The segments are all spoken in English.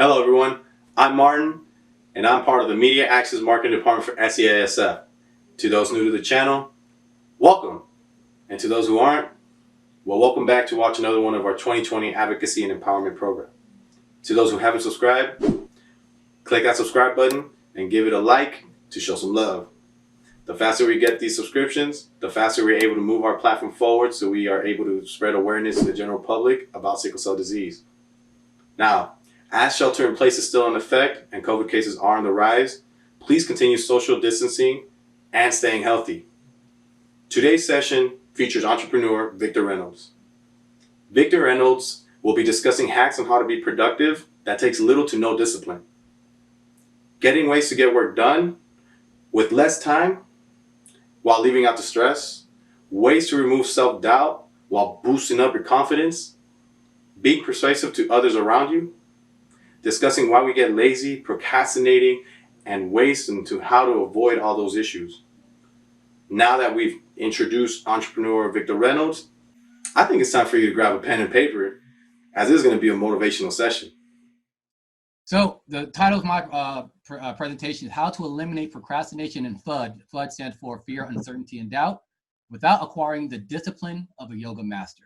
Hello everyone, I'm Martin and I'm part of the Media Access Marketing Department for SCAA. To those new to the channel, welcome. And to those who aren't, well, welcome back to watch another one of our 2020 Advocacy and Empowerment program. To those who haven't subscribed, click that subscribe button and give it a like to show some love. The faster we get these subscriptions, the faster we're able to move our platform forward so we are able to spread awareness to the general public about sickle cell disease. Now, as shelter in place is still in effect and COVID cases are on the rise, please continue social distancing and staying healthy. Today's session features entrepreneur Victor Reynolds. Victor Reynolds will be discussing hacks on how to be productive that takes little to no discipline. Getting ways to get work done with less time while leaving out the stress, ways to remove self-doubt while boosting up your confidence, being persuasive to others around you, discussing why we get lazy, procrastinating, and ways into how to avoid all those issues. Now that we've introduced entrepreneur Victor Reynolds, I think it's time for you to grab a pen and paper, as this is going to be a motivational session. So the title of my presentation is How to Eliminate Procrastination and FUD. FUD stands for Fear, Uncertainty, and Doubt, without acquiring the discipline of a yoga master.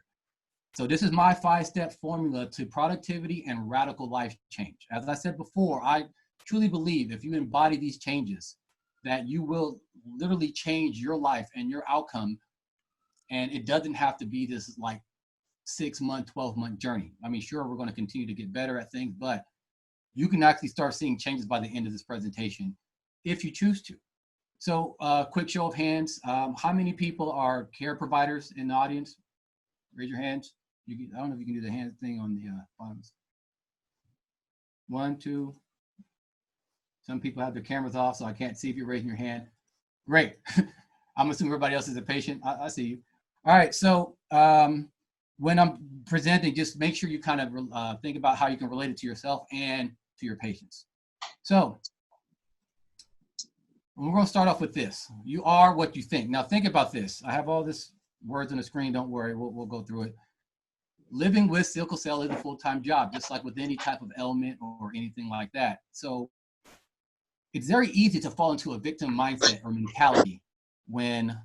So this is my 5-step formula to productivity and radical life change. As I said before, I truly believe if you embody these changes, that you will literally change your life and your outcome. And it doesn't have to be this like 6-month, 12-month journey. I mean, sure, we're going to continue to get better at things, but you can actually start seeing changes by the end of this presentation if you choose to. So quick show of hands. How many people are care providers in the audience? Raise your hands. I don't know if you can do the hand thing on the bottoms. 1, 2. Some people have their cameras off, so I can't see if you're raising your hand. Great. I'm assuming everybody else is a patient. I see you. All right. So when I'm presenting, just make sure you kind of think about how you can relate it to yourself and to your patients. So we're going to start off with this. You are what you think. Now think about this. I have all this words on the screen. Don't worry. We'll go through it. Living with sickle cell is a full-time job, just like with any type of ailment or anything like that. So it's very easy to fall into a victim mindset or mentality when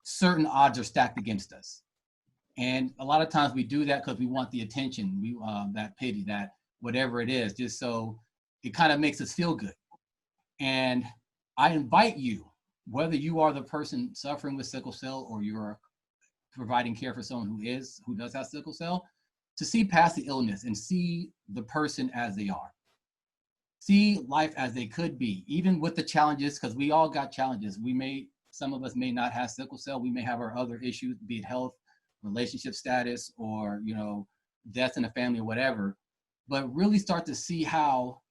certain odds are stacked against us. And a lot of times we do that because we want the attention, that pity, that whatever it is, just so it kind of makes us feel good. And I invite you, whether you are the person suffering with sickle cell or you're providing care for someone who does have sickle cell, to see past the illness and see the person as they are. See life as they could be, even with the challenges, because we all got challenges. Some of us may not have sickle cell. We may have our other issues, be it health, relationship status, or death in the family or whatever. But really start to see how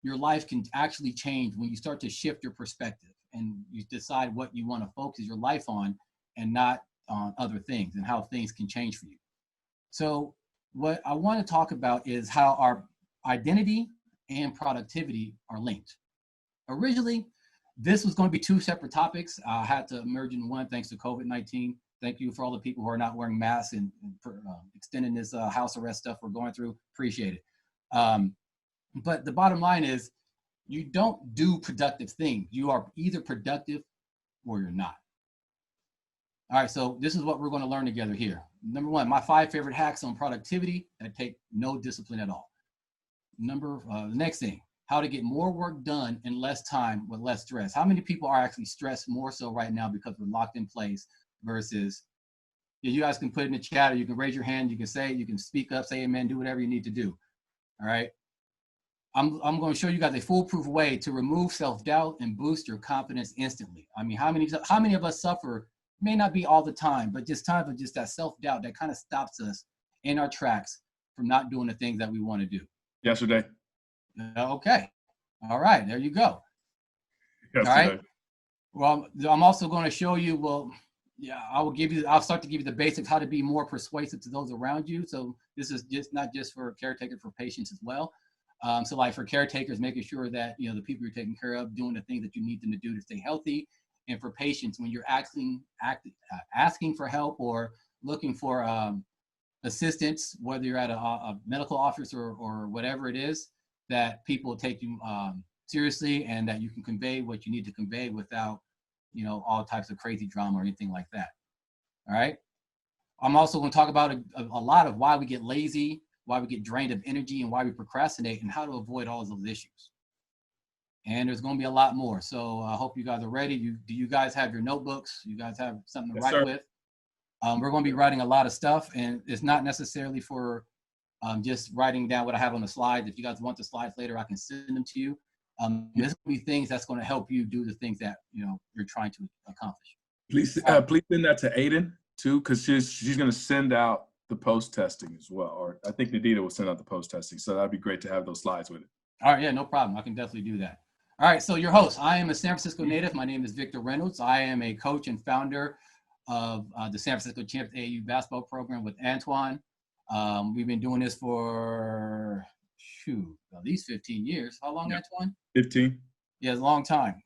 your life can actually change when you start to shift your perspective and you decide what you want to focus your life on and not on other things, and how things can change for you. So what I want to talk about is how our identity and productivity are linked. Originally, this was going to be 2 separate topics. I had to merge in one thanks to COVID-19. Thank you for all the people who are not wearing masks and extending this house arrest stuff we're going through. Appreciate it. But the bottom line is, you don't do productive things. You are either productive or you're not. All right, so this is what we're going to learn together here. Number 1, my 5 favorite hacks on productivity that take no discipline at all. The next thing, how to get more work done in less time with less stress. How many people are actually stressed more so right now because we're locked in place versus, you guys can put it in the chat, or you can raise your hand, you can say it, you can speak up, say amen, do whatever you need to do. All right. I'm going to show you guys a foolproof way to remove self-doubt and boost your confidence instantly. I mean, how many of us suffer, may not be all the time, but just times of just that self-doubt that kind of stops us in our tracks from not doing the things that we want to do. Yesterday. Okay. All right. There you go. Yesterday. All right. Well, I'm also going to show you, I'll start to give you the basics, how to be more persuasive to those around you. So this is just not just for caretakers, for patients as well. So like for caretakers, making sure that, the people you're taking care of, doing the things that you need them to do to stay healthy. And for patients, when you're asking for help or looking for assistance, whether you're at a medical office or whatever it is, that people take you seriously, and that you can convey what you need to convey without, all types of crazy drama or anything like that. All right. I'm also going to talk about a lot of why we get lazy, why we get drained of energy, and why we procrastinate, and how to avoid all of those issues. And there's going to be a lot more. So I hope you guys are ready. Do you guys have your notebooks? You guys have something to write with? We're going to be writing a lot of stuff, and it's not necessarily for just writing down what I have on the slides. If you guys want the slides later, I can send them to you. This will be things that's going to help you do the things that you're trying to accomplish. Please send that to Aiden too, because she's going to send out the post testing as well. Or I think Nadita will send out the post testing. So that'd be great to have those slides with it. All right, yeah, no problem. I can definitely do that. All right, so your host, I am a San Francisco native. My name is Victor Reynolds. I am a coach and founder of the San Francisco Champs AAU basketball program with Antoine. We've been doing this for, at least 15 years. How long, Antoine? 15. Yeah, it's a long time.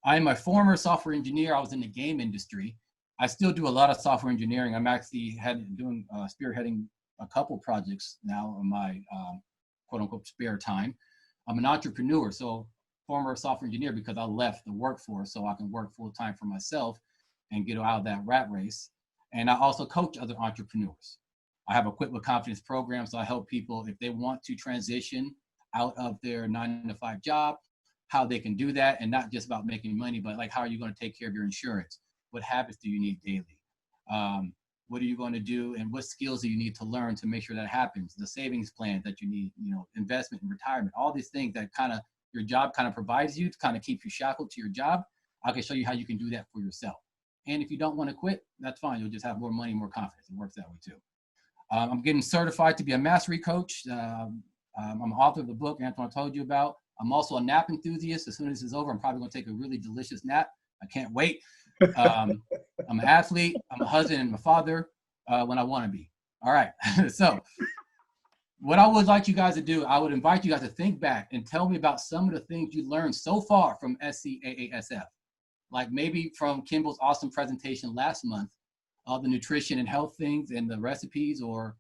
I'm a former software engineer. I was in the game industry. I still do a lot of software engineering. I'm actually spearheading a couple projects now in my quote unquote spare time. I'm an entrepreneur, so former software engineer because I left the workforce so I can work full time for myself and get out of that rat race. And I also coach other entrepreneurs. I have a Quit with Confidence program, so I help people if they want to transition out of their 9-to-5 job, how they can do that, and not just about making money, but like how are you going to take care of your insurance? What habits do you need daily? What are you going to do, and what skills do you need to learn to make sure that happens? The savings plan that you need, investment and retirement, all these things that kind of your job kind of provides you to kind of keep you shackled to your job. I can show you how you can do that for yourself. And if you don't want to quit, that's fine. You'll just have more money, more confidence. It works that way too. I'm getting certified to be a mastery coach. I'm an author of the book Antoine told you about. I'm also a nap enthusiast. As soon as this is over, I'm probably going to take a really delicious nap. I can't wait. I'm an athlete. I'm a husband and a father when I want to be. All right. So what I would like you guys to do, I would invite you guys to think back and tell me about some of the things you learned so far from SCAA-SF. Like maybe from Kimball's awesome presentation last month, all the nutrition and health things and the recipes or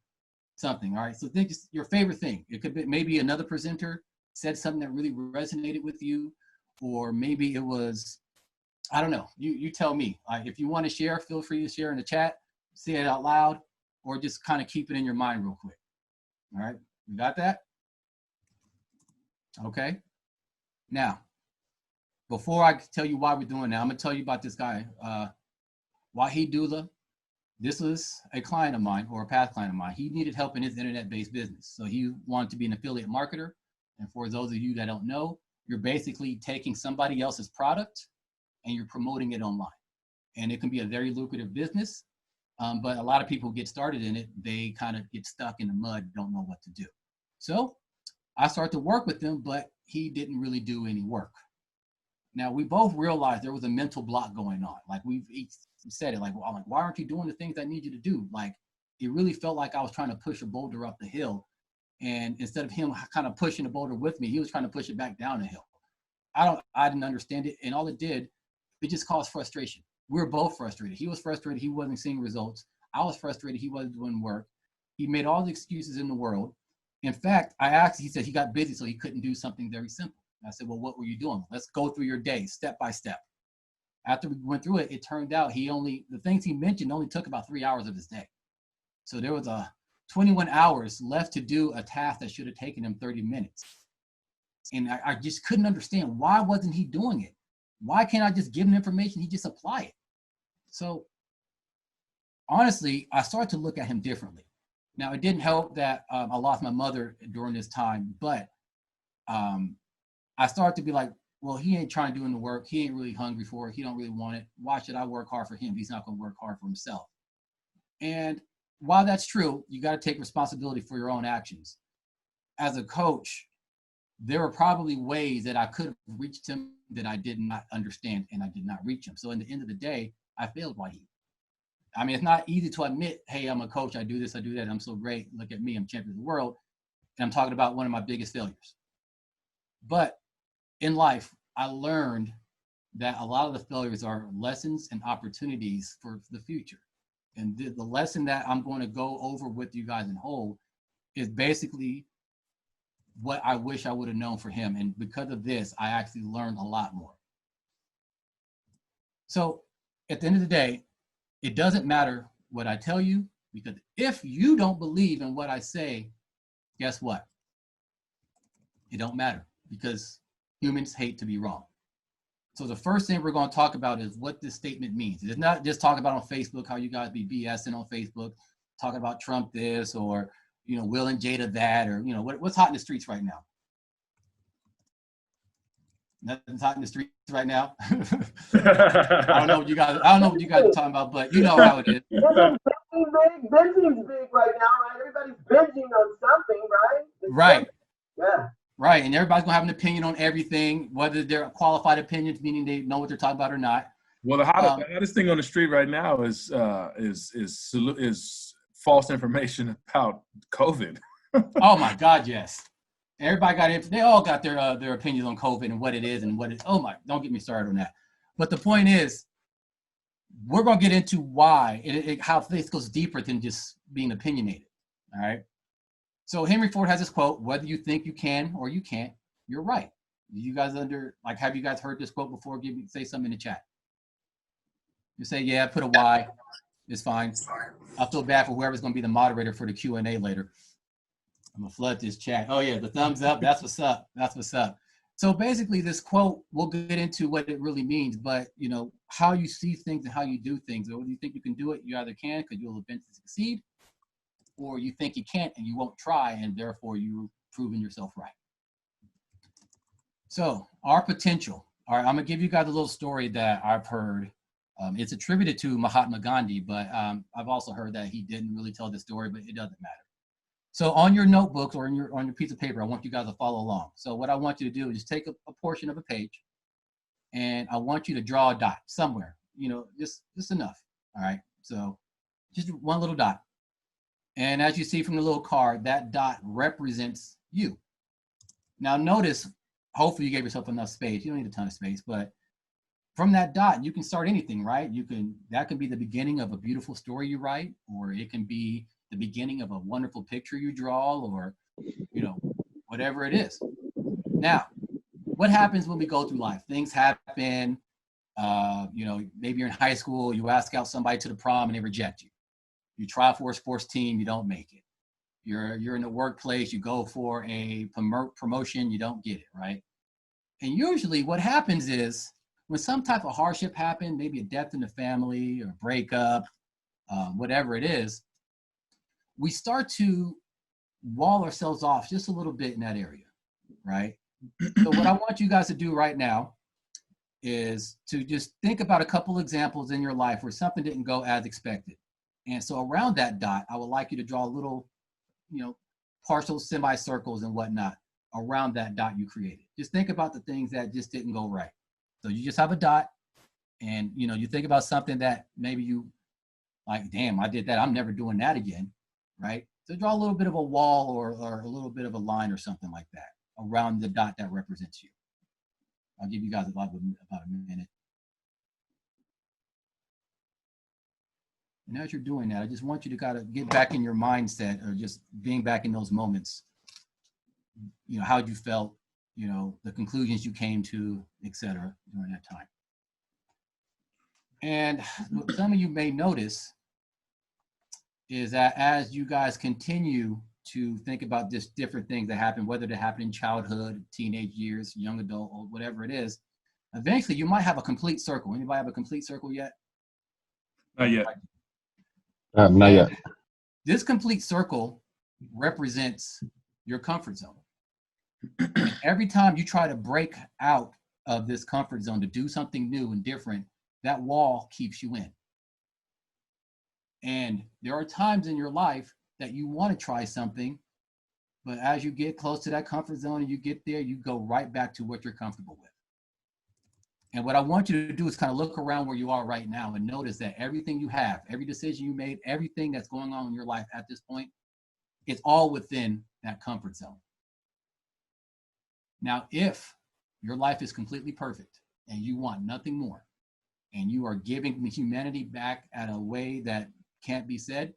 something. All right. So think your favorite thing. It could be maybe another presenter said something that really resonated with you, or maybe it was, I don't know. You tell me. If you want to share, feel free to share in the chat, say it out loud, or just kind of keep it in your mind real quick. All right. You got that? Okay. Now, before I tell you why we're doing that, I'm going to tell you about this guy, Wahid Dula. This was a client of mine, or a past client of mine. He needed help in his internet-based business. So he wanted to be an affiliate marketer. And for those of you that don't know, you're basically taking somebody else's product and you're promoting it online. And it can be a very lucrative business. But a lot of people get started in it, they kind of get stuck in the mud, don't know what to do. So I started to work with him, but he didn't really do any work. Now, we both realized there was a mental block going on. Like we've each said it, like, well, I'm like, why aren't you doing the things I need you to do? Like, it really felt like I was trying to push a boulder up the hill. And instead of him kind of pushing the boulder with me, he was trying to push it back down the hill. I didn't understand it. And all it did, it just caused frustration. We were both frustrated. He was frustrated. He wasn't seeing results. I was frustrated. He wasn't doing work. He made all the excuses in the world. In fact, I asked, he said he got busy, so he couldn't do something very simple. I said, well, what were you doing? Let's go through your day step by step. After we went through it, it turned out the things he mentioned only took about 3 hours of his day. So there was 21 hours left to do a task that should have taken him 30 minutes. And I just couldn't understand, why wasn't he doing it? Why can't I just give him information, he just apply it? So honestly, I started to look at him differently. Now, it didn't help that I lost my mother during this time, but I started to be like, well, he ain't trying to do the work. He ain't really hungry for it. He don't really want it. Why should I work hard for him? He's not going to work hard for himself. And while that's true, you got to take responsibility for your own actions. As a coach, there were probably ways that I could have reached him that I did not understand, and I did not reach him. So in the end of the day, I failed Wahid. I mean, it's not easy to admit, hey, I'm a coach. I do this, I do that. I'm so great. Look at me. I'm champion of the world. And I'm talking about one of my biggest failures. But in life, I learned that a lot of the failures are lessons and opportunities for the future. And the lesson that I'm going to go over with you guys in whole is basically what I wish I would have known for him. And because of this, I actually learned a lot more. So at the end of the day, it doesn't matter what I tell you, because if you don't believe in what I say, guess what? It don't matter, because humans hate to be wrong. So the first thing we're going to talk about is what this statement means. It's not just talking about on Facebook how you guys be BSing on Facebook, talking about Trump this, or Will and Jada that, or what's hot in the streets right now. Nothing's hot in the streets right now. I don't know what you guys are talking about, but you know how it is. Binging's big right now, right? Everybody's binging on something, right? Right. Yeah. Right, and everybody's gonna have an opinion on everything, whether they're qualified opinions, meaning they know what they're talking about or not. Well, the hottest thing on the street right now is false information about COVID. Oh my God, yes. Everybody they all got their opinions on COVID and what it is and what it. Oh my, don't get me started on that. But the point is, we're gonna get into why how this goes deeper than just being opinionated. All right. So Henry Ford has this quote: "Whether you think you can or you can't, you're right." You guys have you guys heard this quote before? Say something in the chat. You say, yeah, put a Y. It's fine. I feel bad for whoever's going to be the moderator for the Q&A later. I'm going to flood this chat. Oh yeah, the thumbs up. That's what's up. That's what's up. So basically this quote, we'll get into what it really means, but how you see things and how you do things. Or whether you think you can do it, you either can because you'll eventually succeed, or you think you can't and you won't try, and therefore you're proving yourself right. So our potential. All right, I'm gonna give you guys a little story that I've heard. It's attributed to Mahatma Gandhi, but I've also heard that he didn't really tell this story, but it doesn't matter. So on your notebooks or on your piece of paper, I want you guys to follow along. So what I want you to do is just take a portion of a page, and I want you to draw a dot somewhere, just enough. All right, so just one little dot. And as you see from the little card, that dot represents you. Now notice, hopefully you gave yourself enough space. You don't need a ton of space, but from that dot, you can start anything, right? That can be the beginning of a beautiful story you write, or it can be the beginning of a wonderful picture you draw, or, whatever it is. Now, what happens when we go through life? Things happen, maybe you're in high school, you ask out somebody to the prom and they reject you. You try for a sports team, you don't make it. You're in the workplace, you go for a promotion, you don't get it, right? And usually what happens is when some type of hardship happens, maybe a death in the family or breakup, whatever it is, we start to wall ourselves off just a little bit in that area, right? So what I want you guys to do right now is to just think about a couple examples in your life where something didn't go as expected. And so around that dot, I would like you to draw little, partial semicircles and whatnot around that dot you created. Just think about the things that just didn't go right. So you just have a dot, and you think about something that maybe you like, damn, I did that, I'm never doing that again, right? So draw a little bit of a wall or a little bit of a line or something like that around the dot that represents you. I'll give you guys about a minute. And as you're doing that, I just want you to kind of get back in your mindset, or just being back in those moments. How you felt, the conclusions you came to, etc. during that time. And what some of you may notice is that as you guys continue to think about just different things that happen, whether they happen in childhood, teenage years, young adult, or whatever it is, eventually you might have a complete circle. Anybody have a complete circle yet? Not yet. Not yet. This complete circle represents your comfort zone. Every time you try to break out of this comfort zone to do something new and different, that wall keeps you in. And there are times in your life that you want to try something, but as you get close to that comfort zone and you get there, you go right back to what you're comfortable with. And what I want you to do is kind of look around where you are right now and notice that everything you have, every decision you made, everything that's going on in your life at this point, it's all within that comfort zone. Now, if your life is completely perfect and you want nothing more, and you are giving humanity back at a way that can't be said,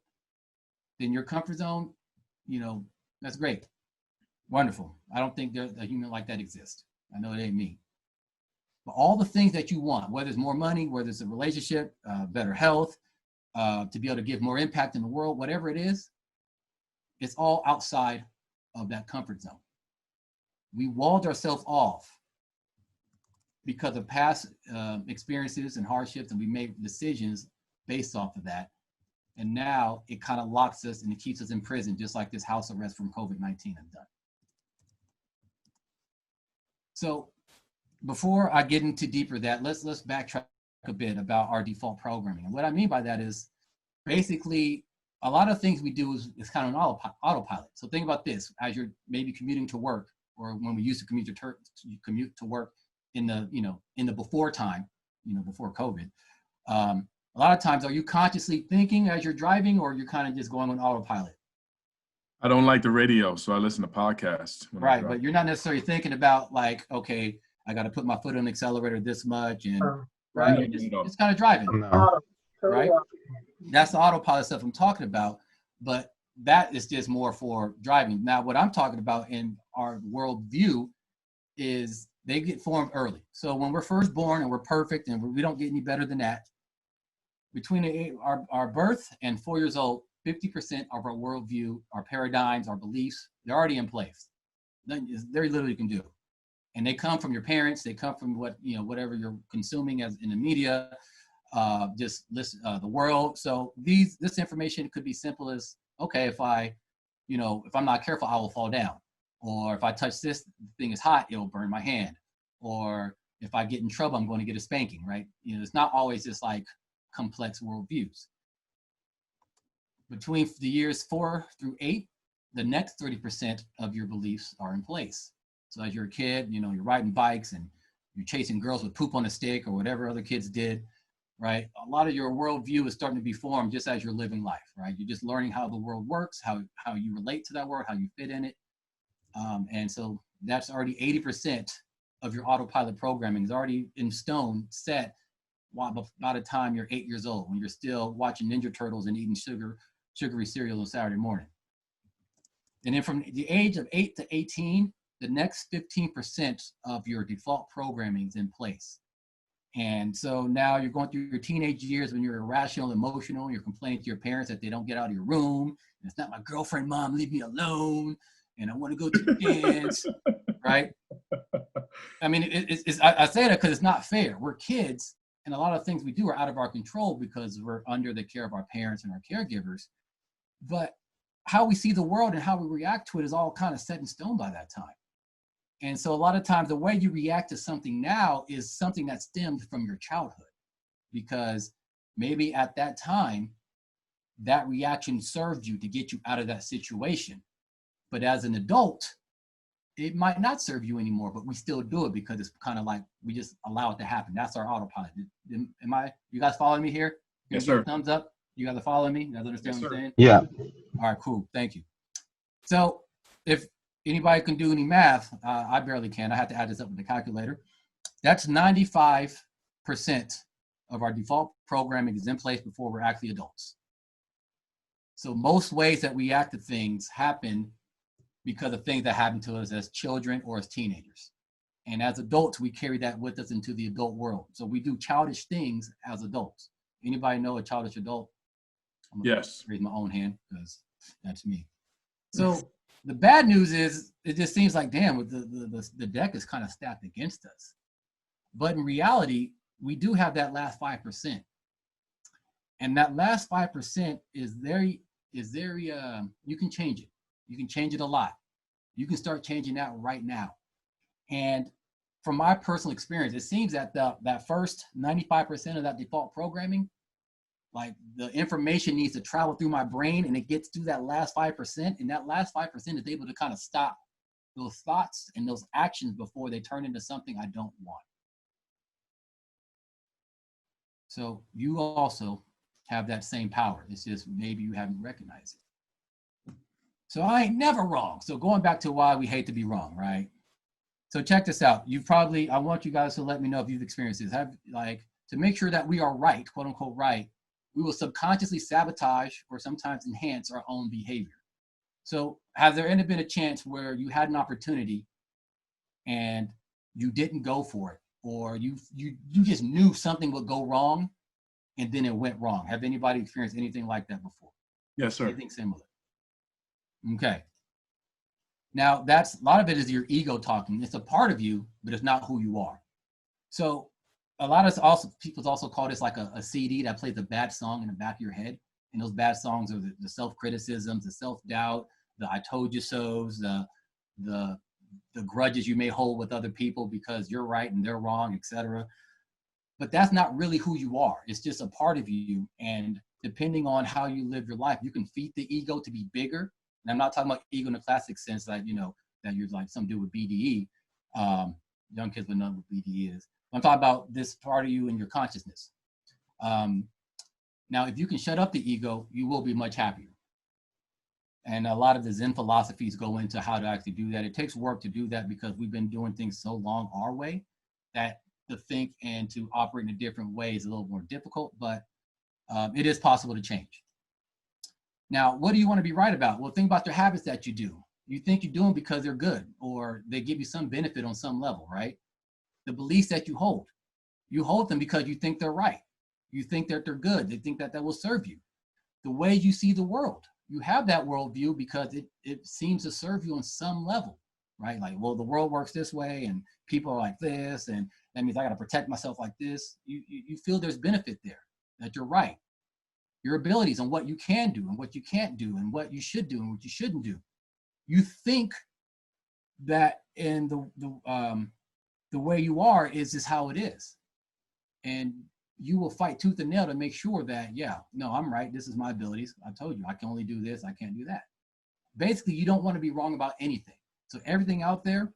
then your comfort zone, that's great. Wonderful. I don't think there's a human like that exists. I know it ain't me. But all the things that you want, whether it's more money, whether it's a relationship, better health, to be able to give more impact in the world, whatever it is, it's all outside of that comfort zone. We walled ourselves off because of past experiences and hardships, and we made decisions based off of that. And now it kind of locks us and it keeps us in prison, just like this house arrest from COVID-19 has done. So before I get into deeper that, let's backtrack a bit about our default programming. And what I mean by that is basically a lot of things we do is kind of an autopilot. So think about this, as you're maybe commuting to work, or when we used to commute to work in the before time, before COVID. A lot of times, are you consciously thinking as you're driving, or you're kind of just going on autopilot? I don't like the radio, so I listen to podcasts. Right, but you're not necessarily thinking about like, okay, I got to put my foot on the accelerator this much, and right, you're just kind of driving, No. right? That's the autopilot stuff I'm talking about, but that is just more for driving. Now, what I'm talking about in our worldview is they get formed early. So when we're first born and we're perfect and we don't get any better than that, between our birth and 4 years old, 50% of our worldview, our paradigms, our beliefs, they're already in place. There's very little you can do. And they come from your parents. They come from whatever you're consuming as in the media, just listen, the world. So this information could be simple as, okay, if I'm not careful, I will fall down. Or if I touch this thing is hot, it'll burn my hand. Or if I get in trouble, I'm going to get a spanking, right? It's not always just like complex worldviews. Between the years 4 through 8, the next 30% of your beliefs are in place. So as you're a kid, you're riding bikes and you're chasing girls with poop on a stick or whatever other kids did, right? A lot of your worldview is starting to be formed just as you're living life, right? You're just learning how the world works, how you relate to that world, how you fit in it. And so that's already 80% of your autopilot programming is already in stone, set by the time you're 8 years old, when you're still watching Ninja Turtles and eating sugary cereal on Saturday morning. And then from the age of 8 to 18, the next 15% of your default programming is in place. And so now you're going through your teenage years when you're irrational, emotional, you're complaining to your parents that they don't get out of your room. And it's not my girlfriend, mom, leave me alone. And I want to go to the dance, right? I mean, I say that because it's not fair. We're kids, and a lot of things we do are out of our control because we're under the care of our parents and our caregivers. But how we see the world and how we react to it is all kind of set in stone by that time. And so a lot of times the way you react to something now is something that stemmed from your childhood, because maybe at that time, that reaction served you to get you out of that situation. But as an adult, it might not serve you anymore, but we still do it because it's kind of like we just allow it to happen. That's our autopilot. You guys following me here? Yes, sir. Thumbs up. You guys are following me? You guys understand Yes, what I'm sir. saying? Yeah. All right, cool. Thank you. So if anybody can do any math, I barely can. I have to add this up with the calculator. That's 95% of our default programming is in place before we're actually adults. So most ways that we react to things happen because of things that happen to us as children or as teenagers. And as adults, we carry that with us into the adult world. So we do childish things as adults. Anybody know a childish adult? I'm gonna Yes. raise my own hand because that's me. So the bad news is it just seems like, damn, the deck is kind of stacked against us. But in reality, we do have that last 5%. And that last 5% is very, you can change it. You can change it a lot. You can start changing that right now. And from my personal experience, it seems that that first 95% of that default programming, like the information needs to travel through my brain and it gets through that last 5%. And that last 5% is able to kind of stop those thoughts and those actions before they turn into something I don't want. So you also have that same power. It's just maybe you haven't recognized it. So I ain't never wrong. So going back to why we hate to be wrong, right? So check this out. I want you guys to let me know if you've experienced this. To make sure that we are right, quote unquote right, we will subconsciously sabotage or sometimes enhance our own behavior. So has there ever been a chance where you had an opportunity and you didn't go for it, or you just knew something would go wrong and then it went wrong? Have anybody experienced anything like that before? Yes, sir. Anything similar? Okay. Now that's a lot of it is your ego talking. It's a part of you, but it's not who you are. So a lot of people also call this like a CD that plays a bad song in the back of your head. And those bad songs are the self-criticisms, the self-doubt, the I told you so's, the grudges you may hold with other people because you're right and they're wrong, etc. But that's not really who you are. It's just a part of you. And depending on how you live your life, you can feed the ego to be bigger. And I'm not talking about ego in the classic sense, like, that you're like some dude with BDE. Young kids would know what BDE is. I'm talking about this part of you and your consciousness. Now, if you can shut up the ego, you will be much happier. And a lot of the Zen philosophies go into how to actually do that. It takes work to do that because we've been doing things so long our way that to think and to operate in a different way is a little more difficult, but it is possible to change. Now, what do you want to be right about? Well, think about the habits that you do. You think you do them because they're good or they give you some benefit on some level, right? The beliefs that you hold them because you think they're right. You think that they're good. They think that will serve you. The way you see the world, you have that worldview because it seems to serve you on some level, right? Like, well, the world works this way and people are like this, and that means I got to protect myself like this. You feel there's benefit there, that you're right. Your abilities and what you can do and what you can't do and what you should do and what you shouldn't do. You think that in the way you are is just how it is. And you will fight tooth and nail to make sure that, yeah, no, I'm right. This is my abilities. I told you I can only do this. I can't do that. Basically, you don't want to be wrong about anything. So everything out there,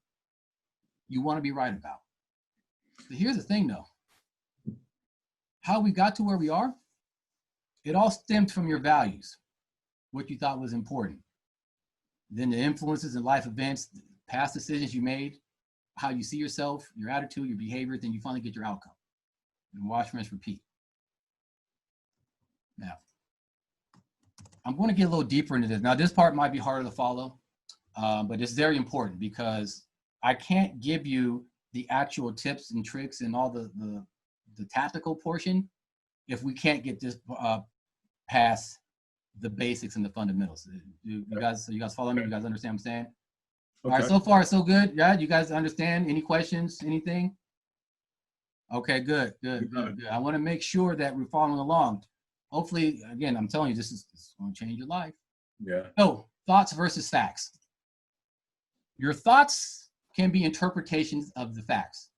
you want to be right about. So here's the thing though. How we got to where we are, it all stemmed from your values, what you thought was important. Then the influences in life events, past decisions you made, how you see yourself, your attitude, your behavior, then you finally get your outcome. And wash, rinse, repeat. Now, I'm going to get a little deeper into this. Now, this part might be harder to follow, but it's very important because I can't give you the actual tips and tricks and all the tactical portion if we can't get this past the basics and the fundamentals. You guys follow me? You guys understand what I'm saying? Okay. All right, so far so good. Yeah, you guys understand? Any questions? Anything? Okay, good. I want to make sure that we're following along. Hopefully, again, I'm telling you, this is going to change your life. Yeah. So, thoughts versus facts. Your thoughts can be interpretations of the facts.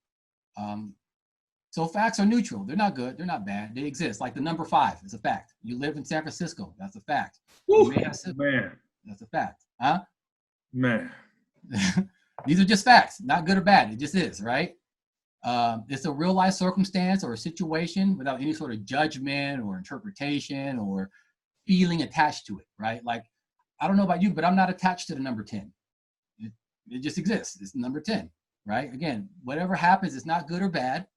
So facts are neutral. They're not good. They're not bad. They exist. Like the number 5 is a fact. You live in San Francisco. That's a fact. Woo, you may have man. That's a fact. Huh? Man. These are just facts. Not good or bad. It just is, right? It's a real life circumstance or a situation without any sort of judgment or interpretation or feeling attached to it, right? Like, I don't know about you, but I'm not attached to the number 10. It just exists. It's number 10, right? Again, whatever happens, it's not good or bad.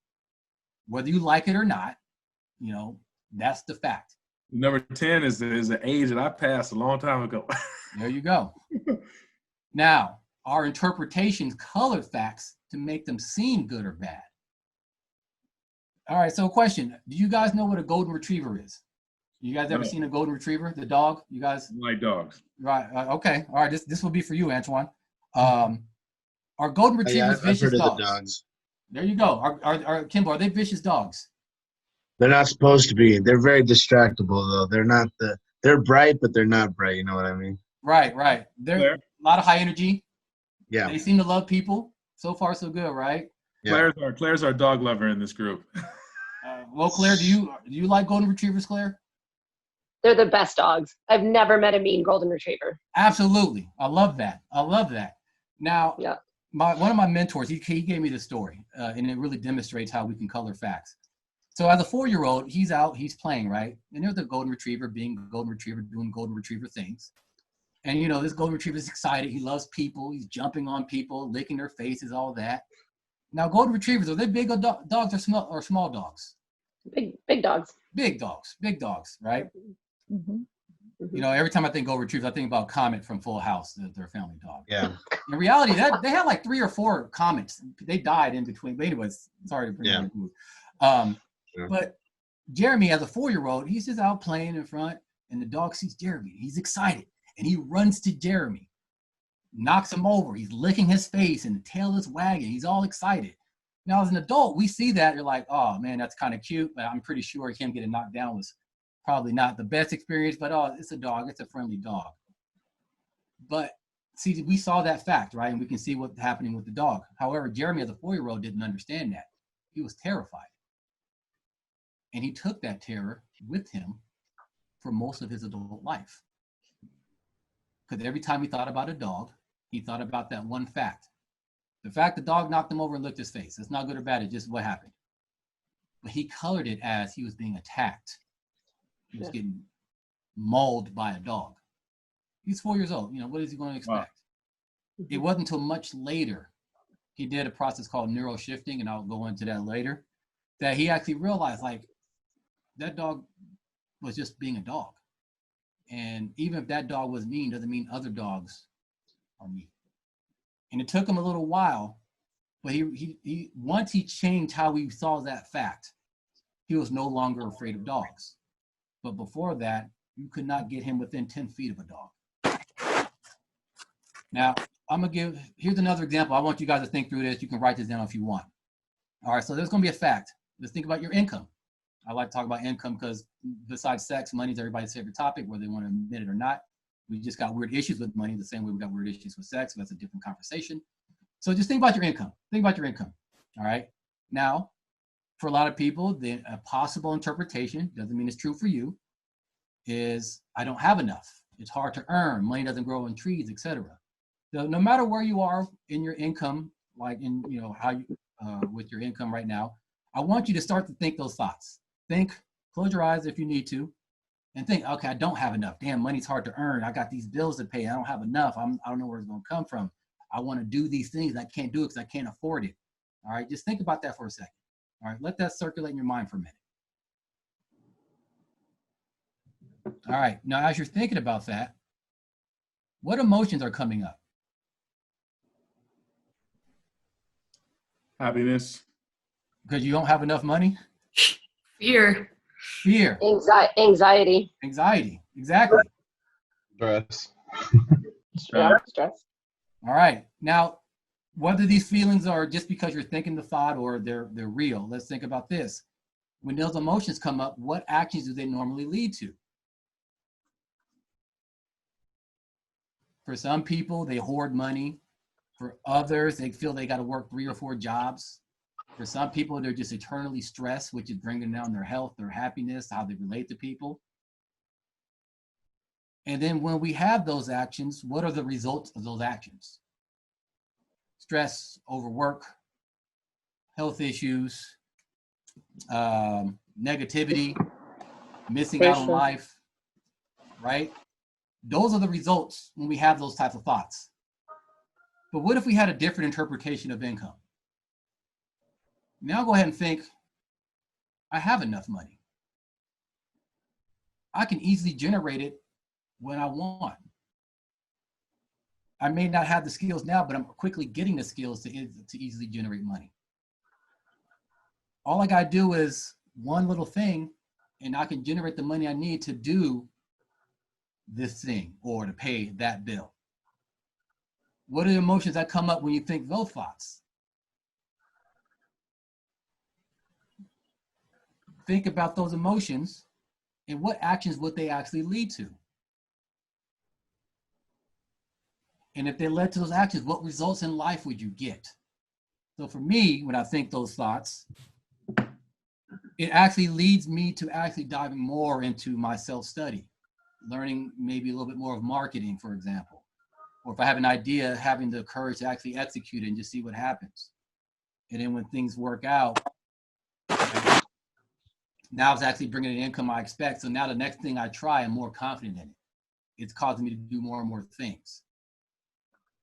Whether you like it or not, that's the fact. Number 10 is the age that I passed a long time ago. There you go. Now, our interpretations colored facts to make them seem good or bad. All right, so question. Do you guys know what a golden retriever is? You guys ever seen a golden retriever, the dog? You guys? I like dogs. Right, okay. All right, this will be for you, Antoine. Are golden retrievers vicious I've heard dogs? of the dogs. There you go. Are Kimbo, are they vicious dogs? They're not supposed to be. They're very distractible, though. They're not they're bright, but they're not bright. You know what I mean? Right. They're a lot of high energy. Yeah. They seem to love people. So far, so good, right? Yeah. Claire's our dog lover in this group. Well, Claire, do you like golden retrievers, Claire? They're the best dogs. I've never met a mean golden retriever. Absolutely. I love that. Now, yeah. One of my mentors, he gave me this story, and it really demonstrates how we can color facts. So as a 4-year-old, he's out, he's playing, right? And there's a golden retriever being a golden retriever, doing golden retriever things. And, this golden retriever is excited. He loves people. He's jumping on people, licking their faces, all that. Now, golden retrievers, are they big dogs or small dogs? Big dogs. Big dogs, right? Mm-hmm. You know, every time I think Golden Retrievers, I think about Comet from Full House, their family dog. Yeah. In reality, that they had like 3 or 4 Comets. They died in between. But anyways, sorry to bring that up. Sure. But Jeremy, as a 4-year-old, he's just out playing in front, and the dog sees Jeremy. He's excited, and he runs to Jeremy, knocks him over. He's licking his face, and the tail is wagging. He's all excited. Now, as an adult, we see that. You're like, oh, man, that's kind of cute. But I'm pretty sure him getting knocked down was probably not the best experience. But, oh, it's a dog. It's a friendly dog. But, see, we saw that fact, right? And we can see what's happening with the dog. However, Jeremy, as a 4-year-old, didn't understand that. He was terrified. And he took that terror with him for most of his adult life. Because every time he thought about a dog, he thought about that one fact. The fact the dog knocked him over and licked his face. It's not good or bad, it's just what happened. But he colored it as he was being attacked. He was getting mauled by a dog. He's 4 years old. You know, what is he going to expect? Wow. It wasn't until much later, he did a process called neural shifting, and I'll go into that later, that he actually realized, like, that dog was just being a dog. And even if that dog was mean, doesn't mean other dogs are mean. And it took him a little while, but he once he changed how he saw that fact, he was no longer afraid of dogs. But before that, you could not get him within 10 feet of a dog. Now, here's another example. I want you guys to think through this. You can write this down if you want. All right, so there's gonna be a fact. Let's think about your income. I like to talk about income because besides sex, money is everybody's favorite topic, whether they want to admit it or not. We just got weird issues with money the same way we got weird issues with sex. So that's a different conversation. So just think about your income. Think about your income. All right. Now, for a lot of people, a possible interpretation, doesn't mean it's true for you, is I don't have enough. It's hard to earn. Money doesn't grow on trees, etc. So no matter where you are in your income, like in, you know, how you, with your income right now, I want you to start to think those thoughts. Think, close your eyes if you need to, and think, okay, I don't have enough. Damn, money's hard to earn. I got these bills to pay. I don't have enough. I don't know where it's going to come from. I want to do these things. I can't do it because I can't afford it. All right, just think about that for a second. All right, let that circulate in your mind for a minute. All right, now as you're thinking about that, what emotions are coming up? Happiness. Because you don't have enough money? Fear. Fear. Anxiety. Anxiety, exactly. Stress. Stress. All right, now, whether these feelings are just because you're thinking the thought or they're real, let's think about this. When those emotions come up, what actions do they normally lead to? For some people, they hoard money. For others, they feel they got to work 3 or 4 jobs. For some people, they're just eternally stressed, which is bringing down their health, their happiness, how they relate to people. And then when we have those actions, what are the results of those actions? Stress, overwork, health issues, negativity, missing out on life, right? Those are the results when we have those types of thoughts. But what if we had a different interpretation of income? Now go ahead and think, I have enough money. I can easily generate it when I want. I may not have the skills now, but I'm quickly getting the skills to easily generate money. All I gotta do is one little thing, and I can generate the money I need to do this thing or to pay that bill. What are the emotions that come up when you think those thoughts? Think about those emotions and what actions would they actually lead to? And if they led to those actions, what results in life would you get? So for me, when I think those thoughts, it actually leads me to actually diving more into my self-study, learning maybe a little bit more of marketing, for example. Or if I have an idea, having the courage to actually execute it and just see what happens. And then when things work out, now it's actually bringing an income I expect. So now the next thing I try, I'm more confident in it. It's causing me to do more and more things.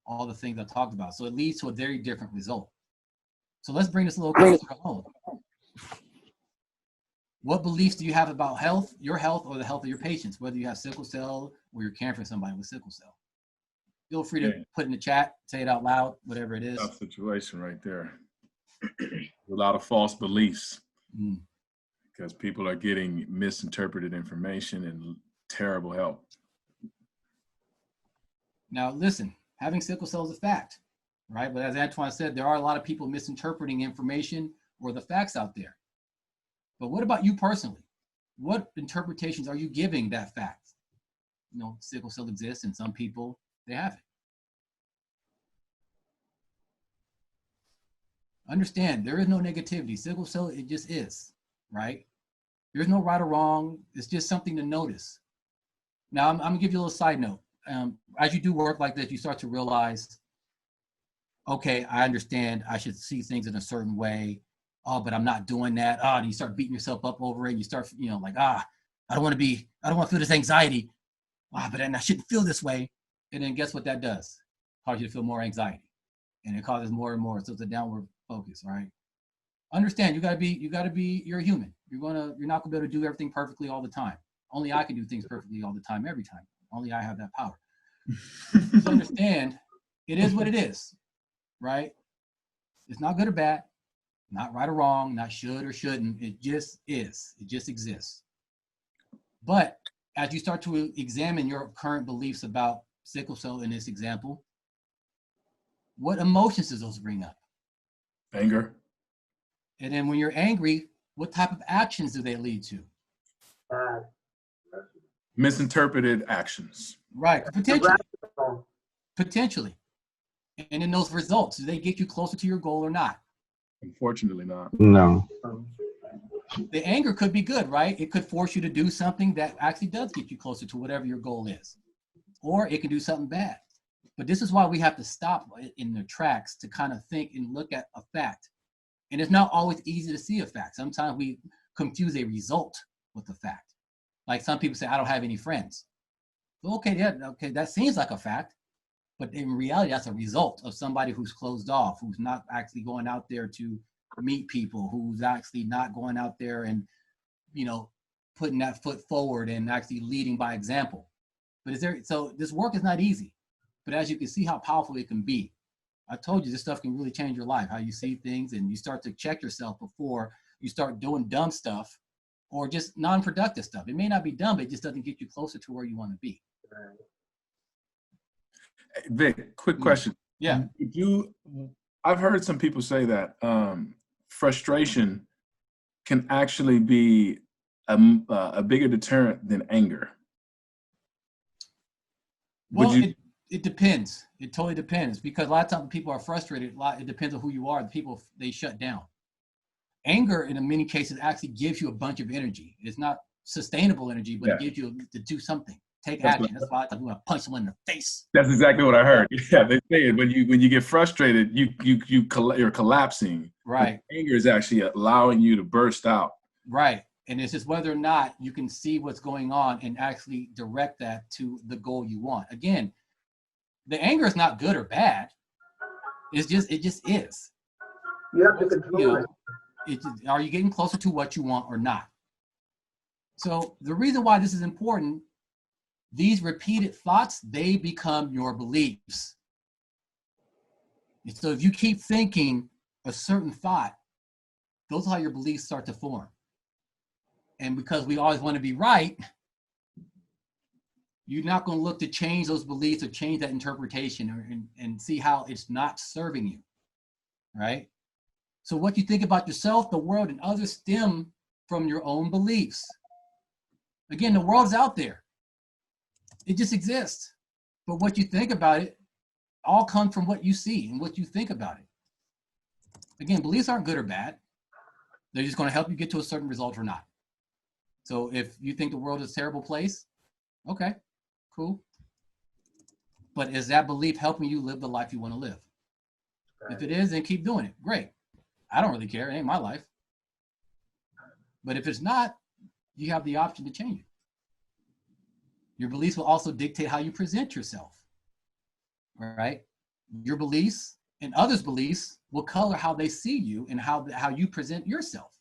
All the things I talked about. So it leads to a very different result. So let's bring this a little closer to home. What beliefs do you have about health, your health, or the health of your patients, whether you have sickle cell or you're caring for somebody with sickle cell? Feel free to put in the chat, say it out loud, whatever it is. Tough situation right there. A lot of false beliefs because people are getting misinterpreted information and terrible help. Now, listen, having sickle cell is a fact, right? But as Antoine said, there are a lot of people misinterpreting information or the facts out there. But what about you personally? What interpretations are you giving that fact? You know, sickle cell exists and some people, they have it. Understand, there is no negativity. Sickle cell, it just is, right? There's no right or wrong. It's just something to notice. Now, I'm gonna give you a little side note. As you do work like this, you start to realize, okay, I understand I should see things in a certain way. Oh, but I'm not doing that. Oh, and you start beating yourself up over it. And you start, you know, like, I don't want to feel this anxiety. But then I shouldn't feel this way. And then guess what that does? Causes you to feel more anxiety. And it causes more and more. So it's a downward focus, right? Understand, you're a human. You're not gonna be able to do everything perfectly all the time. Only I can do things perfectly all the time, every time. Only I have that power. So understand, it is what it is, right? It's not good or bad, not right or wrong, not should or shouldn't. It just is. It just exists. But as you start to examine your current beliefs about sickle cell in this example, what emotions does those bring up? Anger. And then when you're angry, what type of actions do they lead to? Misinterpreted actions. Right, potentially. And then those results, do they get you closer to your goal or not? Unfortunately not. No. The anger could be good, right? It could force you to do something that actually does get you closer to whatever your goal is. Or it can do something bad. But this is why we have to stop in the tracks to kind of think and look at a fact. And it's not always easy to see a fact. Sometimes we confuse a result with a fact. Like some people say, I don't have any friends. Well, okay, that seems like a fact. But in reality, that's a result of somebody who's closed off, who's not actually going out there to meet people, who's actually not going out there and, you know, putting that foot forward and actually leading by example. But so this work is not easy, but as you can see how powerful it can be. I told you this stuff can really change your life, how you see things, and you start to check yourself before you start doing dumb stuff or just non-productive stuff. It may not be dumb, but it just doesn't get you closer to where you want to be. Vic, quick question. Yeah. I've heard some people say that frustration can actually be a bigger deterrent than anger. Well, it depends. It totally depends, because a lot of times people are frustrated. It depends on who you are. The people, they shut down. Anger, in many cases, actually gives you a bunch of energy. It's not sustainable energy, but it gives you to do something. Take action. That's why I want to punch someone in the face. That's exactly what I heard. Yeah, they say it when you get frustrated, you're collapsing. Right. Anger is actually allowing you to burst out. Right. And it's just whether or not you can see what's going on and actually direct that to the goal you want. Again, the anger is not good or bad. It just is. You have to control it. Are you getting closer to what you want or not? So the reason why this is important, these repeated thoughts, they become your beliefs. And so if you keep thinking a certain thought, those are how your beliefs start to form. And because we always want to be right, you're not going to look to change those beliefs or change that interpretation and see how it's not serving you, right? So what you think about yourself, the world, and others stem from your own beliefs. Again, the world's out there. It just exists. But what you think about it all comes from what you see and what you think about it. Again, beliefs aren't good or bad. They're just going to help you get to a certain result or not. So if you think the world is a terrible place, okay, cool. But is that belief helping you live the life you want to live? If it is, then keep doing it. Great. I don't really care. It ain't my life. But if it's not, you have the option to change it. Your beliefs will also dictate how you present yourself, right? Your beliefs and others' beliefs will color how they see you and how you present yourself.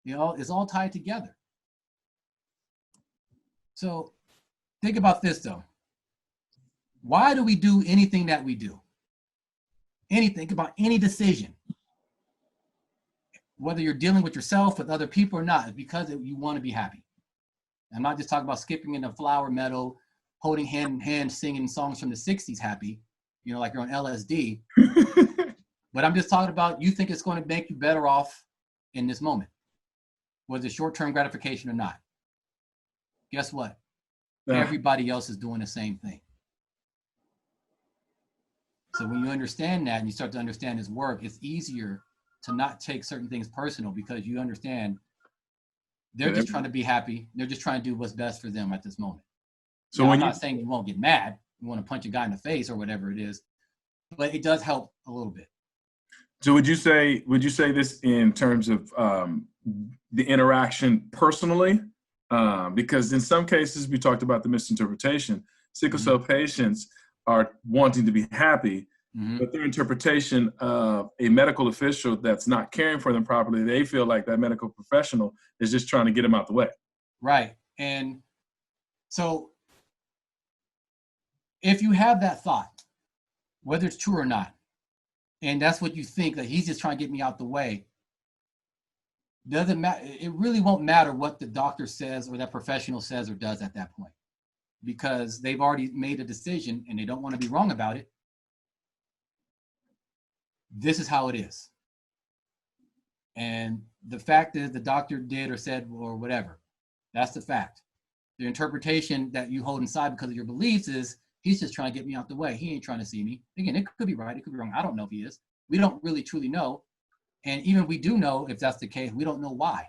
It's all tied together. So think about this though. Why do we do anything that we do? Think about any decision. Whether you're dealing with yourself, with other people or not, it's because you want to be happy. I'm not just talking about skipping in a flower meadow, holding hand in hand, singing songs from the 60s happy, like you're on LSD. But I'm just talking about you think it's going to make you better off in this moment, whether it's short-term gratification or not. Guess what? Yeah. Everybody else is doing the same thing. So when you understand that and you start to understand his work, it's easier to not take certain things personal because you understand they're just trying to be happy. They're just trying to do what's best for them at this moment. So now, I'm not saying you won't get mad. You want to punch a guy in the face or whatever it is, but it does help a little bit. So would you say this in terms of the interaction personally? Because in some cases, we talked about the misinterpretation. Sickle cell patients are wanting to be happy, but their interpretation of a medical official that's not caring for them properly, they feel like that medical professional is just trying to get them out the way. Right. And so if you have that thought, whether it's true or not, and that's what you think, that he's just trying to get me out the way, doesn't matter. It really won't matter what the doctor says or that professional says or does at that point, because they've already made a decision and they don't want to be wrong about it. This is how it is. And the fact is the doctor did or said or whatever, that's the fact. The interpretation that you hold inside because of your beliefs is he's just trying to get me out the way. He ain't trying to see me. Again, it could be right. It could be wrong. I don't know if he is. We don't really truly know. And even if we do know if that's the case, we don't know why.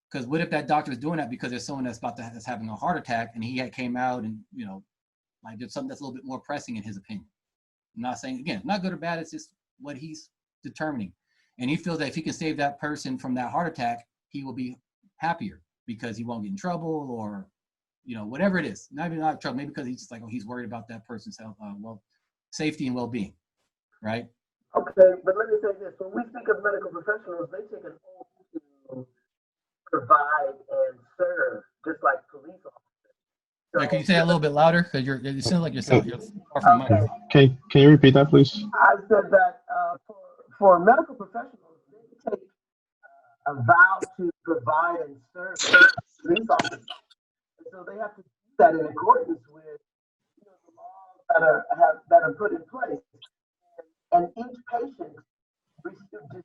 Because what if that doctor is doing that because there's someone that's having a heart attack and he came out and, like there's something that's a little bit more pressing in his opinion. I'm not saying, again, not good or bad. It's just what he's determining. And he feels that if he can save that person from that heart attack, he will be happier because he won't get in trouble or, whatever it is. Not even trouble, maybe because he's just like, he's worried about that person's health, safety and well-being, right? Okay, but let me say this. When we speak of medical professionals, they take an oath to provide and serve, just like police officers. So, Can you say that a little bit louder? Because it sounds like you're far from the mic. Can you repeat that, please? I said that for medical professionals, they take a vow to provide and serve police officers. And so they have to do that in accordance with the laws that are put in place. And each patient deserves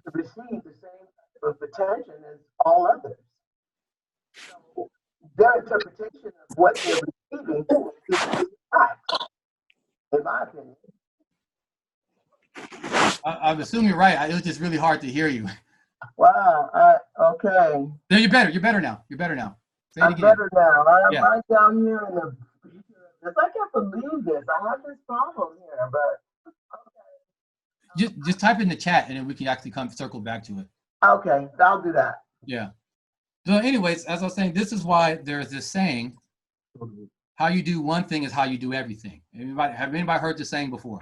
to receive the same type of attention as all others. So their interpretation of what they're receiving is fact, in my opinion. I'm assuming you're right. It was just really hard to hear you. Wow. Okay. No, you're better. You're better now. You're better now. Say it I'm again. better now. I'm Yeah. right down here in the. I can't believe this. I have this problem here, but. Just type in the chat and then we can actually circle back to it. Okay, I'll do that. Yeah. So anyways, as I was saying, this is why there's this saying, how you do one thing is how you do everything. Have anybody heard this saying before?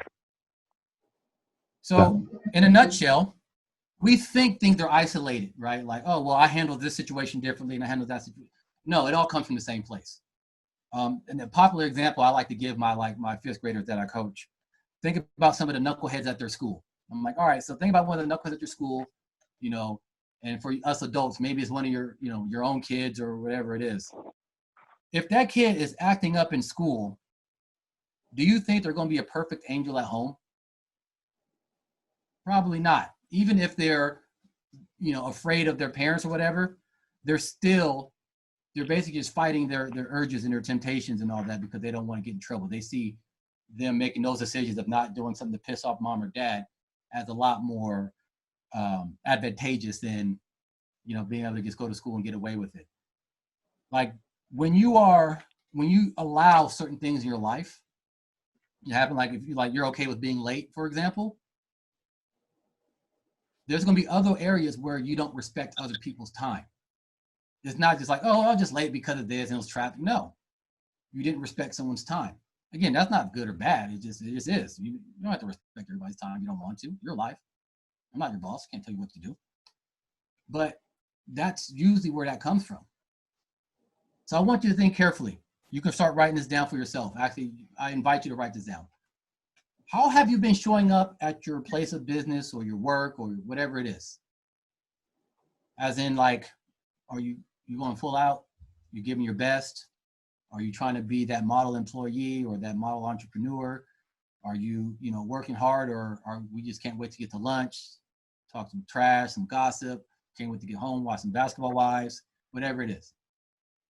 So in a nutshell, we think things are isolated, right? Like, oh, well, I handle this situation differently and I handle that situation. No, it all comes from the same place. And a popular example I like to give my fifth graders that I coach. Think about some of the knuckleheads at their school. I'm like, all right, so think about one of the knuckleheads at your school, and for us adults, maybe it's one of your own kids or whatever it is. If that kid is acting up in school, do you think they're going to be a perfect angel at home? Probably not. Even if they're, afraid of their parents or whatever, they're basically just fighting their urges and their temptations and all that because they don't want to get in trouble. They see them making those decisions of not doing something to piss off mom or dad as a lot more advantageous than, being able to just go to school and get away with it. Like when you allow certain things in your life, it happen like if you're okay with being late, for example, there's going to be other areas where you don't respect other people's time. It's not just like, oh, I'm just late because of this and it was traffic. No, you didn't respect someone's time. Again, that's not good or bad. It just is. You don't have to respect everybody's time. You don't want to. Your life. I'm not your boss. Can't tell you what to do. But that's usually where that comes from. So I want you to think carefully. You can start writing this down for yourself. Actually, I invite you to write this down. How have you been showing up at your place of business or your work or whatever it is? As in, like, are you going full out? You giving your best? Are you trying to be that model employee or that model entrepreneur? Are you, working hard, or we just can't wait to get to lunch, talk some trash, some gossip, can't wait to get home, watch some Basketball Wives, whatever it is.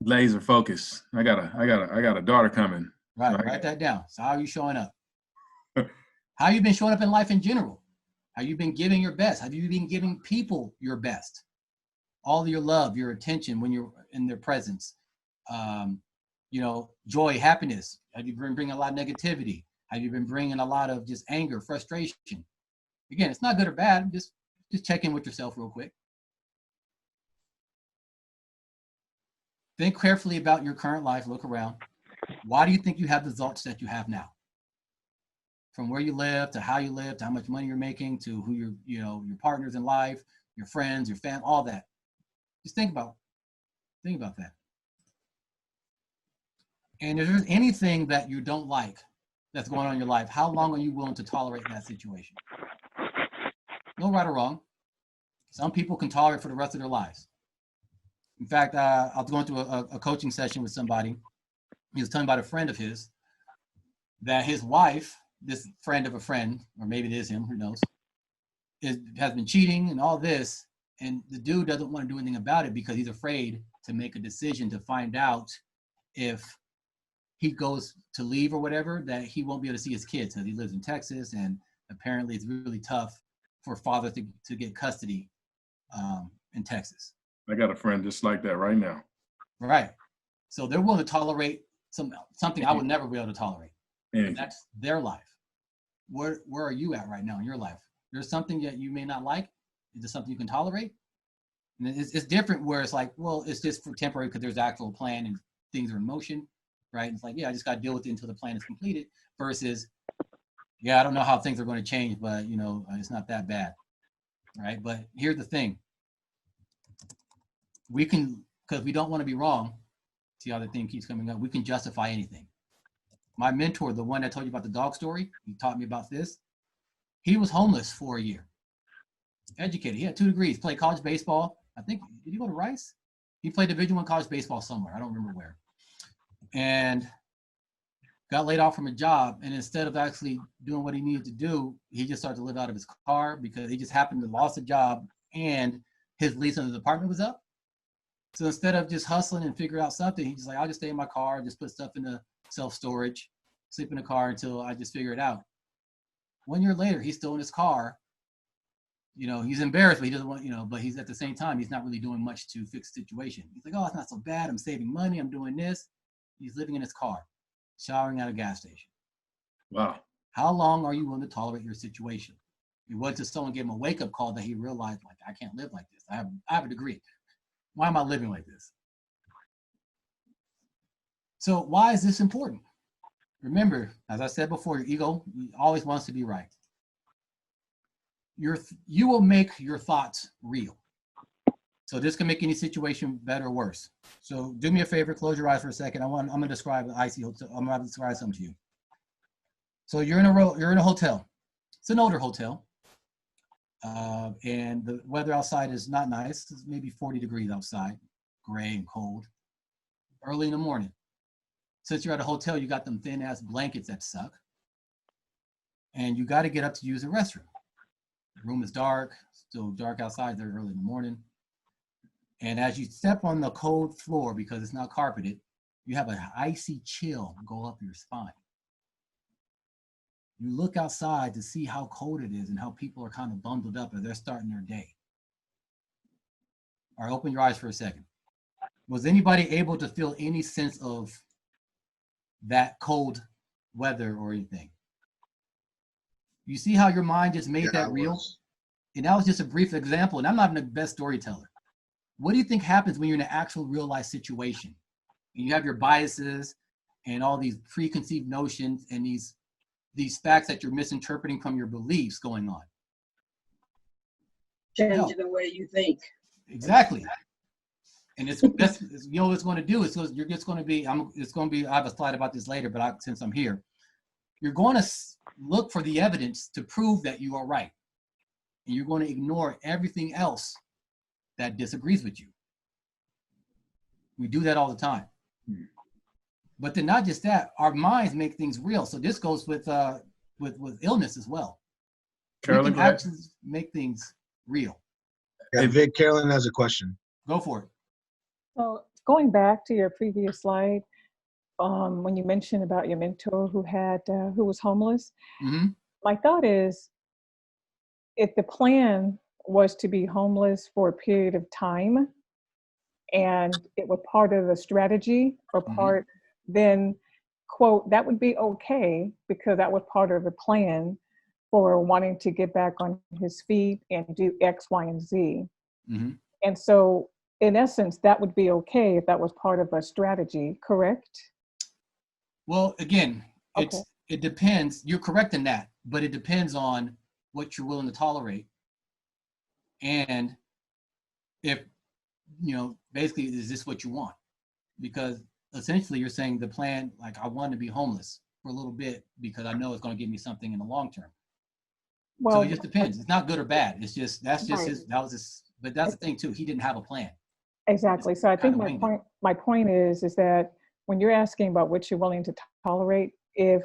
Laser focus. I got a daughter coming. Right, So write that down. So how are you showing up? How you been showing up in life in general? Have you been giving your best? Have you been giving people your best? All of your love, your attention when you're in their presence. Joy, happiness. Have you been bringing a lot of negativity? Have you been bringing a lot of just anger, frustration? Again, it's not good or bad. Just check in with yourself real quick. Think carefully about your current life. Look around. Why do you think you have the results that you have now? From where you live to how you live to how much money you're making to who your partners in life, your friends, your family, all that. Just think about that. And if there's anything that you don't like that's going on in your life, how long are you willing to tolerate that situation? No right or wrong. Some people can tolerate for the rest of their lives. In fact, I was going through a coaching session with somebody. He was telling about a friend of his that his wife, this friend of a friend, or maybe it is him, who knows, has been cheating and all this. And the dude doesn't want to do anything about it because he's afraid to make a decision to find out if he goes to leave or whatever, that he won't be able to see his kids because he lives in Texas, and apparently it's really tough for fathers to get custody in Texas. I got a friend just like that right now. Right. So they're willing to tolerate something I would never be able to tolerate. And that's their life. Where are you at right now in your life? There's something that you may not like. Is there something you can tolerate? And it's different where it's like, well, it's just for temporary because there's actual plan and things are in motion, right? And it's like, yeah, I just got to deal with it until the plan is completed versus, yeah, I don't know how things are going to change, but, it's not that bad, right? But here's the thing. We can, because we don't want to be wrong, see how the thing keeps coming up, we can justify anything. My mentor, the one that told you about the dog story, he taught me about this. He was homeless for a year. Educated. He had 2 degrees, played college baseball. I think, did he go to Rice? He played Division I college baseball somewhere. I don't remember where. And got laid off from a job. And instead of actually doing what he needed to do, he just started to live out of his car because he just happened to lost a job and his lease on his apartment was up. So instead of just hustling and figure out something, he's just like, I'll just stay in my car, just put stuff in the self-storage, sleep in the car until I just figure it out. 1 year later, he's still in his car. He's embarrassed, but he doesn't want, but he's at the same time, he's not really doing much to fix the situation. He's like, oh, it's not so bad. I'm saving money. I'm doing this. He's living in his car, showering at a gas station. Wow. How long are you willing to tolerate your situation? It wasn't until someone gave him a wake-up call that he realized, like, I can't live like this. I have a degree. Why am I living like this? So why is this important? Remember, as I said before, your ego always wants to be right. You will make your thoughts real. So this can make any situation better or worse. So do me a favor, close your eyes for a second. I'm going to describe the IC hotel. I'm going to describe something to you. So you're in a hotel. It's an older hotel. And the weather outside is not nice. It's maybe 40 degrees outside, gray and cold. Early in the morning. Since you're at a hotel, you got them thin ass blankets that suck. And you got to get up to use the restroom. The room is dark, still dark outside there early in the morning. And as you step on the cold floor, because it's not carpeted, you have an icy chill go up your spine. You look outside to see how cold it is and how people are kind of bundled up as they're starting their day. All right, open your eyes for a second. Was anybody able to feel any sense of that cold weather or anything? You see how your mind just made that real? And that was just a brief example, and I'm not even the best storyteller. What do you think happens when you're in an actual real life situation? And you have your biases and all these preconceived notions and these facts that you're misinterpreting from your beliefs going on. Changing the way you think. Exactly. And it's you know what it's going to do is you're just going to be I have a slide about this later, but since I'm here, you're going to look for the evidence to prove that you are right, and you're going to ignore everything else that disagrees with you. We do that all the time. But then not just that, our minds make things real. So this goes with illness as well. Carolyn, we can actually make things real. Yeah, Vic, Carolyn has a question. Go for it. So going back to your previous slide, when you mentioned about your mentor who was homeless, Mm-hmm. my thought is, if the plan was to be homeless for a period of time, and it was part of the strategy or part, then quote, that would be okay because that was part of the plan for wanting to get back on his feet and do X, Y, and Z. Mm-hmm. And so in essence, that would be okay if that was part of a strategy, correct? Well, again, Okay. it depends. You're correct in that, but it depends on what you're willing to tolerate. And if, basically, is this what you want? Because essentially you're saying the plan, like, I want to be homeless for a little bit because I know it's going to give me something in the long term. Well, So it just depends. It's not good or bad. It's just, that's just right. but that's the thing too. He didn't have a plan. Exactly. So I think Kinda my point is that when you're asking about what you're willing to tolerate, if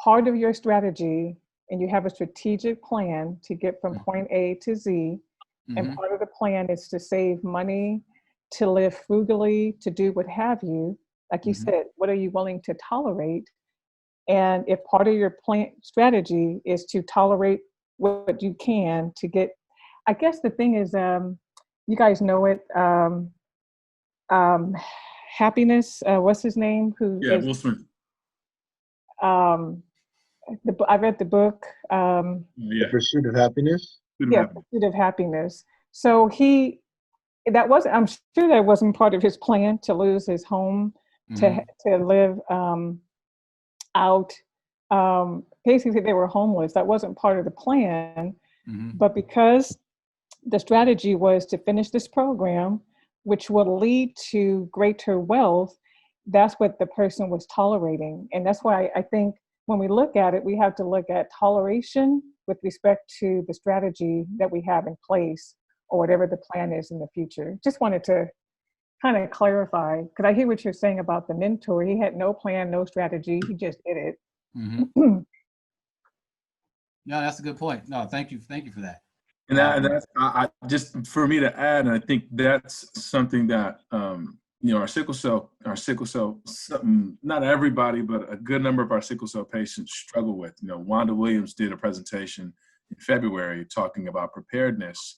part of your strategy and you have a strategic plan to get from point A to Z, and part of the plan is to save money, to live frugally, to do what have you, like you said, what are you willing to tolerate? And if part of your plan strategy is to tolerate what you can to get, I guess the thing is, you guys know it, happiness, what's his name? Will Smith. I read the book. The Pursuit of Happiness. Pursuit of Happiness. So I'm sure that wasn't part of his plan to lose his home, to live out. Basically, they were homeless. That wasn't part of the plan. But because the strategy was to finish this program, which will lead to greater wealth, that's what the person was tolerating. And that's why I think when we look at it, we have to look at toleration with respect to the strategy that we have in place or whatever the plan is in the future. Just wanted to kind of clarify, because I hear what you're saying about the mentor. He had no plan, no strategy. He just did it. No, that's a good point. No, thank you for that. And that's just for me to add, and I think that's something that our sickle cell, not everybody, but a good number of our sickle cell patients struggle with. Wanda Williams did a presentation in February talking about preparedness,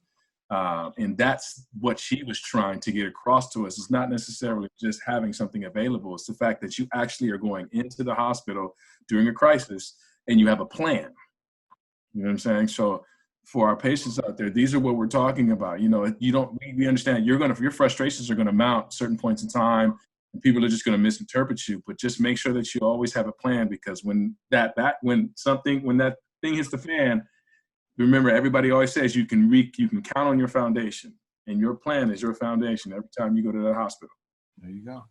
and that's what she was trying to get across to us. It's not necessarily just having something available. It's the fact that you actually are going into the hospital during a crisis and you have a plan. You know what I'm saying? So for our patients out there, these are what we're talking about. We understand your frustrations are going to mount at certain points in time, and people are just going to misinterpret you. But just make sure that you always have a plan, because when that thing hits the fan, remember, everybody always says you can count on your foundation, and your plan is your foundation every time you go to the hospital. There you go.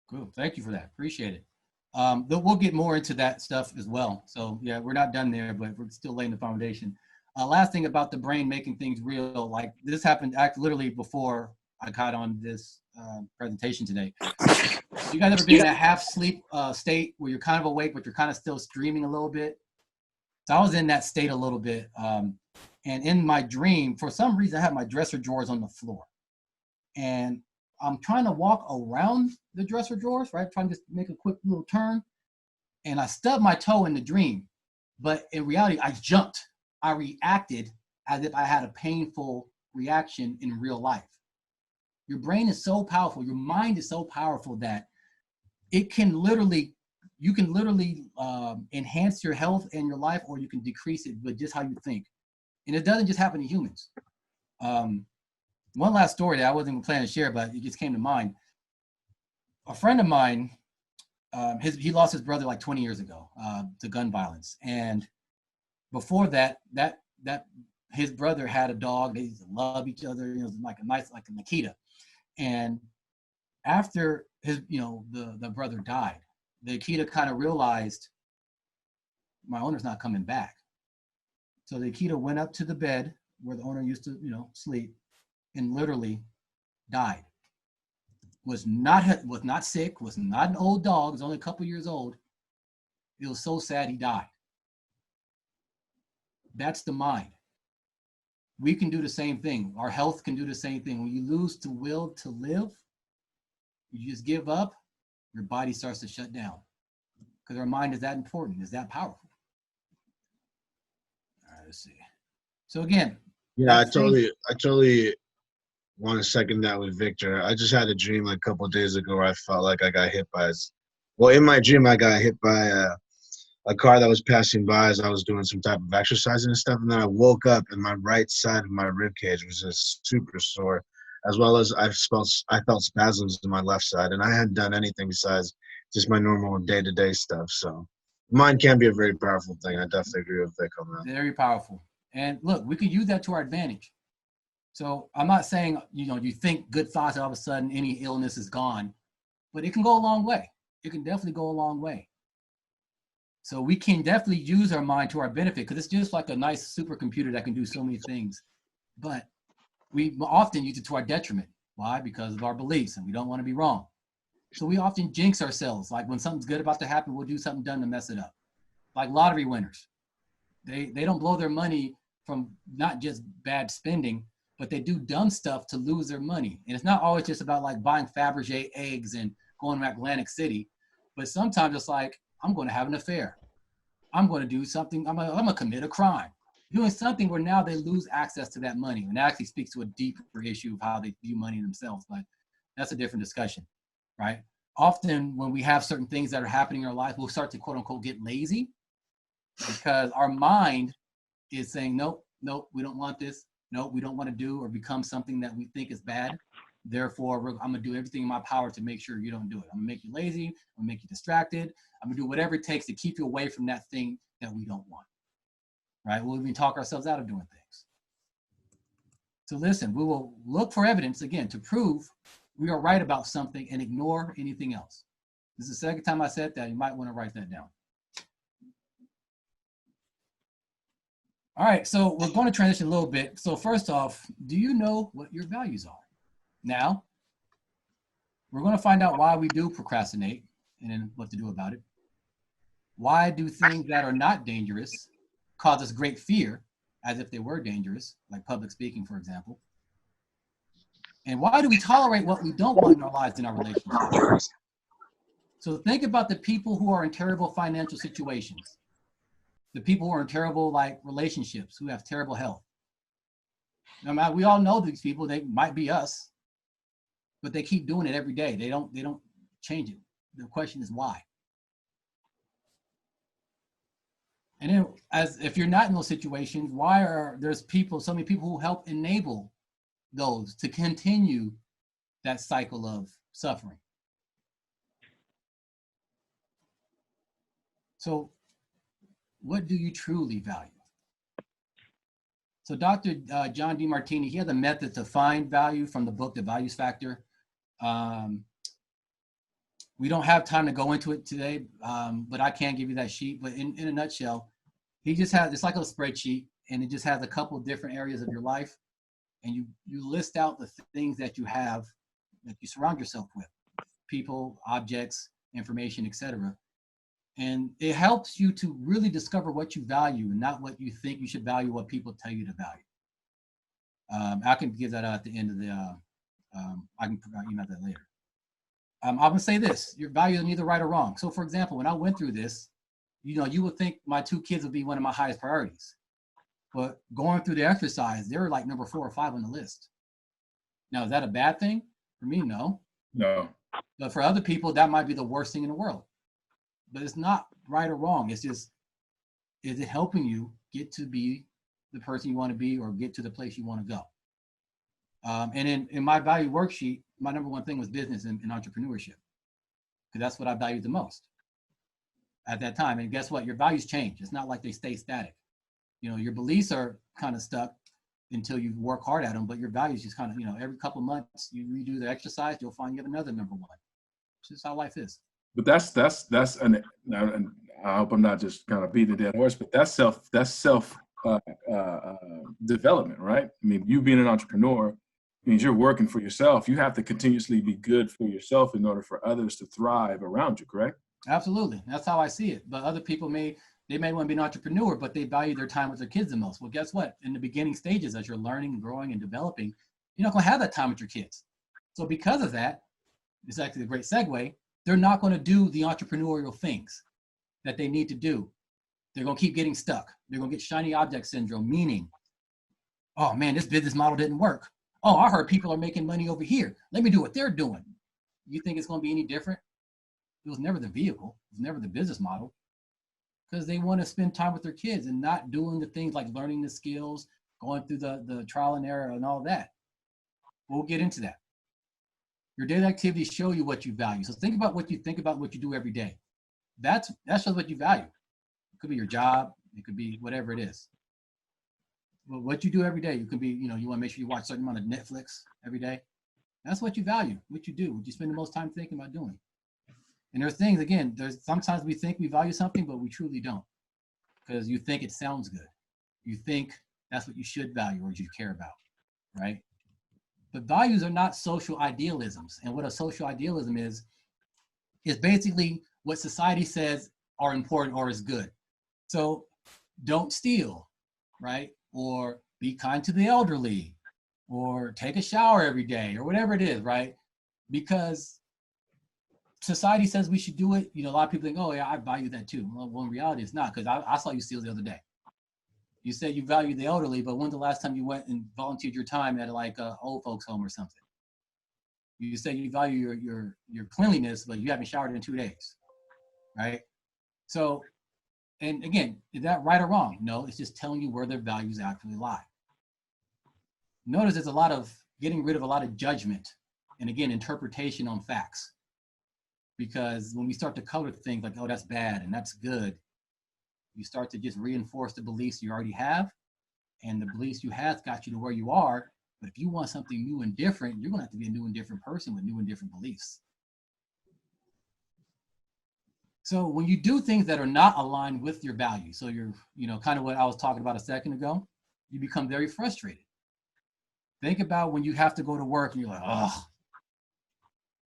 Cool. Thank you for that. Appreciate it. We'll get more into that stuff as well. So yeah, we're not done there, but we're still laying the foundation. Last thing about the brain making things real, like this happened literally before I got on this presentation today. You guys ever been in that half sleep state where you're kind of awake, but you're kind of still dreaming a little bit? So I was in that state a little bit. And in my dream, for some reason, I had my dresser drawers on the floor. And I'm trying to walk around the dresser drawers, right? Trying to just make a quick little turn. And I stubbed my toe in the dream. But in reality, I jumped. I reacted as if I had a painful reaction in real life. Your brain is so powerful. Your mind is so powerful that you can literally enhance your health and your life, or you can decrease it with just how you think. And it doesn't just happen to humans. One last story that I wasn't even planning to share, but it just came to mind. A friend of mine, he lost his brother like 20 years ago to gun violence. And before that his brother had a dog. They used to love each other. You know, like a Nikita. And after his, the brother died, the Nikita kind of realized my owner's not coming back. So the Nikita went up to the bed where the owner used to, sleep, and literally died. Was not sick, was not an old dog, was only a couple years old. It was so sad he died. That's the mind. We can do the same thing. Our health can do the same thing. When you lose the will to live, you just give up, your body starts to shut down. Because our mind is that important, is that powerful. All right, let's see. So again. Yeah, I totally want to second that with Victor. I just had a dream a couple of days ago where I felt like I got hit by in my dream I got hit by a car that was passing by as I was doing some type of exercising and stuff, and then I woke up and my right side of my rib cage was just super sore, as well as I felt spasms in my left side, and I hadn't done anything besides just my normal day-to-day stuff. So mind can be a very powerful thing. I definitely agree with Vic on that. Very powerful. And look, we could use that to our advantage. So I'm not saying, you think good thoughts, all of a sudden any illness is gone, but it can go a long way. It can definitely go a long way. So we can definitely use our mind to our benefit, because it's just like a nice supercomputer that can do so many things. But we often use it to our detriment. Why? Because of our beliefs, and we don't want to be wrong. So we often jinx ourselves. Like when something's good about to happen, we'll do something done to mess it up. Like lottery winners. They don't blow their money from not just bad spending, but they do dumb stuff to lose their money. And it's not always just about like buying Fabergé eggs and going to Atlantic City, but sometimes it's like, I'm going to have an affair. I'm going to do something. I'm going to commit a crime. Doing something where now they lose access to that money. And that actually speaks to a deeper issue of how they view money themselves. But that's a different discussion, right? Often when we have certain things that are happening in our life, we'll start to quote unquote get lazy because our mind is saying, nope, we don't want this. Nope, we don't want to do or become something that we think is bad. Therefore, I'm going to do everything in my power to make sure you don't do it. I'm going to make you lazy. I'm going to make you distracted. I'm going to do whatever it takes to keep you away from that thing that we don't want, right? We'll even talk ourselves out of doing things. So listen, we will look for evidence, again, to prove we are right about something and ignore anything else. This is the second time I said that. You might want to write that down. All right, so we're going to transition a little bit. So first off, do you know what your values are? Now, we're going to find out why we do procrastinate and then what to do about it. Why do things that are not dangerous cause us great fear as if they were dangerous, like public speaking, for example? And why do we tolerate what we don't want in our lives, in our relationships? So think about the people who are in terrible financial situations, the people who are in terrible relationships, who have terrible health. Now, we all know these people, they might be us, but they keep doing it every day. They don't change it. The question is why? And then if you're not in those situations, why are there's so many people who help enable those to continue that cycle of suffering? So what do you truly value? So Dr. John DeMartini, he has a method to find value from the book, The Values Factor. We don't have time to go into it today, but I can give you that sheet. But in a nutshell, he just has, it's like a spreadsheet, and it just has a couple of different areas of your life. And you list out the things that you have, that you surround yourself with, people, objects, information, etc. And it helps you to really discover what you value and not what you think you should value, what people tell you to value. I can give that out at the end of the, I can email that later. I'm gonna say this, your value is neither right or wrong. So for example, when I went through this, you would think my 2 kids would be one of my highest priorities. But going through the exercise, they were like number 4 or 5 on the list. Now, is that a bad thing? For me, no. No. But for other people, that might be the worst thing in the world. But it's not right or wrong. It's just, is it helping you get to be the person you want to be or get to the place you want to go? And in my value worksheet, my number 1 thing was business and entrepreneurship, because that's what I valued the most at that time. And guess what? Your values change. It's not like they stay static. Your beliefs are kind of stuck, until you work hard at them. But your values just kind of, every couple of months you redo the exercise, you'll find you have another number one. It's just how life is. But that's and I hope I'm not just kind of beating a dead horse, but that's self development, right? I mean, you being an entrepreneur means you're working for yourself. You have to continuously be good for yourself in order for others to thrive around you, correct? Absolutely. That's how I see it. But other people may want to be an entrepreneur, but they value their time with their kids the most. Well, guess what? In the beginning stages, as you're learning, growing, and developing, you're not going to have that time with your kids. So because of that, it's actually a great segue. They're not going to do the entrepreneurial things that they need to do. They're going to keep getting stuck. They're going to get shiny object syndrome, meaning, oh man, this business model didn't work. Oh, I heard people are making money over here. Let me do what they're doing. You think it's going to be any different? It was never the vehicle. It was never the business model, because they want to spend time with their kids and not doing the things like learning the skills, going through the trial and error and all that. We'll get into that. Your daily activities show you what you value. So think about what you do every day. That's what you value. It could be your job. It could be whatever it is. But what you do every day, you can be, you want to make sure you watch a certain amount of Netflix every day. That's what you value, what you do, what you spend the most time thinking about doing. And there's things, again, sometimes we think we value something, but we truly don't, because you think it sounds good. You think that's what you should value or you care about, right? But values are not social idealisms. And what a social idealism is basically what society says are important or is good. So don't steal, right? Or be kind to the elderly, or take a shower every day, or whatever it is, right? Because society says we should do it. A lot of people think, oh yeah, I value that too. Well, in reality, it's not, because I saw you steal the other day. You said you value the elderly, but when's the last time you went and volunteered your time at like a old folks home or something? You say you value your cleanliness, but you haven't showered in 2 days, right? So, and again, is that right or wrong? No, it's just telling you where their values actually lie. Notice there's a lot of getting rid of a lot of judgment and, again, interpretation on facts. Because when we start to color things like, oh, that's bad and that's good, you start to just reinforce the beliefs you already have, and the beliefs you have got you to where you are. But if you want something new and different, you're going to have to be a new and different person with new and different beliefs. So when you do things that are not aligned with your values, so you're, kind of what I was talking about a second ago, you become very frustrated. Think about when you have to go to work and you're like, oh,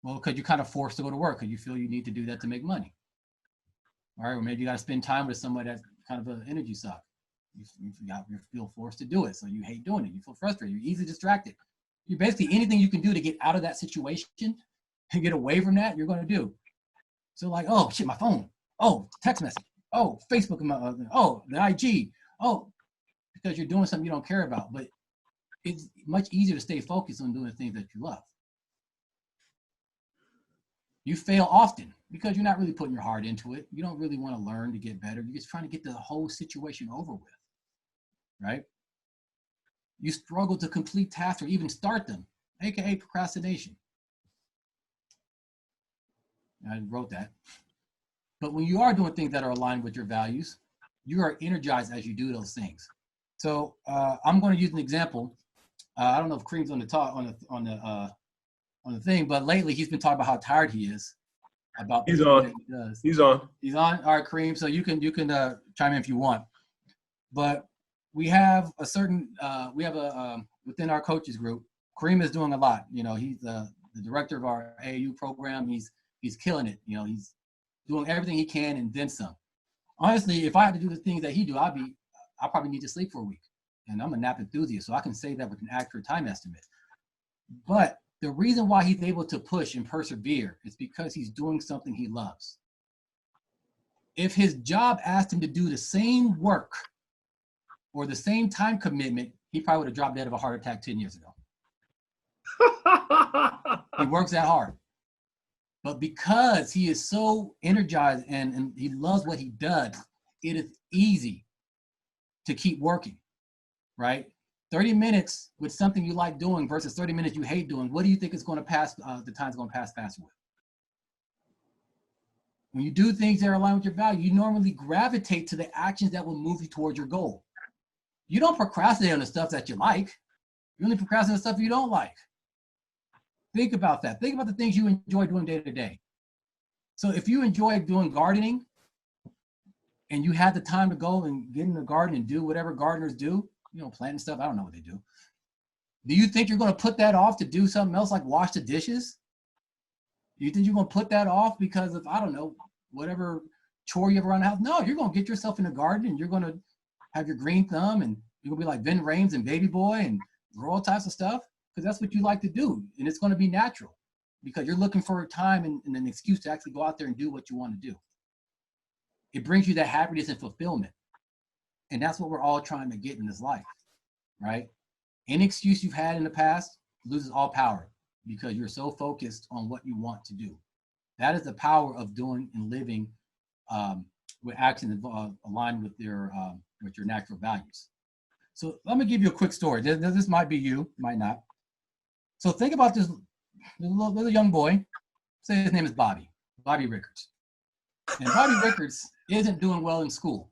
well, because you're kind of forced to go to work because you feel you need to do that to make money. All right, or maybe you got to spend time with somebody that's kind of an energy suck. You feel forced to do it, so you hate doing it. You feel frustrated. You're easily distracted. You're basically anything you can do to get out of that situation and get away from that, you're going to do. So like, oh shit, my phone. Oh, text message. Oh, Facebook. Oh, the IG. Oh, because you're doing something you don't care about. But it's much easier to stay focused on doing the things that you love. You fail often because you're not really putting your heart into it. You don't really want to learn to get better. You're just trying to get the whole situation over with, right? You struggle to complete tasks or even start them, aka procrastination. I wrote that. But when you are doing things that are aligned with your values, you are energized as you do those things. So I'm going to use an example. I don't know if Kareem's on the talk on the thing, but lately he's been talking about how tired he is about. He's on. He's on. He's on. All right, Kareem. So you can chime in if you want. But we have a certain within our coaches group, Kareem is doing a lot. He's the director of our AAU program. He's killing it. He's doing everything he can and then some. Honestly, if I had to do the things that he do, I probably need to sleep for a week. And I'm a nap enthusiast, so I can say that with an accurate time estimate. But the reason why he's able to push and persevere is because he's doing something he loves. If his job asked him to do the same work or the same time commitment, he probably would have dropped dead of a heart attack 10 years ago. He works that hard. But because he is so energized and he loves what he does, it is easy to keep working, right? 30 minutes with something you like doing versus 30 minutes you hate doing, what do you think is going to pass, the time's going to pass faster with? When you do things that are aligned with your value, you normally gravitate to the actions that will move you towards your goal. You don't procrastinate on the stuff that you like. You only procrastinate on the stuff you don't like. Think about that. Think about the things you enjoy doing day to day. So if you enjoy doing gardening and you had the time to go and get in the garden and do whatever gardeners do, you know, planting stuff, I don't know what they do. Do you think you're going to put that off to do something else like wash the dishes? Do you think you're going to put that off because of, I don't know, whatever chore you have around the house? No, you're going to get yourself in the garden and you're going to have your green thumb and you're going to be like Vin Rames and Baby Boy and grow all types of stuff because that's what you like to do. And it's going to be natural because you're looking for a time and an excuse to actually go out there and do what you want to do. It brings you that happiness and fulfillment. And that's what we're all trying to get in this life, right? Any excuse you've had in the past loses all power because you're so focused on what you want to do. That is the power of doing and living with actions aligned with your natural values. So let me give you a quick story. This might be you, might not. So think about this little young boy. Say his name is Bobby Rickards. And Bobby Rickards isn't doing well in school.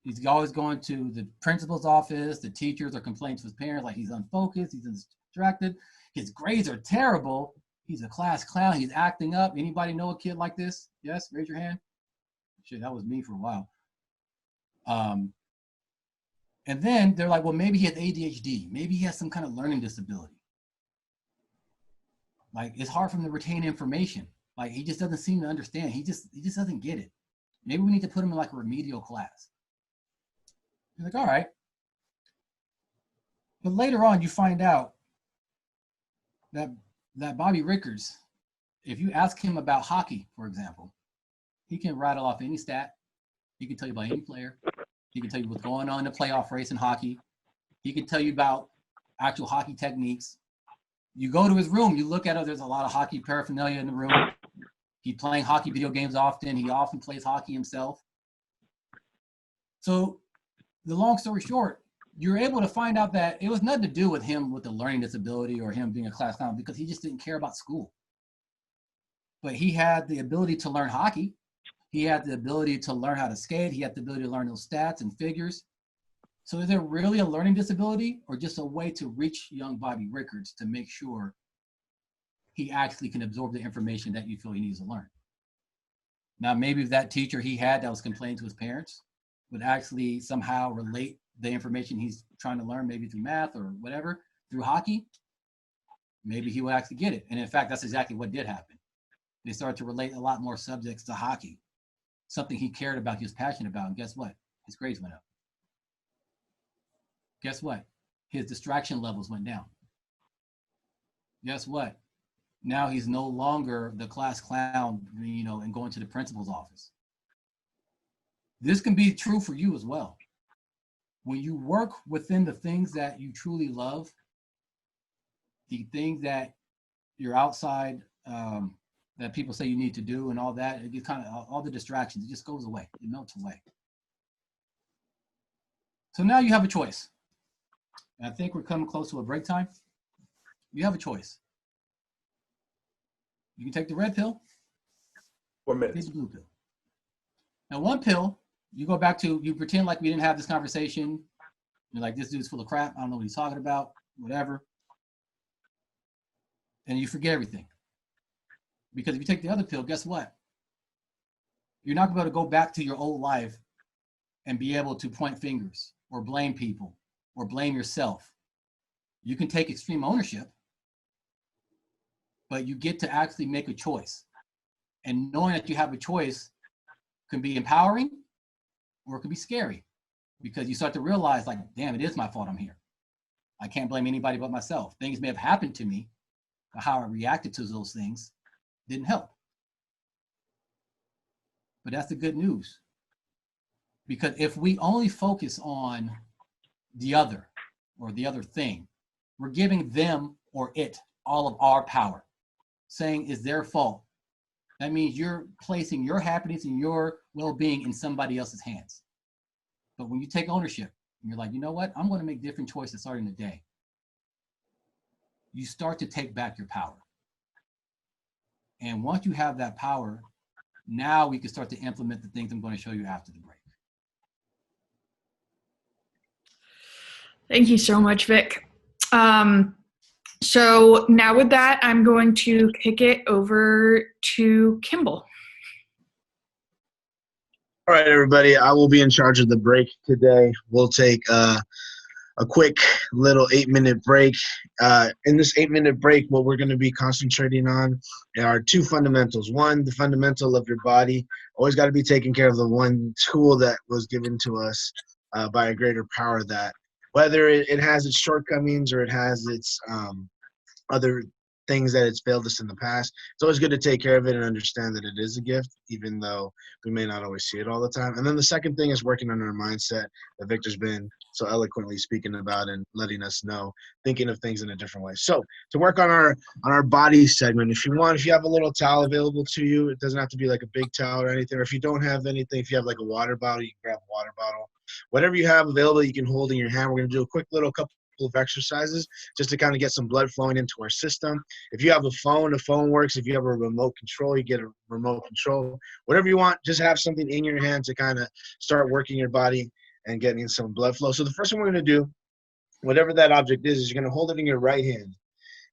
He's always going to the principal's office. The teachers are complaining to his parents like he's unfocused, he's distracted. His grades are terrible. He's a class clown. He's acting up. Anybody know a kid like this? Yes, raise your hand. Shit, that was me for a while. And then they're like, well, maybe he has ADHD. Maybe he has some kind of learning disability. Like, it's hard for him to retain information. Like, he just doesn't seem to understand. He just doesn't get it. Maybe we need to put him in like a remedial class. You're like, all right. But later on, you find out that Bobby Rickards, if you ask him about hockey, for example, he can rattle off any stat. He can tell you about any player. He can tell you what's going on in the playoff race in hockey. He can tell you about actual hockey techniques. You go to his room, you look at it, there's a lot of hockey paraphernalia in the room. He's playing hockey video games often. He often plays hockey himself. So the long story short, you're able to find out that it was nothing to do with him with a learning disability or him being a class clown because he just didn't care about school. But he had the ability to learn hockey. He had the ability to learn how to skate. He had the ability to learn those stats and figures. So is there really a learning disability or just a way to reach young Bobby Rickards to make sure he actually can absorb the information that you feel he needs to learn? Now, maybe if that teacher he had that was complaining to his parents would actually somehow relate the information he's trying to learn, maybe through math or whatever, through hockey, maybe he will actually get it. And in fact, that's exactly what did happen. They started to relate a lot more subjects to hockey, something he cared about, he was passionate about. And guess what? His grades went up. Guess what? His distraction levels went down. Guess what? Now he's no longer the class clown, you know, and going to the principal's office. This can be true for you as well. When you work within the things that you truly love, the things that you're outside, that people say you need to do and all that, it gets kind of, all the distractions, it just goes away. It melts away. So now you have a choice. And I think we're coming close to a break time. You have a choice. You can take the red pill. 4 minutes. Take the blue pill. Now, one pill, you go back to, you pretend like we didn't have this conversation. You're like, this dude's full of crap. I don't know what he's talking about, whatever. And you forget everything. Because if you take the other pill, guess what? You're not going to be able to go back to your old life and be able to point fingers or blame people or blame yourself. You can take extreme ownership, but you get to actually make a choice. And knowing that you have a choice can be empowering or it can be scary because you start to realize, like, damn, it is my fault I'm here. I can't blame anybody but myself. Things may have happened to me, but how I reacted to those things didn't help. But that's the good news. Because if we only focus on the other or the other thing, we're giving them or it all of our power, saying it's their fault. That means you're placing your happiness and your well-being in somebody else's hands. But when you take ownership and you're like, you know what, I'm going to make different choices starting today, you start to take back your power. And once you have that power, now we can start to implement the things I'm going to show you after the break. Thank you so much, Vic. So now with that, I'm going to kick it over to Kimball. All right, everybody. I will be in charge of the break today. We'll take a quick little 8-minute break. In this 8-minute break, what we're going to be concentrating on are 2 fundamentals. One, the fundamental of your body. Always got to be taking care of the one tool that was given to us by a greater power, that whether it has its shortcomings or it has its other things that it's failed us in the past, it's always good to take care of it and understand that it is a gift, even though we may not always see it all the time. And then the second thing is working on our mindset that Victor's been so eloquently speaking about and letting us know, thinking of things in a different way. So to work on our body segment, if you have a little towel available to you, it doesn't have to be like a big towel or anything. Or if you don't have anything, if you have like a water bottle, you can grab a water bottle. Whatever you have available, you can hold in your hand. We're going to do a quick little couple of exercises just to kind of get some blood flowing into our system. If you have a phone, the phone works. If you have a remote control, you get a remote control. Whatever you want, just have something in your hand to kind of start working your body and getting some blood flow. So the first one we're going to do, whatever that object is you're going to hold it in your right hand.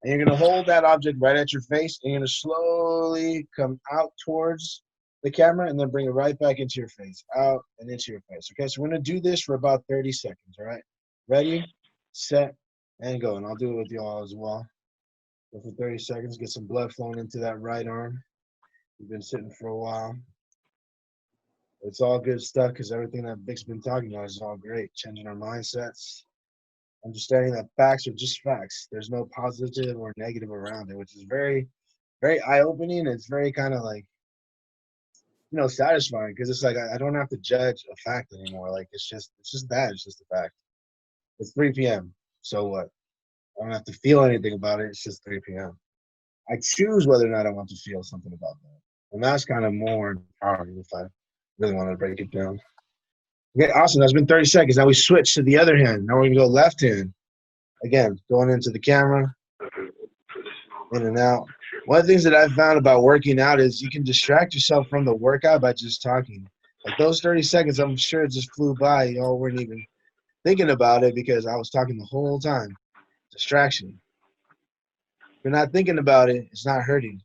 And you're going to hold that object right at your face, and you're going to slowly come out towards the camera and then bring it right back into your face, out and into your face. Okay, so we're going to do this for about 30 seconds, all right? Ready, set, and go. And I'll do it with you all as well. Go for 30 seconds, get some blood flowing into that right arm. You've been sitting for a while. It's all good stuff because everything that Vic's been talking about is all great. Changing our mindsets, understanding that facts are just facts. There's no positive or negative around it, which is very, very eye-opening. It's very kind of like, satisfying, because it's like I don't have to judge a fact anymore. Like it's just that. It's just a fact. It's 3 p.m. So what? I don't have to feel anything about it. It's just 3 p.m. I choose whether or not I want to feel something about that. And that's kind of more empowering if I really want to break it down. Okay, awesome. That's been 30 seconds. Now we switch to the other hand. Now we're going to go left hand. Again, going into the camera, in and out. One of the things that I've found about working out is you can distract yourself from the workout by just talking. Like those 30 seconds, I'm sure it just flew by. Y'all weren't even thinking about it because I was talking the whole time. Distraction. If you're not thinking about it, it's not hurting,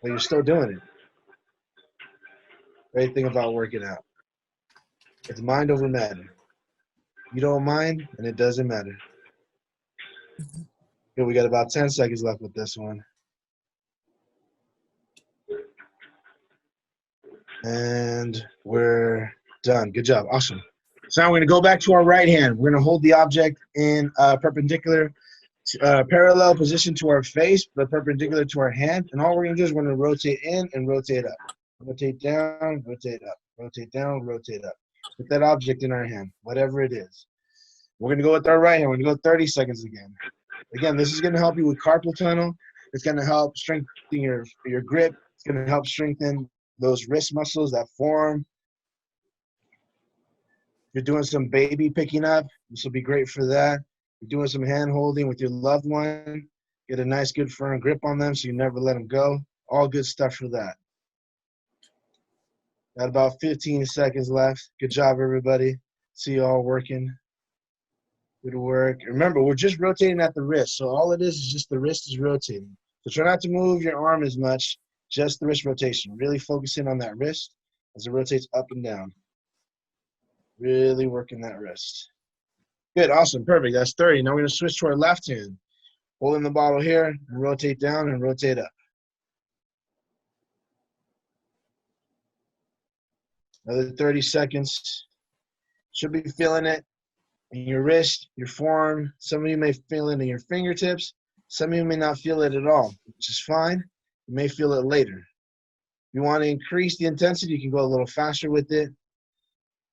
but you're still doing it. Great thing about working out. It's mind over matter. You don't mind, and it doesn't matter. Okay, we got about 10 seconds left with this one. And we're done. Good job. Awesome. So now we're going to go back to our right hand. We're going to hold the object in perpendicular, parallel position to our face, but perpendicular to our hand. And all we're going to do is we're going to rotate in and rotate up. Rotate down, rotate up. Rotate down, rotate up. Put that object in our hand, whatever it is. We're going to go with our right hand. We're going to go 30 seconds again. Again, this is going to help you with carpal tunnel. It's going to help strengthen your grip. It's going to help strengthen those wrist muscles, that forearm. If you're doing some baby picking up, this will be great for that. If you're doing some hand holding with your loved one, get a nice, good, firm grip on them so you never let them go. All good stuff for that. Got about 15 seconds left. Good job, everybody. See you all working. Good work. Remember, we're just rotating at the wrist. So all it is just the wrist is rotating. So try not to move your arm as much, just the wrist rotation. Really focusing on that wrist as it rotates up and down. Really working that wrist. Good, awesome, perfect. That's 30. Now we're going to switch to our left hand. Holding the bottle here and rotate down and rotate up. Another 30 seconds. Should be feeling it in your wrist, your forearm. Some of you may feel it in your fingertips. Some of you may not feel it at all, which is fine. You may feel it later. If you want to increase the intensity, you can go a little faster with it.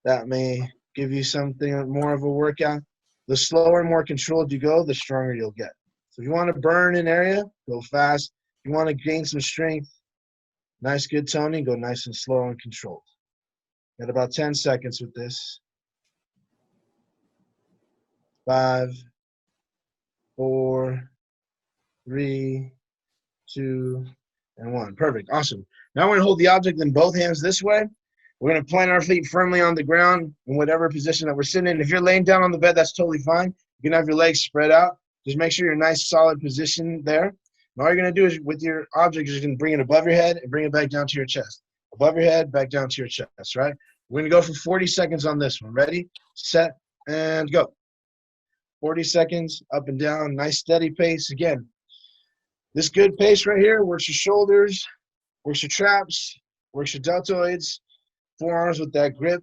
That may give you something more of a workout. The slower and more controlled you go, the stronger you'll get. So if you want to burn an area, go fast. If you want to gain some strength, nice good toning, go nice and slow and controlled. Got about 10 seconds with this. 5, 4, 3, 2, and 1. Perfect. Awesome. Now we're going to hold the object in both hands this way. We're going to plant our feet firmly on the ground in whatever position that we're sitting in. If you're laying down on the bed, that's totally fine. You can have your legs spread out. Just make sure you're in a nice solid position there. And all you're going to do is with your object, you're just going to bring it above your head and bring it back down to your chest. Above your head, back down to your chest, right? We're going to go for 40 seconds on this one. Ready, set, and go. 40 seconds, up and down, nice steady pace. Again, this good pace right here works your shoulders, works your traps, works your deltoids, forearms with that grip,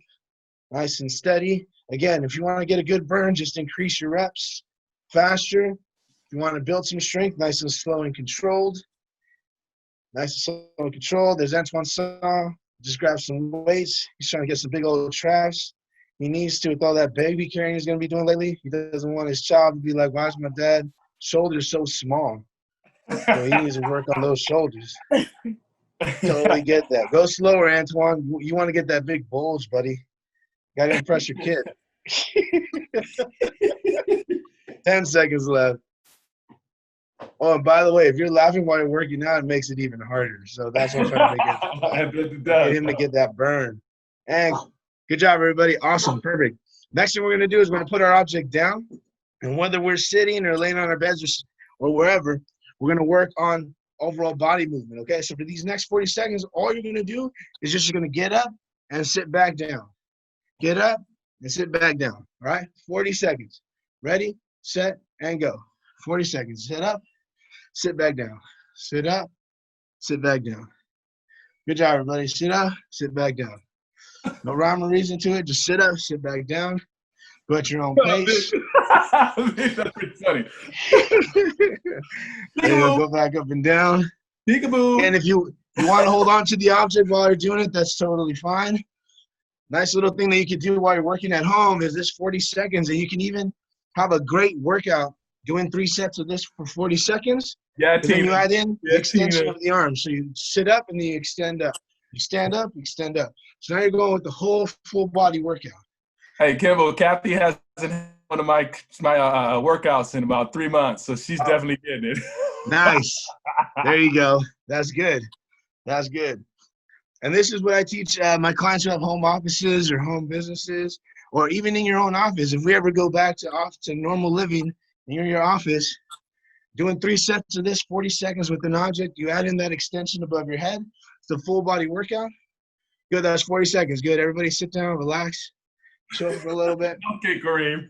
nice and steady. Again, if you want to get a good burn, just increase your reps faster. If you want to build some strength, nice and slow and controlled. Nice and slow and controlled. There's Antoine Saw. Just grab some weights. He's trying to get some big old traps. He needs to with all that baby carrying he's going to be doing lately. He doesn't want his child to be like, why is my dad's shoulders so small? So he needs to work on those shoulders. Totally get that. Go slower, Antoine. You want to get that big bulge, buddy. Got to impress your kid. 10 seconds left. Oh, and by the way, if you're laughing while you're working out, it makes it even harder. So that's what I'm trying to get him to get that burn. And good job, everybody. Awesome. Perfect. Next thing we're going to do is we're going to put our object down. And whether we're sitting or laying on our beds or wherever, we're going to work on overall body movement. Okay. So for these next 40 seconds, all you're going to do is just you're going to get up and sit back down. Get up and sit back down. All right. 40 seconds. Ready, set, and go. 40 seconds. Sit up, sit back down. Sit up, sit back down. Good job, everybody. Sit up, sit back down. No rhyme or reason to it. Just sit up, sit back down. Go at your own pace. That's pretty funny. Go back up and down. Peekaboo. And if you want to hold on to the object while you're doing it, that's totally fine. Nice little thing that you can do while you're working at home is this 40 seconds, and you can even have a great workout doing 3 sets of this for 40 seconds. Yeah, and then you add in the extension Tina. of the arms. So you sit up and then you extend up. You stand up, you extend up. So now you're going with the whole full body workout. Hey, Kimball, Kathy hasn't had one of my workouts in about 3 months, so she's definitely getting it. Nice. There you go. That's good. That's good. And this is what I teach my clients who have home offices or home businesses, or even in your own office. If we ever go back to normal living in your office, doing 3 sets of this, 40 seconds with an object, you add in that extension above your head. It's a full body workout. Good, that's 40 seconds. Good, everybody sit down, relax, chill for a little bit. Okay, Kareem.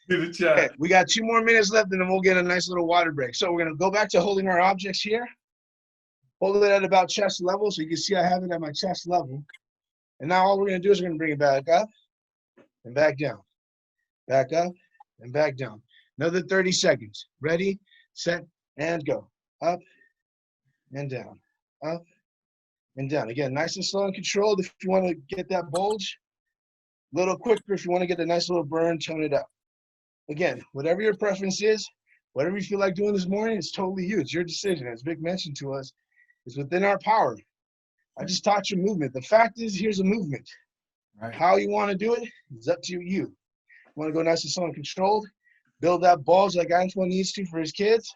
Do the chat. Okay, we got 2 more minutes left, and then we'll get a nice little water break. So we're going to go back to holding our objects here. Hold it at about chest level, so you can see I have it at my chest level. And now all we're going to do is we're going to bring it back up and back down. Back up and back down. Another 30 seconds. Ready, set, and go. Up and down. Up and down. Again, nice and slow and controlled if you want to get that bulge. A little quicker if you want to get a nice little burn, tone it up. Again, whatever your preference is, whatever you feel like doing this morning, it's totally you. It's your decision. As Vic mentioned to us, it's within our power. I just taught you movement. The fact is, here's a movement. Right. How you want to do it is up to you. You want to go nice and slow and controlled, build that bulge like Antoine needs to for his kids.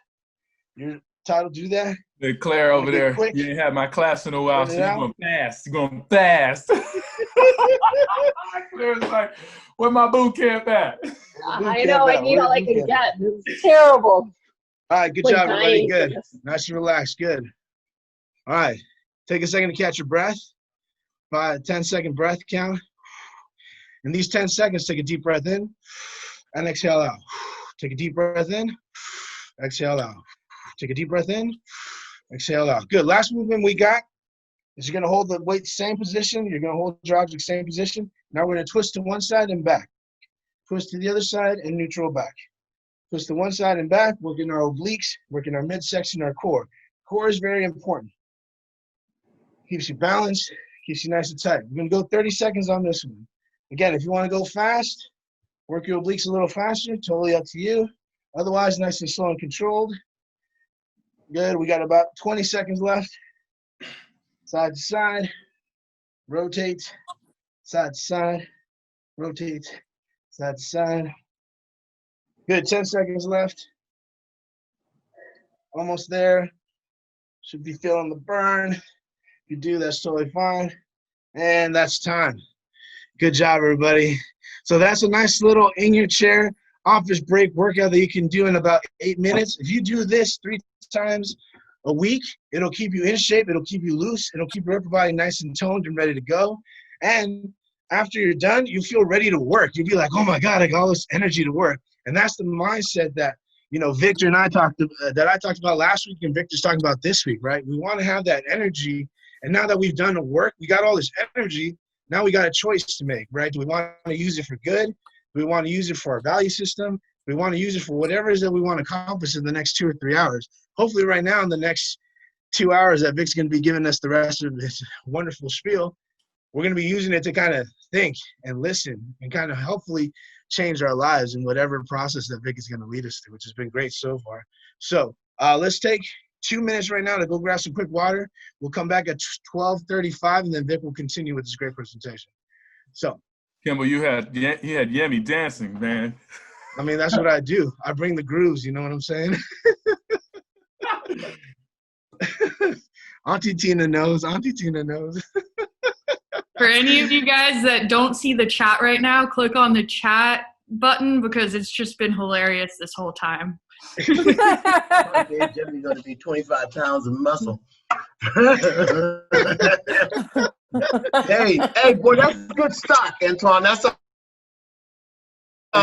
You're entitled to do that. Hey, Claire over there, quick. you ain't had my class in a while, so Put it you're out. going fast. You're going fast. Claire's like, where my boot camp at? I know, I need all I can get. This is terrible. All right, good Like job, everybody. dying Good. for this. Nice and relaxed. Good. All right. Take a second to catch your breath. 10-second breath count. In these 10 seconds, take a deep breath in and exhale out. Take a deep breath in, exhale out. Take a deep breath in, exhale out. Good. Last movement we got is you're going to hold the weight same position. You're going to hold your object same position. Now we're going to twist to one side and back. Twist to the other side and neutral back. Twist to one side and back, working our obliques, working our midsection, our core. Core is very important. Keeps you balanced, keeps you nice and tight. We're going to go 30 seconds on this one. Again, if you want to go fast, work your obliques a little faster, totally up to you. Otherwise, nice and slow and controlled. Good, we got about 20 seconds left. Side to side, rotate, side to side, rotate, side to side. Good, 10 seconds left. Almost there. Should be feeling the burn. If you do, that's totally fine. And that's time. Good job, everybody. So that's a nice little in your chair office break workout that you can do in about 8 minutes. If you do this 3 times a week, it'll keep you in shape. It'll keep you loose. It'll keep your upper body nice and toned and ready to go. And after you're done, you feel ready to work. You'll be like, oh my God, I got all this energy to work. And that's the mindset that, Victor and I talked about last week and Victor's talking about this week, right? We want to have that energy. And now that we've done the work, we got all this energy. Now we got a choice to make, right? Do we want to use it for good? Do we want to use it for our value system? Do we want to use it for whatever it is that we want to accomplish in the next 2 or 3 hours? Hopefully right now in the next 2 hours that Vic's going to be giving us the rest of his wonderful spiel, we're going to be using it to kind of think and listen and kind of hopefully change our lives in whatever process that Vic is going to lead us through, which has been great so far. So let's take 2 minutes right now to go grab some quick water. We'll come back at 12:35, and then Vic will continue with this great presentation. So, Kimball, you had Yemi dancing, man. I mean, that's what I do. I bring the grooves, you know what I'm saying? Auntie Tina knows. Auntie Tina knows. For any of you guys that don't see the chat right now, click on the chat button because it's just been hilarious this whole time. Jimmy's going to be 25 pounds of muscle. hey, boy, that's good stock, Antoine. That's all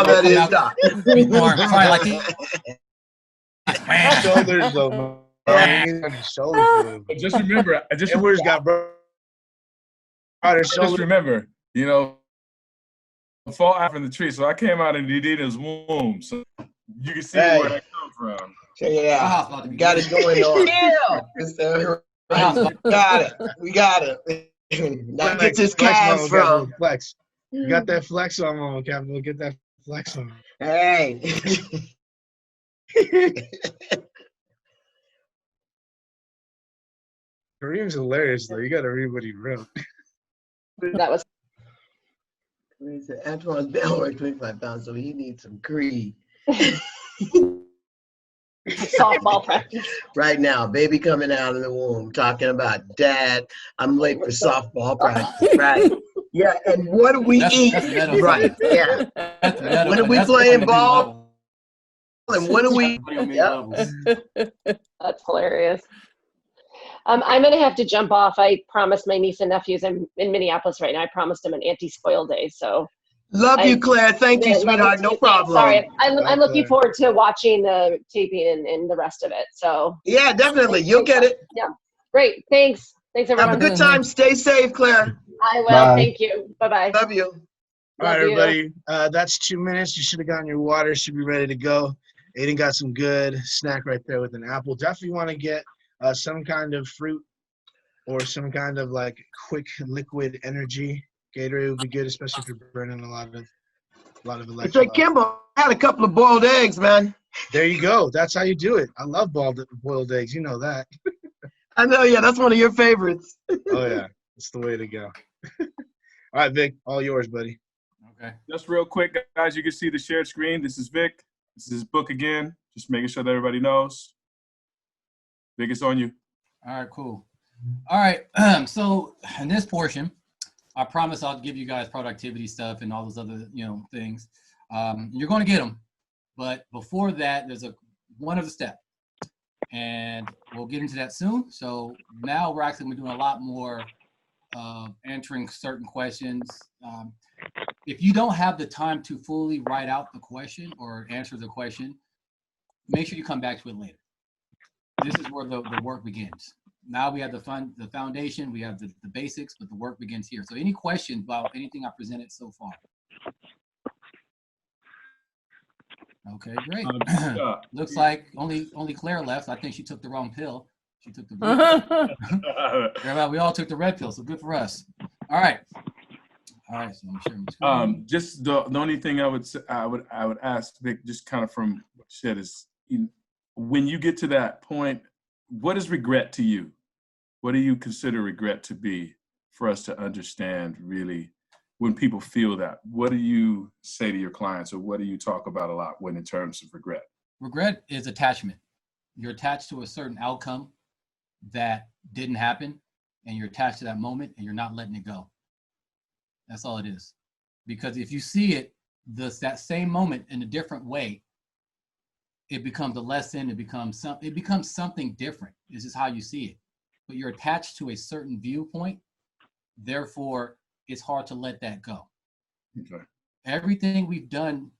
that is stock. Shoulders, though. Shoulders. Just remember, Edwards got broader just shoulders. remember, fall out from the tree. So I came out in Didina's womb. So you can see where I come from. Check it out. Got it going on. Got it. We got it. Now get this calves from. Flex. You got that flex on, Mama Capital. Get that flex on. Hey. Kareem's hilarious, though. You got to read what he wrote. That was He said Antoine's been weighing 25 pounds, so he needs some greed. softball practice. Right now, baby coming out of the womb, talking about, Dad, I'm late for softball practice. Right. Yeah, and what do we eat? That's right. Yeah. When are we playing ball? And what do we? Yep. That's hilarious. I'm going to have to jump off. I promised my niece and nephews in Minneapolis right now. I promised them an anti-spoil day. So love you, Claire. Thank you, sweetheart. No problem. Sorry. I'm looking forward to watching the taping and the rest of it. So yeah, definitely. You'll get it. Yeah. Great. Thanks. Thanks, everyone. Have a good time. Stay safe, Claire. I will. Bye. Thank you. Bye-bye. Love you. All right, everybody. That's 2 minutes. You should have gotten your water. Should be ready to go. Aiden got some good snack right there with an apple. Definitely want to get some kind of fruit or some kind of like quick liquid energy. Gatorade would be good, especially if you're burning a lot of electrolytes. It's like Kimball. I had a couple of boiled eggs, man. There you go. That's how you do it. I love boiled eggs. You know that. I know. Yeah, that's one of your favorites. Oh yeah, it's the way to go. All right, Vic, all yours, buddy. Okay. Just real quick, guys, you can see the shared screen. This is Vic. This is his book again. Just making sure that everybody knows. Vic, it's on you. All right, cool. All right, so in this portion, I promise I'll give you guys productivity stuff and all those other, things. You're going to get them, but before that, there's one other step, and we'll get into that soon. So now we're actually doing a lot more answering certain questions. If you don't have the time to fully write out the question or answer the question, make sure you come back to it later. This is where the work begins. Now we have the foundation, we have the basics, but the work begins here. So any questions about anything I presented so far? Okay, great. Looks like only Claire left. I think she took the wrong pill. She took the blue pill. We all took the red pill, so good for us. All right. All right, so I'm sure. Just the only thing I would ask Vic, just kind of from what you said, is when you get to that point, what is regret to you? What do you consider regret to be, for us to understand really when people feel that? What do you say to your clients, or what do you talk about a lot when in terms of regret? Regret is attachment. You're attached to a certain outcome that didn't happen, and you're attached to that moment, and you're not letting it go. That's all it is. Because if you see it, that same moment in a different way, it becomes a lesson. It becomes something different. This is how you see it. But you're attached to a certain viewpoint. Therefore, it's hard to let that go. Okay. Everything we've done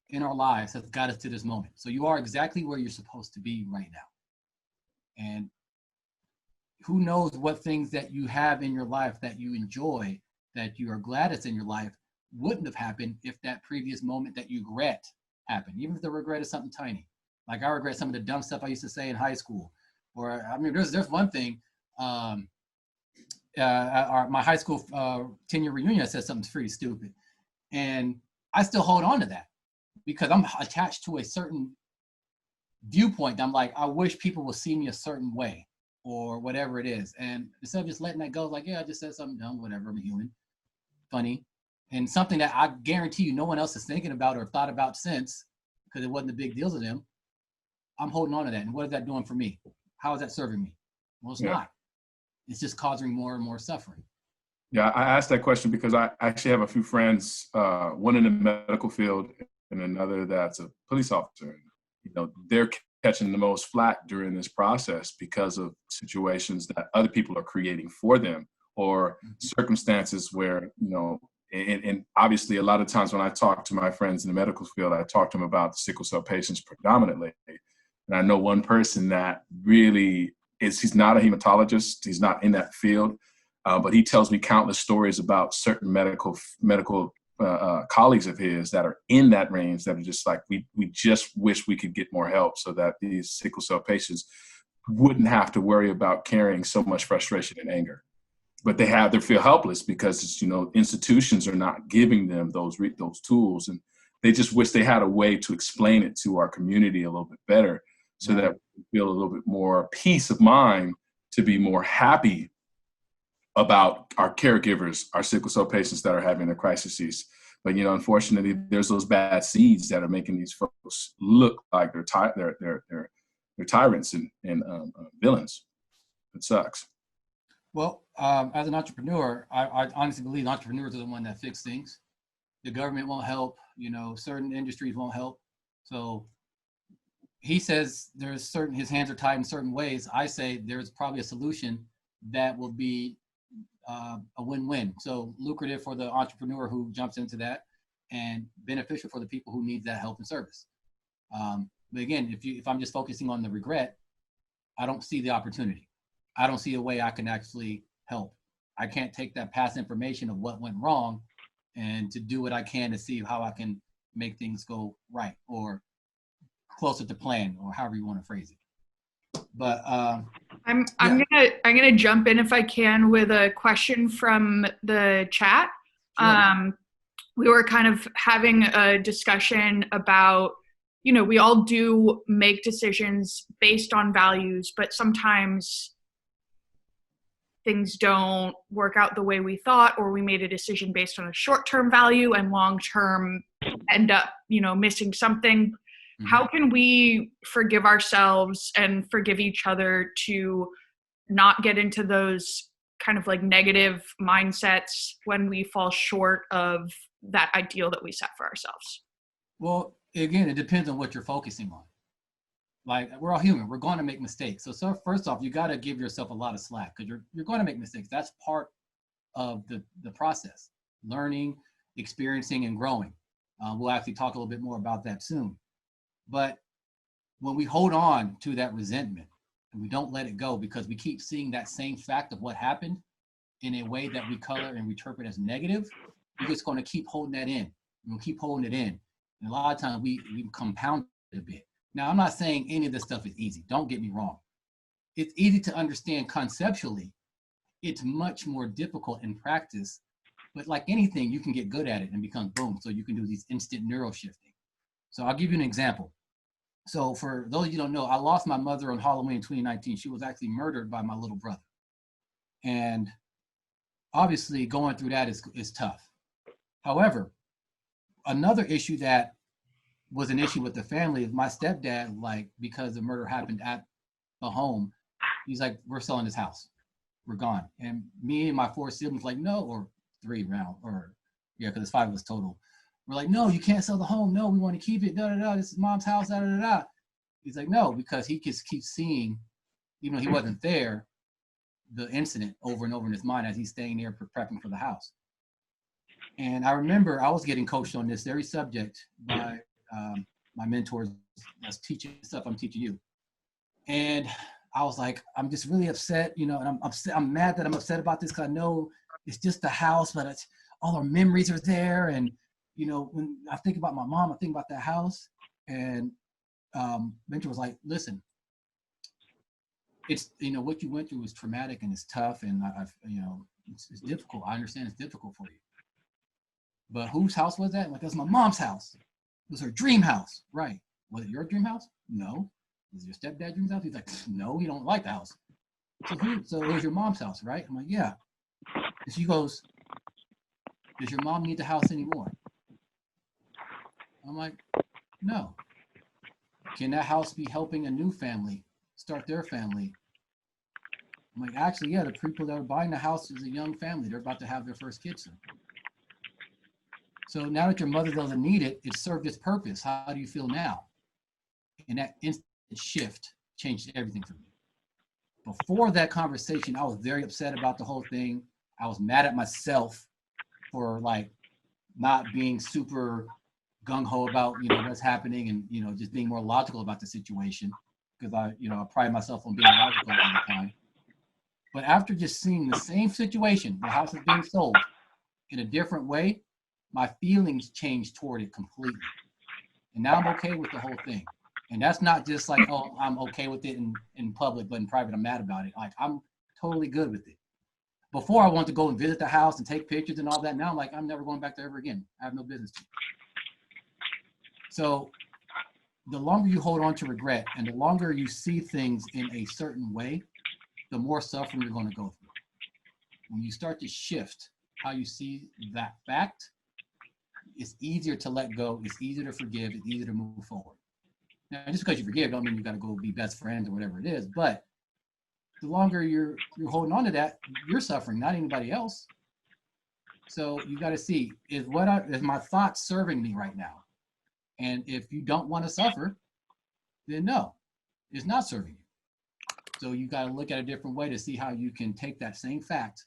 in our lives has got us to this moment. So you are exactly where you're supposed to be right now. And who knows what things that you have in your life that you enjoy, that you are glad it's in your life, wouldn't have happened if that previous moment that you regret happened, even if the regret is something tiny. Like I regret some of the dumb stuff I used to say in high school. Or, I mean, there's one thing, my high school 10-year reunion, I said something pretty stupid. And I still hold on to that because I'm attached to a certain viewpoint. I'm like, I wish people will see me a certain way or whatever it is. And instead of just letting that go, like, yeah, I just said something dumb, whatever, I'm a human, funny. And something that I guarantee you no one else is thinking about or thought about since, because it wasn't a big deal to them. I'm holding on to that. And what is that doing for me? How is that serving me? Well, it's not. It's just causing more and more suffering. Yeah, I asked that question because I actually have a few friends, one in the medical field and another that's a police officer. You know, they're catching the most flack during this process because of situations that other people are creating for them or circumstances where, you know, and obviously a lot of times when I talk to my friends in the medical field, I talk to them about the sickle cell patients predominantly. And I know one person that really he's not a hematologist, he's not in that field, but he tells me countless stories about certain medical colleagues of his that are in that range that are just like, we just wish we could get more help so that these sickle cell patients wouldn't have to worry about carrying so much frustration and anger. But they feel helpless because it's, you know, institutions are not giving them those tools, and they just wish they had a way to explain it to our community a little bit better, so that we feel a little bit more peace of mind to be more happy about our caregivers, our sickle cell patients that are having their crises. But, you know, unfortunately, there's those bad seeds that are making these folks look like they're tyrants and villains. It sucks. Well, as an entrepreneur, I honestly believe entrepreneurs are the one that fix things. The government won't help, you know, certain industries won't help. So he says his hands are tied in certain ways. I say there's probably a solution that will be a win-win. So lucrative for the entrepreneur who jumps into that and beneficial for the people who need that help and service. But again, if I'm just focusing on the regret, I don't see the opportunity. I don't see a way I can actually help. I can't take that past information of what went wrong and to do what I can to see how I can make things go right or closer to plan, or however you want to phrase it. But I'm gonna jump in if I can with a question from the chat. Sure. We were kind of having a discussion about, you know, we all do make decisions based on values, but sometimes things don't work out the way we thought, or we made a decision based on a short-term value and long-term end up, you know, missing something. Mm-hmm. How can we forgive ourselves and forgive each other to not get into those kind of like negative mindsets when we fall short of that ideal that we set for ourselves? Well, again, it depends on what you're focusing on. Like, we're all human. We're going to make mistakes. So first off, you got to give yourself a lot of slack because you're going to make mistakes. That's part of the process, learning, experiencing, and growing. We'll actually talk a little bit more about that soon. But when we hold on to that resentment and we don't let it go because we keep seeing that same fact of what happened in a way that we color and interpret as negative, we're just going to keep holding that in. We'll keep holding it in. And a lot of times we compound it a bit. Now, I'm not saying any of this stuff is easy. Don't get me wrong. It's easy to understand conceptually. It's much more difficult in practice. But like anything, you can get good at it and become boom. So you can do these instant neural shifting. So I'll give you an example. So for those of you who don't know, I lost my mother on Halloween 2019. She was actually murdered by my little brother. And obviously going through that is tough. However, another issue that was an issue with the family is my stepdad, like, because the murder happened at the home, he's like, we're selling this house. We're gone. And me and my 4 siblings like, no, or 3 round, or Yeah, because it's 5 of us total. We're like, no, you can't sell the home. No, we want to keep it. Da da da. This is mom's house. Da da da. He's like, no, because he just keeps seeing, even though he wasn't there, the incident over and over in his mind as he's staying there prepping for the house. And I remember I was getting coached on this very subject by my mentors that's teaching stuff I'm teaching you. And I was like, I'm just really upset, and I'm upset. I'm mad that I'm upset about this because I know it's just the house, but it's all our memories are there. And, when I think about my mom, I think about that house. And Mentor was like, listen, it's, what you went through was traumatic and it's tough. And it's difficult. I understand it's difficult for you. But whose house was that? I'm like, that's my mom's house. It was her dream house. Right. Was it your dream house? No. Was it your stepdad's dream house? He's like, no, he don't like the house. So it was your mom's house, right? I'm like, yeah. And she goes, does your mom need the house anymore? I'm like, no. Can that house be helping a new family start their family? I'm like, actually, yeah, the people that are buying the house is a young family. They're about to have their first kid soon. So now that your mother doesn't need it, it served its purpose. How do you feel now? And that instant shift changed everything for me. Before that conversation, I was very upset about the whole thing. I was mad at myself for not being super gung-ho about what's happening and just being more logical about the situation, because I pride myself on being logical all the time. But after just seeing the same situation, the house is being sold in a different way, my feelings changed toward it completely. And now I'm okay with the whole thing. And that's not just like, oh, I'm okay with it in public, but in private, I'm mad about it. Like, I'm totally good with it. Before, I wanted to go and visit the house and take pictures and all that. Now I'm like, I'm never going back there ever again. I have no business to. So the longer you hold on to regret and the longer you see things in a certain way, the more suffering you're going to go through. When you start to shift how you see that fact, it's easier to let go. It's easier to forgive. It's easier to move forward. Now, just because you forgive don't mean you got to go be best friends or whatever it is. But the longer you're holding on to that, you're suffering, not anybody else. So you got to see, is my thoughts serving me right now? And if you don't want to suffer, then no, it's not serving you. So you got to look at a different way to see how you can take that same fact,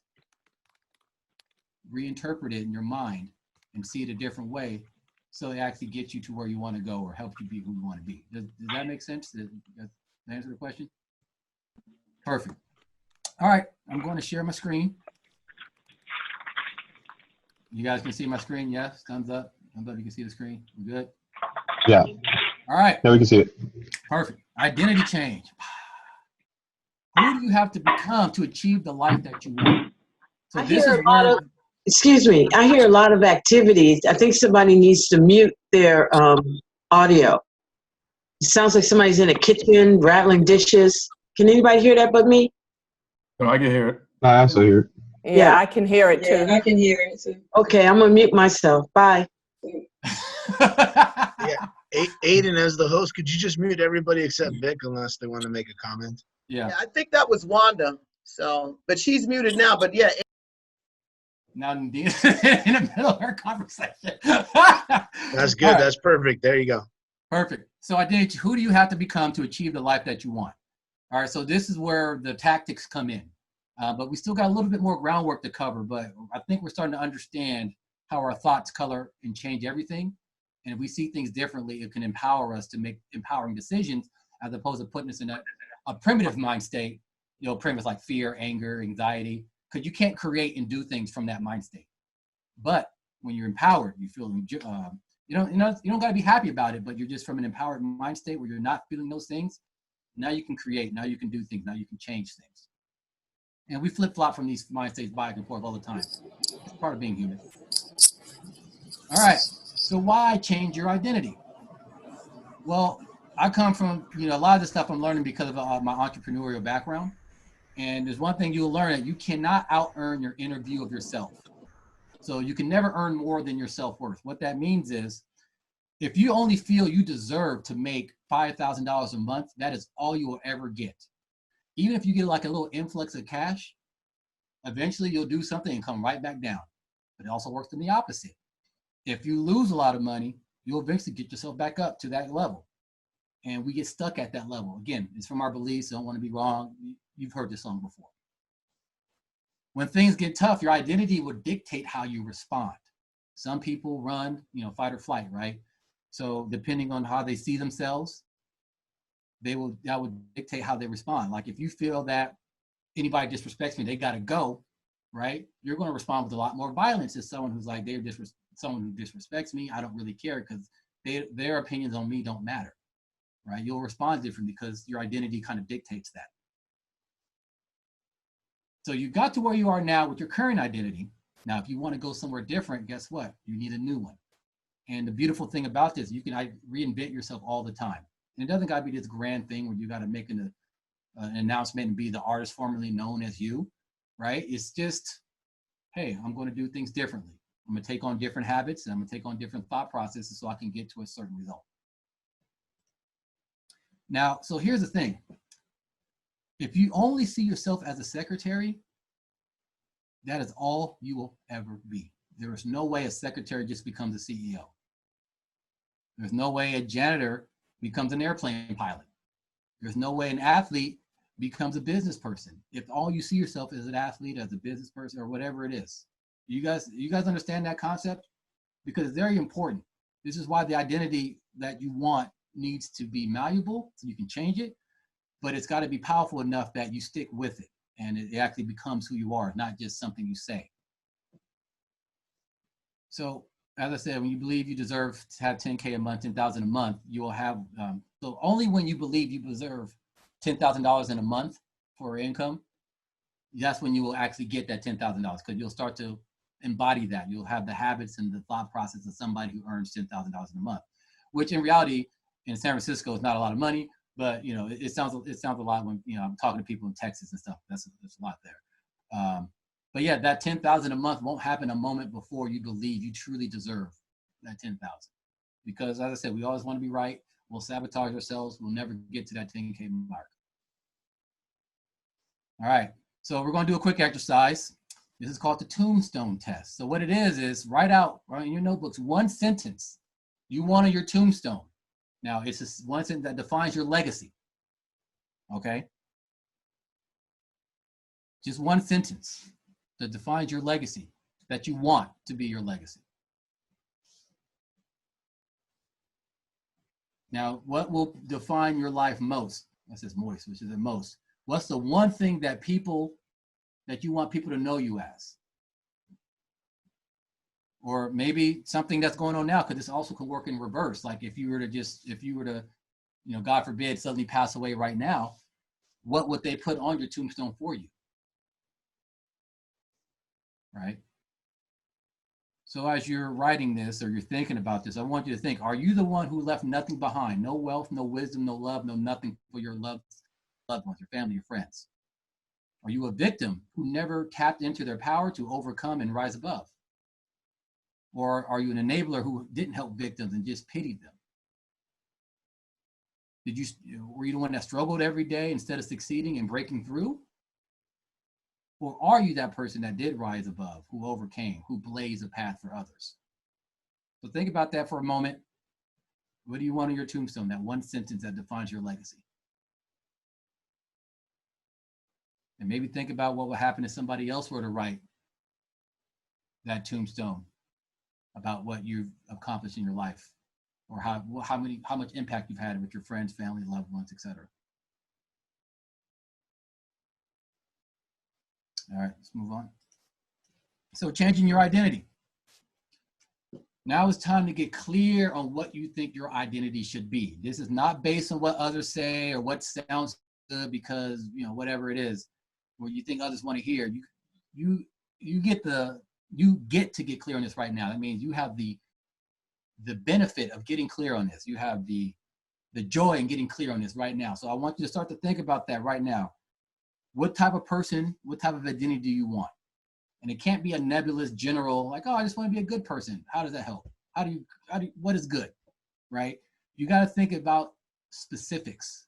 reinterpret it in your mind, and see it a different way, so it actually gets you to where you want to go or help you be who you want to be. Does that make sense? Does that answer the question? Perfect. All right, I'm going to share my screen. You guys can see my screen? Yes, thumbs up. Thumbs up, you can see the screen. We're good? Yeah. All right. Yeah, we can see it. Perfect. Identity change. Who do you have to become to achieve the life that you want? So this is where, excuse me, I hear a lot of activities. I think somebody needs to mute their audio. It sounds like somebody's in a kitchen rattling dishes. Can anybody hear that but me? No, I can hear it. I also hear it. Yeah, I can hear it too. Yeah, I can hear it too. Okay, I'm gonna mute myself. Bye. Yeah, Aiden, as the host, could you just mute everybody except Vic unless they want to make a comment? yeah. I think that was Wanda. So, but she's muted now. But yeah. Now in the middle of our conversation. That's good. Right. That's perfect. There you go. Perfect. So identity, who do you have to become to achieve the life that you want? All right, so this is where the tactics come in. But we still got a little bit more groundwork to cover, but I think we're starting to understand how our thoughts color and change everything. And if we see things differently, it can empower us to make empowering decisions as opposed to putting us in a primitive mind state, primitive like fear, anger, anxiety, because you can't create and do things from that mind state. But when you're empowered, you feel, you don't got to be happy about it, but you're just from an empowered mind state where you're not feeling those things. Now you can create, now you can do things, now you can change things. And we flip-flop from these mind states back and forth all the time. It's part of being human. All right, so why change your identity? Well, I come from, a lot of the stuff I'm learning because of my entrepreneurial background. And there's one thing you'll learn, that you cannot out-earn your inner view of yourself. So you can never earn more than your self-worth. What that means is, if you only feel you deserve to make $5,000 a month, that is all you will ever get. Even if you get like a little influx of cash, eventually you'll do something and come right back down. But it also works in the opposite. If you lose a lot of money, you'll eventually get yourself back up to that level. And we get stuck at that level. Again, it's from our beliefs. I don't want to be wrong. You've heard this song before. When things get tough, your identity will dictate how you respond. Some people run, fight or flight, right? So depending on how they see themselves, that would dictate how they respond. Like if you feel that anybody disrespects me, they got to go, right? You're going to respond with a lot more violence as someone who's like, someone who disrespects me, I don't really care because their opinions on me don't matter, right? You'll respond differently because your identity kind of dictates that. So you got to where you are now with your current identity. Now, if you want to go somewhere different, guess what? You need a new one. And the beautiful thing about this, you can reinvent yourself all the time. And it doesn't got to be this grand thing where you got to make an announcement and be the artist formerly known as you, right? It's just, hey, I'm going to do things differently. I'm going to take on different habits and I'm going to take on different thought processes so I can get to a certain result. Now, so here's the thing. If you only see yourself as a secretary, that is all you will ever be. There is no way a secretary just becomes a CEO. There's no way a janitor becomes an airplane pilot. There's no way an athlete becomes a business person. If all you see yourself as an athlete, as a business person, or whatever it is. You guys understand that concept? Because it's very important. This is why the identity that you want needs to be malleable, so you can change it, but it's got to be powerful enough that you stick with it and it actually becomes who you are, not just something you say. So as I said, when you believe you deserve to have 10K a month, 10,000 a month, you will have, so only when you believe you deserve $10,000 in a month for income, that's when you will actually get that $10,000 because you'll start to embody that. You'll have the habits and the thought process of somebody who earns $10,000 in a month, which in reality in San Francisco is not a lot of money, but it sounds a lot when I'm talking to people in Texas and stuff. That's a lot there. But yeah, that 10,000 a month won't happen a moment before you believe you truly deserve that 10,000. Because as I said, we always want to be right. We'll sabotage ourselves. We'll never get to that 10K mark. All right, so we're going to do a quick exercise. This is called the tombstone test. So what it is write out in your notebooks one sentence you want on your tombstone. Now, it's just one sentence that defines your legacy. Okay? Just one sentence that defines your legacy, that you want to be your legacy. Now, what will define your life most? That says moist, which is the most. What's the one thing that you want people to know you as? Or maybe something that's going on now, because this also can work in reverse. Like if you were to, God forbid, suddenly pass away right now, what would they put on your tombstone for you? Right? So as you're writing this or you're thinking about this, I want you to think, are you the one who left nothing behind? No wealth, no wisdom, no love, no nothing for your loved ones, your family, your friends? Are you a victim who never tapped into their power to overcome and rise above? Or are you an enabler who didn't help victims and just pitied them? Were you the one that struggled every day instead of succeeding and breaking through? Or are you that person that did rise above, who overcame, who blazed a path for others? So think about that for a moment. What do you want on your tombstone? That one sentence that defines your legacy. And maybe think about what would happen if somebody else were to write that tombstone about what you've accomplished in your life, or how much impact you've had with your friends, family, loved ones, etc. All right, let's move on. So changing your identity. Now it's time to get clear on what you think your identity should be. This is not based on what others say or what sounds good because, whatever it is, what you think others want to hear. You get to get clear on this right now. That means you have the benefit of getting clear on this. You have the joy in getting clear on this right now. So I want you to start to think about that right now. What type of person, what type of identity do you want? And it can't be a nebulous general, like, oh, I just want to be a good person. How does that help? What is good, right? You got to think about specifics.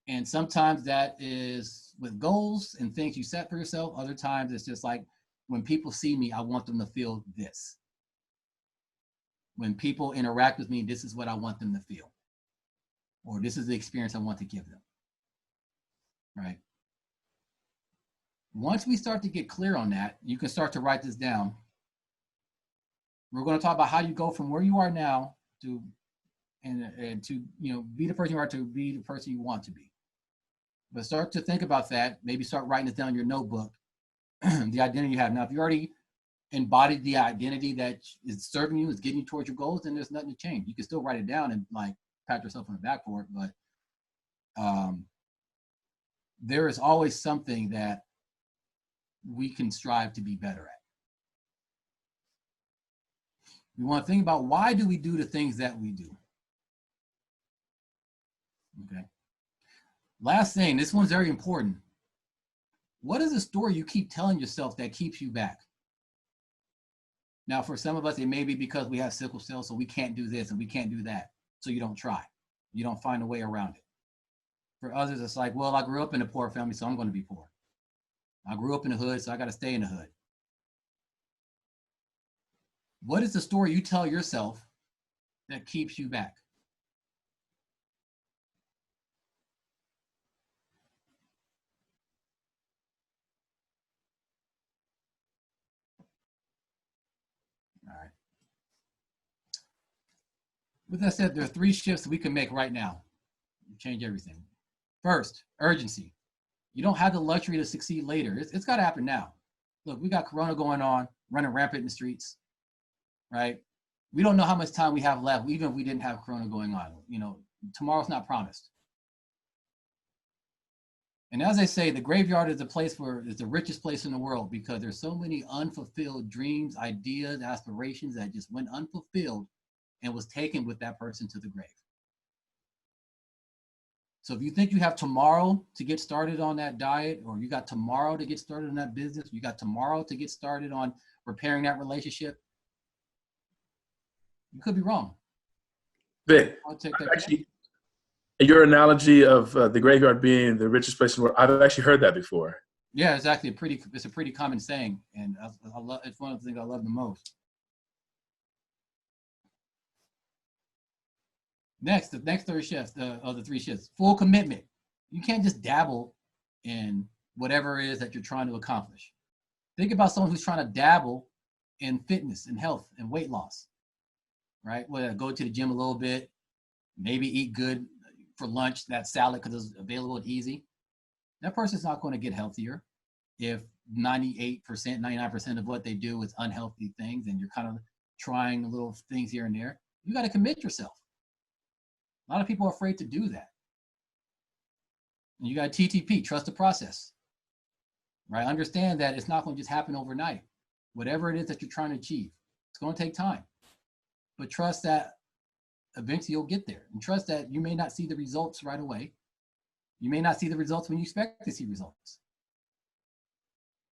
And sometimes that is with goals and things you set for yourself. Other times it's just like, when people see me, I want them to feel this. When people interact with me, this is what I want them to feel, or this is the experience I want to give them, right? Once we start to get clear on that, you can start to write this down. We're going to talk about how you go from where you are now to, and to, you know, be the person you are to be the person you want to be. But start to think about that. Maybe start writing this down in your notebook, the identity you have. Now, if you already embodied the identity that is serving you, is getting you towards your goals, then there's nothing to change. You can still write it down and like pat yourself on the back for it, but there is always something that we can strive to be better at. We want to think about, why do we do the things that we do? Okay. Last thing, this one's very important. What is the story you keep telling yourself that keeps you back? Now, for some of us, it may be because we have sickle cell, so we can't do this and we can't do that. So you don't try. You don't find a way around it. For others, it's like, well, I grew up in a poor family, so I'm going to be poor. I grew up in the hood, so I got to stay in the hood. What is the story you tell yourself that keeps you back? All right. With that said, there are 3 shifts we can make right now. Change everything. First, urgency. You don't have the luxury to succeed later. It's got to happen now. Look, we got Corona going on, running rampant in the streets, right? We don't know how much time we have left, even if we didn't have Corona going on. You know, tomorrow's not promised. And as I say, the graveyard is a place where it's the richest place in the world, because there's so many unfulfilled dreams, ideas, aspirations that just went unfulfilled and was taken with that person to the grave. So if you think you have tomorrow to get started on that diet, or you got tomorrow to get started on that business, you got tomorrow to get started on repairing that relationship, you could be wrong. Vic, actually, your analogy of the graveyard being the richest place in the world, I've actually heard that before. Yeah, it's actually it's a pretty common saying, and I love, it's one of the things I love the most. Next, the next 3 shifts, of the 3 shifts, full commitment. You can't just dabble in whatever it is that you're trying to accomplish. Think about someone who's trying to dabble in fitness and health and weight loss, right? Well, go to the gym a little bit, maybe eat good for lunch, that salad because it's available and easy. That person's not going to get healthier if 98%, 99% of what they do is unhealthy things, and you're kind of trying little things here and there. You got to commit yourself. A lot of people are afraid to do that. And you got TTP, trust the process, right? Understand that it's not going to just happen overnight. Whatever it is that you're trying to achieve, it's going to take time. But trust that eventually you'll get there. And trust that you may not see the results right away. You may not see the results when you expect to see results.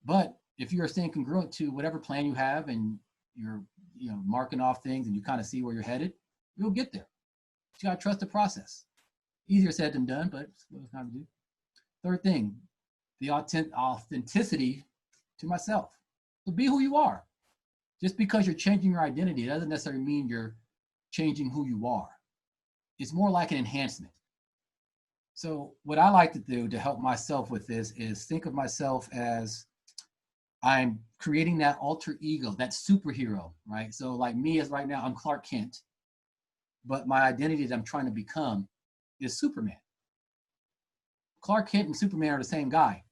But if you are staying congruent to whatever plan you have, and you're marking off things, and you kind of see where you're headed, you'll get there. You gotta trust the process. Easier said than done, but it's what it's time to do. Third thing, the authenticity to myself. So be who you are. Just because you're changing your identity, it doesn't necessarily mean you're changing who you are. It's more like an enhancement. So what I like to do to help myself with this is think of myself as I'm creating that alter ego, that superhero, right? So like me as right now, I'm Clark Kent. But my identity that I'm trying to become is Superman. Clark Kent and Superman are the same guy.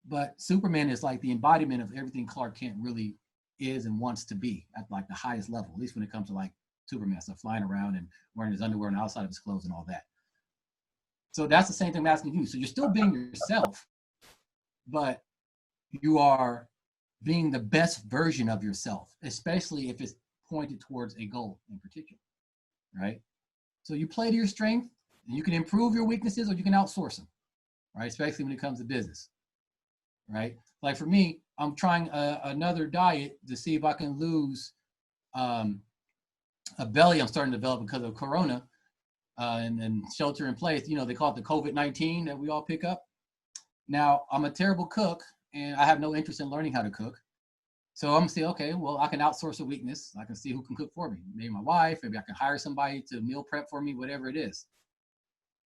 But Superman is like the embodiment of everything Clark Kent really is and wants to be at like the highest level, at least when it comes to like Superman, so flying around and wearing his underwear and outside of his clothes and all that. So that's the same thing I'm asking you. So you're still being yourself, but you are being the best version of yourself, especially if it's pointed towards a goal in particular. Right? So you play to your strength, and you can improve your weaknesses or you can outsource them, right? Especially when it comes to business, right? Like for me, I'm trying another diet to see if I can lose a belly I'm starting to develop because of Corona and shelter in place. You know, they call it the COVID-19 that we all pick up. Now, I'm a terrible cook, and I have no interest in learning how to cook. So I'm gonna say, okay, well, I can outsource a weakness. I can see who can cook for me. Maybe my wife, maybe I can hire somebody to meal prep for me, whatever it is.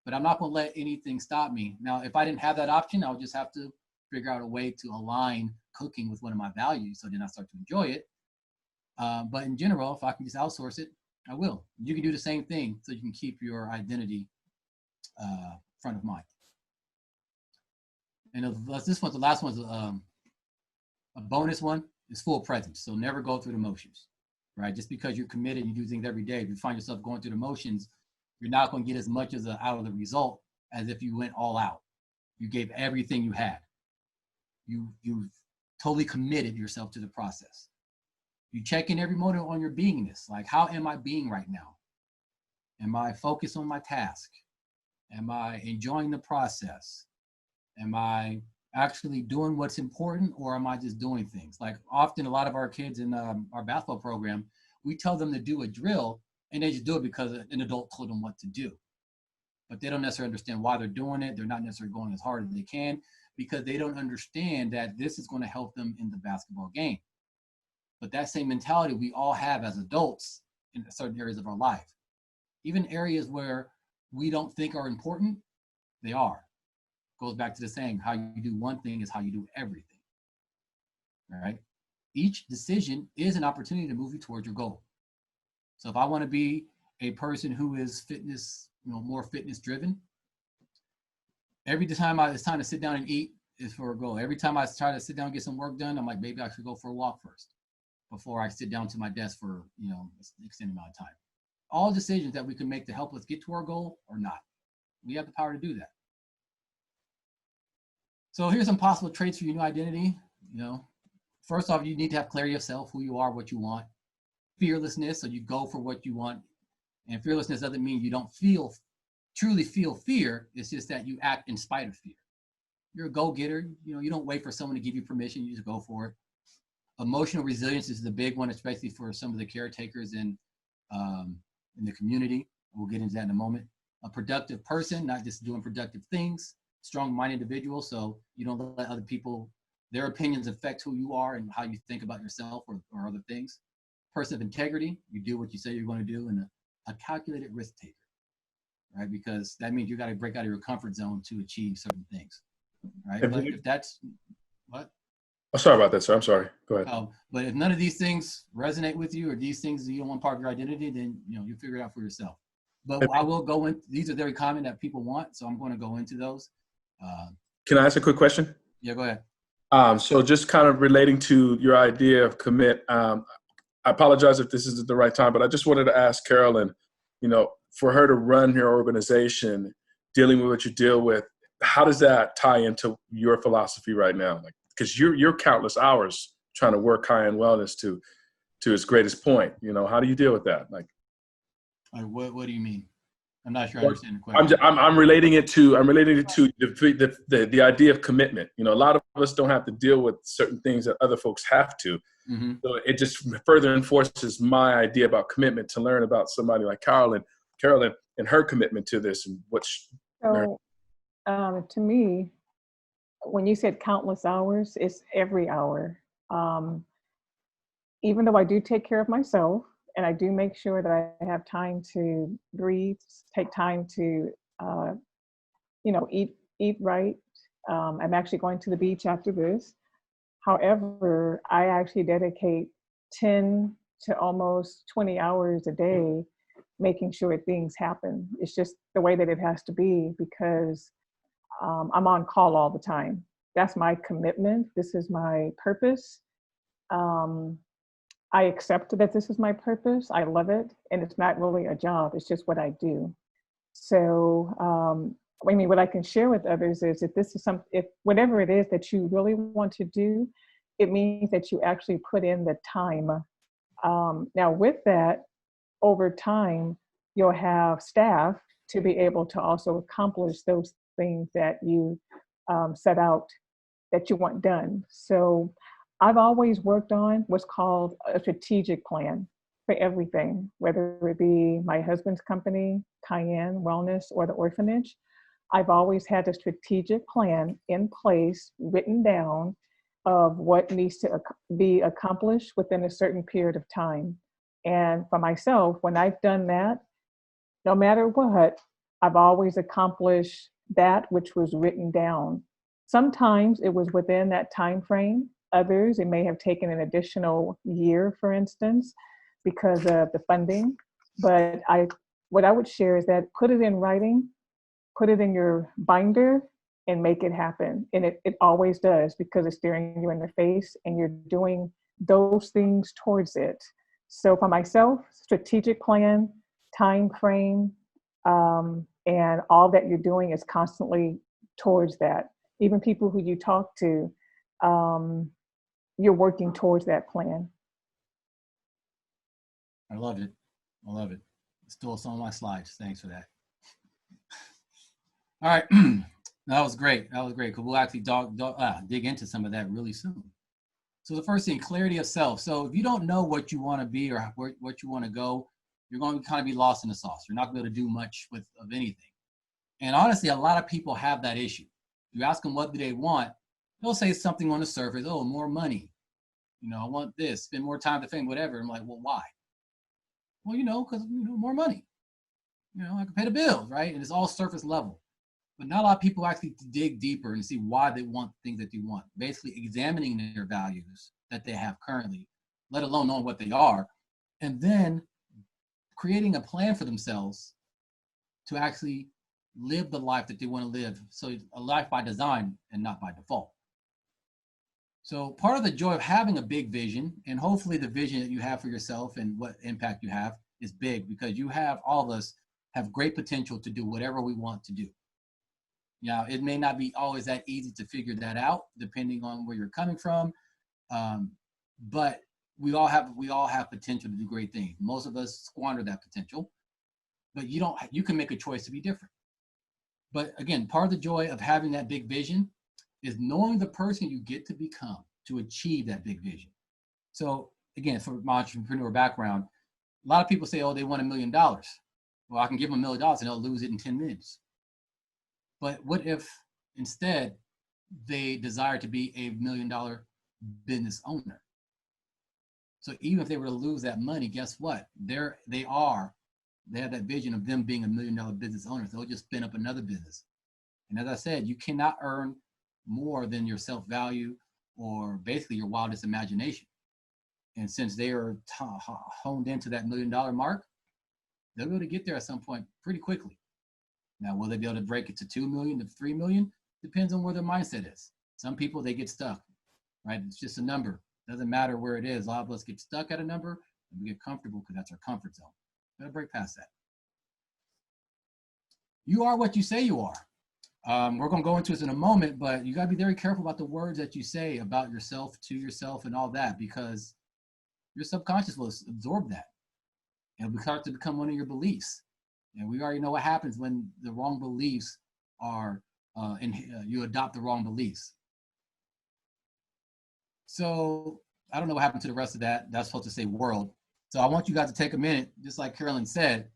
But I'm not gonna let anything stop me. Now, if I didn't have that option, I would just have to figure out a way to align cooking with one of my values, so then I start to enjoy it. But in general, if I can just outsource it, I will. You can do the same thing so you can keep your identity front of mind. And this one's the last one's a bonus one. Is full presence. So never go through the motions, right? Just because you're committed and you do things every day, if you find yourself going through the motions, you're not going to get as much as out of the result as if you went all out. You gave everything you had. You totally committed yourself to the process. You check in every moment on your beingness. Like, how am I being right now? Am I focused on my task? Am I enjoying the process? Am I actually doing what's important, or am I just doing things? Like, often a lot of our kids in our basketball program, we tell them to do a drill and they just do it because an adult told them what to do. But they don't necessarily understand why they're doing it. They're not necessarily going as hard as they can because they don't understand that this is going to help them in the basketball game. But that same mentality we all have as adults in certain areas of our life. Even areas where we don't think are important, they are. Goes back to the saying, how you do one thing is how you do everything. All right. Each decision is an opportunity to move you towards your goal. So if I want to be a person who is fitness, more fitness driven, every time it's time to sit down and eat is for a goal. Every time I try to sit down and get some work done, I'm like, maybe I should go for a walk first before I sit down to my desk for, an extended amount of time. All decisions that we can make to help us get to our goal or not. We have the power to do that. So here's some possible traits for your new identity. First off, you need to have clarity of self, who you are, what you want. Fearlessness, so you go for what you want. And fearlessness doesn't mean you don't truly feel fear. It's just that you act in spite of fear. You're a go-getter. You don't wait for someone to give you permission. You just go for it. Emotional resilience is the big one, especially for some of the caretakers in the community. We'll get into that in a moment. A productive person, not just doing productive things. Strong-minded individual, so you don't let other people, their opinions affect who you are and how you think about yourself or other things. Person of integrity, you do what you say you're going to do, and a calculated risk taker, right? Because that means you got to break out of your comfort zone to achieve certain things, right? But if that's, what? Oh, sorry about that, sir. I'm sorry. Go ahead. But if none of these things resonate with you, or these things you don't want part of your identity, then you figure it out for yourself. But I will go in, these are very common that people want, so I'm going to go into those. Can I ask a quick question? Yeah, go ahead. So just kind of relating to your idea of commit, I apologize if this isn't the right time, but I just wanted to ask Carolyn, for her to run her organization, dealing with what you deal with, how does that tie into your philosophy right now? Like, because you're countless hours trying to work high-end wellness to its greatest point. How do you deal with that? Like what do you mean? I'm not sure I understand the question. I'm relating it to the idea of commitment. A lot of us don't have to deal with certain things that other folks have to. Mm-hmm. So it just further enforces my idea about commitment to learn about somebody like Carolyn and her commitment to this and to me, when you said countless hours, it's every hour. Even though I do take care of myself, and I do make sure that I have time to breathe, take time to, eat right. I'm actually going to the beach after this. However, I actually dedicate 10 to almost 20 hours a day making sure things happen. It's just the way that it has to be because I'm on call all the time. That's my commitment. This is my purpose. I accept that this is my purpose. I love it. And it's not really a job. It's just what I do. So, what I can share with others is if whatever it is that you really want to do, it means that you actually put in the time. Now with that, over time, you'll have staff to be able to also accomplish those things that you set out that you want done. So I've always worked on what's called a strategic plan for everything, whether it be my husband's company, Cayenne Wellness, or the orphanage. I've always had a strategic plan in place, written down, of what needs to be accomplished within a certain period of time. And for myself, when I've done that, no matter what, I've always accomplished that which was written down. Sometimes it was within that time frame. Others, it may have taken an additional year, for instance, because of the funding. But what I would share is that put it in writing, put it in your binder, and make it happen. And it always does, because it's staring you in the face and you're doing those things towards it. So for myself, strategic plan, time frame, and all that you're doing is constantly towards that. Even people who you talk to, you're working towards that plan. I love it. I love it. Stole some of my slides. Thanks for that. All right. That was great. That was great, because we'll actually dig into some of that really soon. So the first thing, clarity of self. So if you don't know what you want to be or what you want to go, you're going to kind of be lost in the sauce. You're not going to be able to do much of anything. And honestly, a lot of people have that issue. You ask them what do they want, they'll say something on the surface. Oh, more money. I want this, spend more time to fame, whatever. I'm like, well, why? Well, because more money. I can pay the bills, right? And it's all surface level. But not a lot of people actually dig deeper and see why they want things that they want. Basically examining their values that they have currently, let alone knowing what they are, and then creating a plan for themselves to actually live the life that they want to live. So a life by design and not by default. So part of the joy of having a big vision, and hopefully the vision that you have for yourself and what impact you have is big, because all of us have great potential to do whatever we want to do. Now, it may not be always that easy to figure that out, depending on where you're coming from. But we all have potential to do great things. Most of us squander that potential, but you can make a choice to be different. But again, part of the joy of having that big vision is knowing the person you get to become to achieve that big vision. So again, for my entrepreneur background, a lot of people say, oh, they want $1 million. Well, I can give them $1 million and they'll lose it in 10 minutes. But what if instead they desire to be a $1 million business owner? So even if they were to lose that money, guess what? They have that vision of them being $1 million business owners. They'll just spin up another business. And as I said, you cannot earn more than your self-value or basically your wildest imagination. And since they are honed into that $1 million mark, they'll be able to get there at some point pretty quickly. Now, will they be able to break it to 2 million, to 3 million? Depends on where their mindset is. Some people, they get stuck, right? It's just a number. Doesn't matter where it is. A lot of us get stuck at a number and we get comfortable because that's our comfort zone. Gotta break past that. You are what you say you are. We're gonna go into this in a moment, but you gotta be very careful about the words that you say about yourself, to yourself, and all that, because your subconscious will absorb that. It'll start to become one of your beliefs. And we already know what happens when the wrong beliefs are, you adopt the wrong beliefs. So I don't know what happened to the rest of that. That's supposed to say world. So I want you guys to take a minute, just like Carolyn said,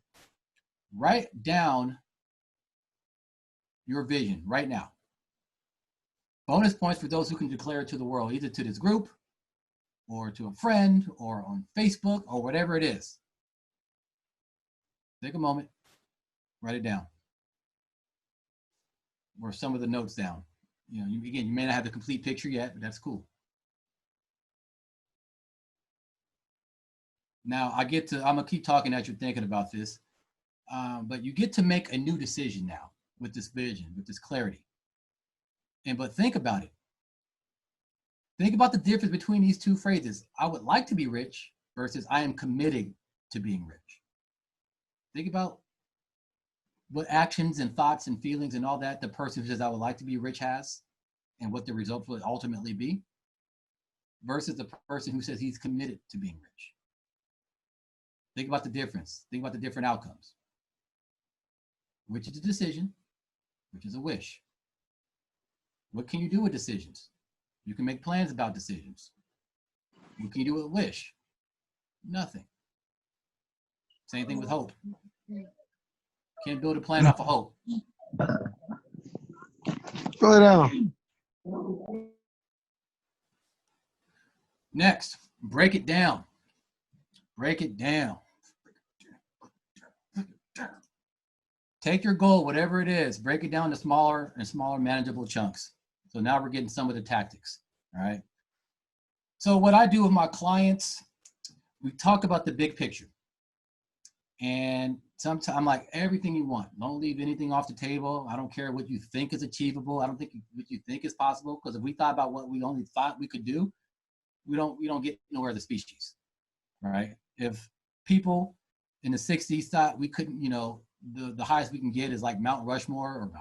write down your vision right now. Bonus points for those who can declare it to the world, either to this group or to a friend or on Facebook or whatever it is. Take a moment, write it down. Or some of the notes down. Again, you may not have the complete picture yet, but that's cool. Now I'm gonna keep talking as you're thinking about this, but you get to make a new decision now with this vision, with this clarity. But think about it. Think about the difference between these two phrases. I would like to be rich versus I am committed to being rich. Think about what actions and thoughts and feelings and all that the person who says I would like to be rich has, and what the results will ultimately be, versus the person who says he's committed to being rich. Think about the difference. Think about the different outcomes. Which is a decision, which is a wish. What can you do with decisions? You can make plans about decisions. What can you do with a wish? Nothing. Same thing with hope. Can't build a plan off of hope. Slow down. Next, break it down. Break it down. Take your goal, whatever it is, break it down to smaller and smaller manageable chunks. So now we're getting some of the tactics, all right? So what I do with my clients, we talk about the big picture. And sometimes I'm like, everything you want. Don't leave anything off the table. I don't care what you think is achievable. I don't think what you think is possible. Because if we thought about what we only thought we could do, we don't get nowhere as a species, right? If people in the 60s thought we couldn't, you know, the highest we can get is like Mount Rushmore or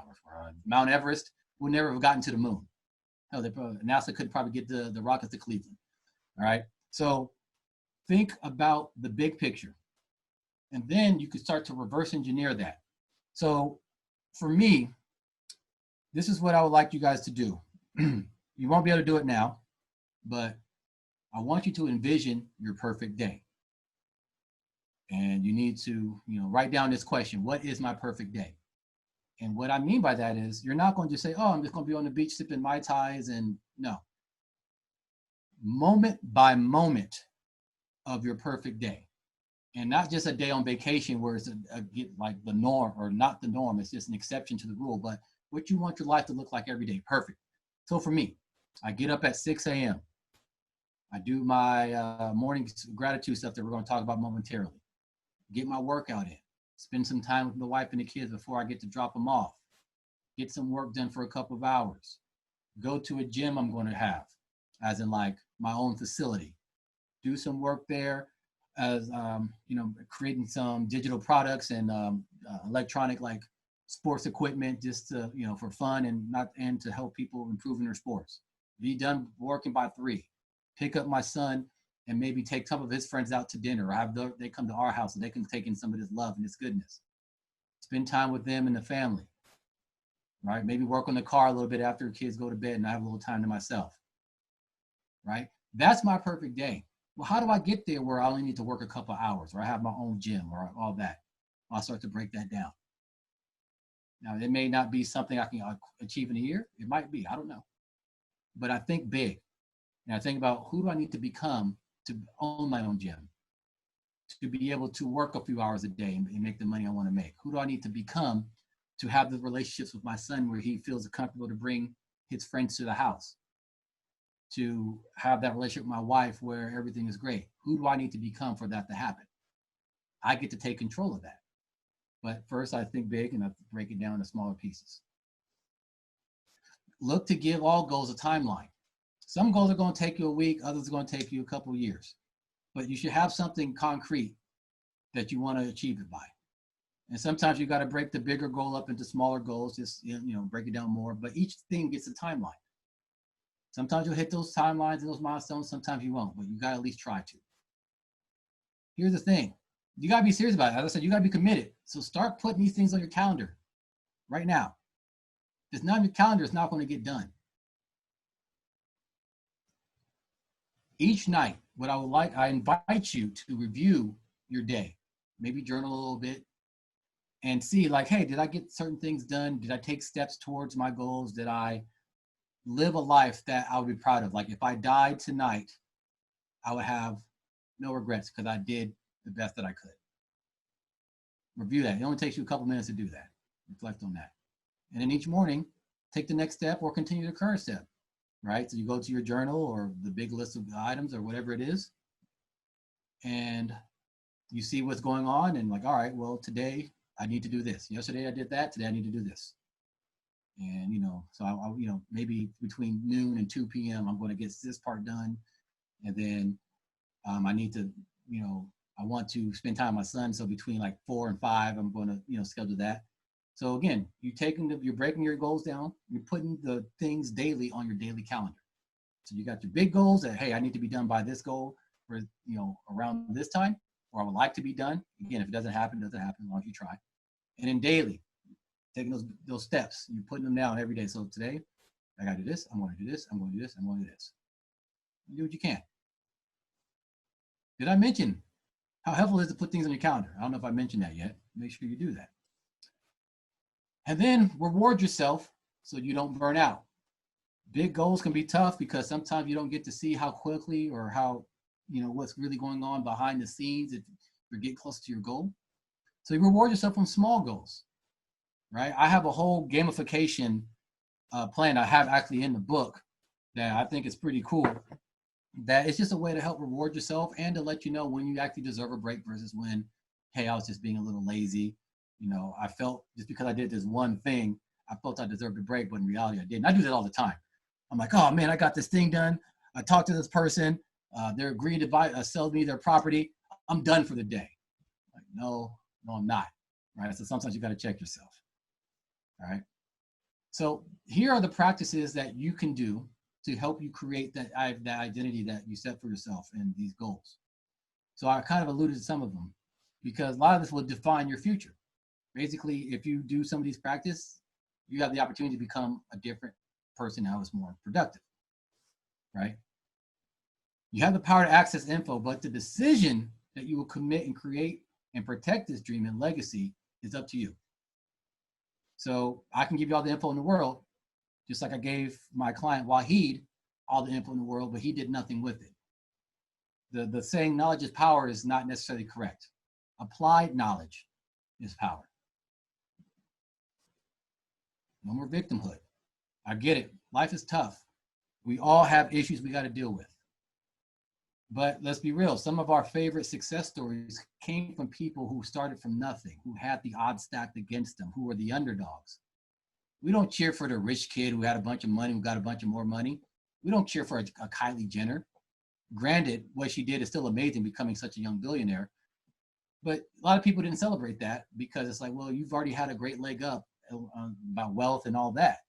Mount Everest, we'll never have gotten to the moon. Hell, NASA could probably get the rockets to Cleveland, all right? So think about the big picture. And then you could start to reverse engineer that. So for me, this is what I would like you guys to do. You won't be able to do it now, but I want you to envision your perfect day. And you need to, you know, write down this question: what is my perfect day? And what I mean by that is you're not going to just say, oh, I'm just going to be on the beach sipping Mai Tais, and no. Moment by moment of your perfect day. And not just a day on vacation where it's like the norm, or not the norm, it's just an exception to the rule, but what you want your life to look like every day. Perfect. So for me, I get up at 6 a.m. I do my morning gratitude stuff that we're going to talk about momentarily. Get my workout in. Spend some time with the wife and the kids before I get to drop them off. Get some work done for a couple of hours. Go to a gym I'm going to have, as in like my own facility. Do some work there, as you know, creating some digital products and electronic like sports equipment, just to, you know, for fun and to help people improve in their sports. Be done working by 3. Pick up my son and maybe take some of his friends out to dinner, or they come to our house so they can take in some of this love and this goodness. Spend time with them and the family, right? Maybe work on the car a little bit after the kids go to bed and I have a little time to myself, right? That's my perfect day. Well, how do I get there where I only need to work a couple hours, or I have my own gym, or all that? I'll start to break that down. Now, it may not be something I can achieve in a year. It might be, I don't know. But I think big. And I think about, who do I need to become to own my own gym, to be able to work a few hours a day and make the money I want to make? Who do I need to become to have the relationships with my son where he feels comfortable to bring his friends to the house? To have that relationship with my wife where everything is great? Who do I need to become for that to happen? I get to take control of that. But first, I think big and I break it down into smaller pieces. Look to give all goals a timeline. Some goals are going to take you a week, others are going to take you a couple of years. But you should have something concrete that you want to achieve it by. And sometimes you got to break the bigger goal up into smaller goals, just, you know, break it down more. But each thing gets a timeline. Sometimes you'll hit those timelines and those milestones, sometimes you won't, but you got to at least try to. Here's the thing. You got to be serious about it. As I said, you got to be committed. So start putting these things on your calendar right now. If it's not on your calendar, it's not going to get done. Each night, I invite you to review your day, maybe journal a little bit and see like, hey, did I get certain things done? Did I take steps towards my goals? Did I live a life that I would be proud of? Like if I died tonight, I would have no regrets because I did the best that I could. Review that. It only takes you a couple minutes to do that. Reflect on that. And then each morning, take the next step or continue the current step, right? So you go to your journal or the big list of items or whatever it is, and you see what's going on and like, all right, well, today I need to do this. Yesterday I did that. Today I need to do this. And, you know, so I you know, maybe between noon and 2 p.m., I'm going to get this part done. And then I need to, you know, I want to spend time with my son. So between like 4 and 5, I'm going to, you know, schedule that. So again, you're breaking your goals down. You're putting the things daily on your daily calendar. So you got your big goals that, hey, I need to be done by this goal for, you know, around this time, or I would like to be done. Again, if it doesn't happen, as long as you try. And then daily, taking those steps, you're putting them down every day. So today, I got to do this, I'm going to do this, I'm going to do this, I'm going to do this. You do what you can. Did I mention how helpful it is to put things on your calendar? I don't know if I mentioned that yet. Make sure you do that. And then reward yourself so you don't burn out. Big goals can be tough because sometimes you don't get to see how quickly or how, what's really going on behind the scenes if you're getting close to your goal. So you reward yourself on small goals, right? I have a whole gamification plan I have actually in the book that I think is pretty cool. That it's just a way to help reward yourself and to let you know when you actually deserve a break versus when, hey, I was just being a little lazy. I felt just because I did this one thing, I felt I deserved a break, but in reality I didn't. I do that all the time. I'm like, oh man, I got this thing done. I talked to this person. They're agreeing to sell me their property. I'm done for the day. Like, no, I'm not. Right. So sometimes you got to check yourself. All right. So here are the practices that you can do to help you create that identity that you set for yourself and these goals. So I kind of alluded to some of them because a lot of this will define your future. Basically, if you do some of these practices, you have the opportunity to become a different person that was more productive, right? You have the power to access info, but the decision that you will commit and create and protect this dream and legacy is up to you. So I can give you all the info in the world, just like I gave my client Wahid all the info in the world, but he did nothing with it. The saying knowledge is power is not necessarily correct. Applied knowledge is power. No more victimhood. I get it. Life is tough. We all have issues we got to deal with. But let's be real. Some of our favorite success stories came from people who started from nothing, who had the odds stacked against them, who were the underdogs. We don't cheer for the rich kid who had a bunch of money, who got a bunch of more money. We don't cheer for a Kylie Jenner. Granted, what she did is still amazing, becoming such a young billionaire. But a lot of people didn't celebrate that because it's like, well, you've already had a great leg up about wealth and all that.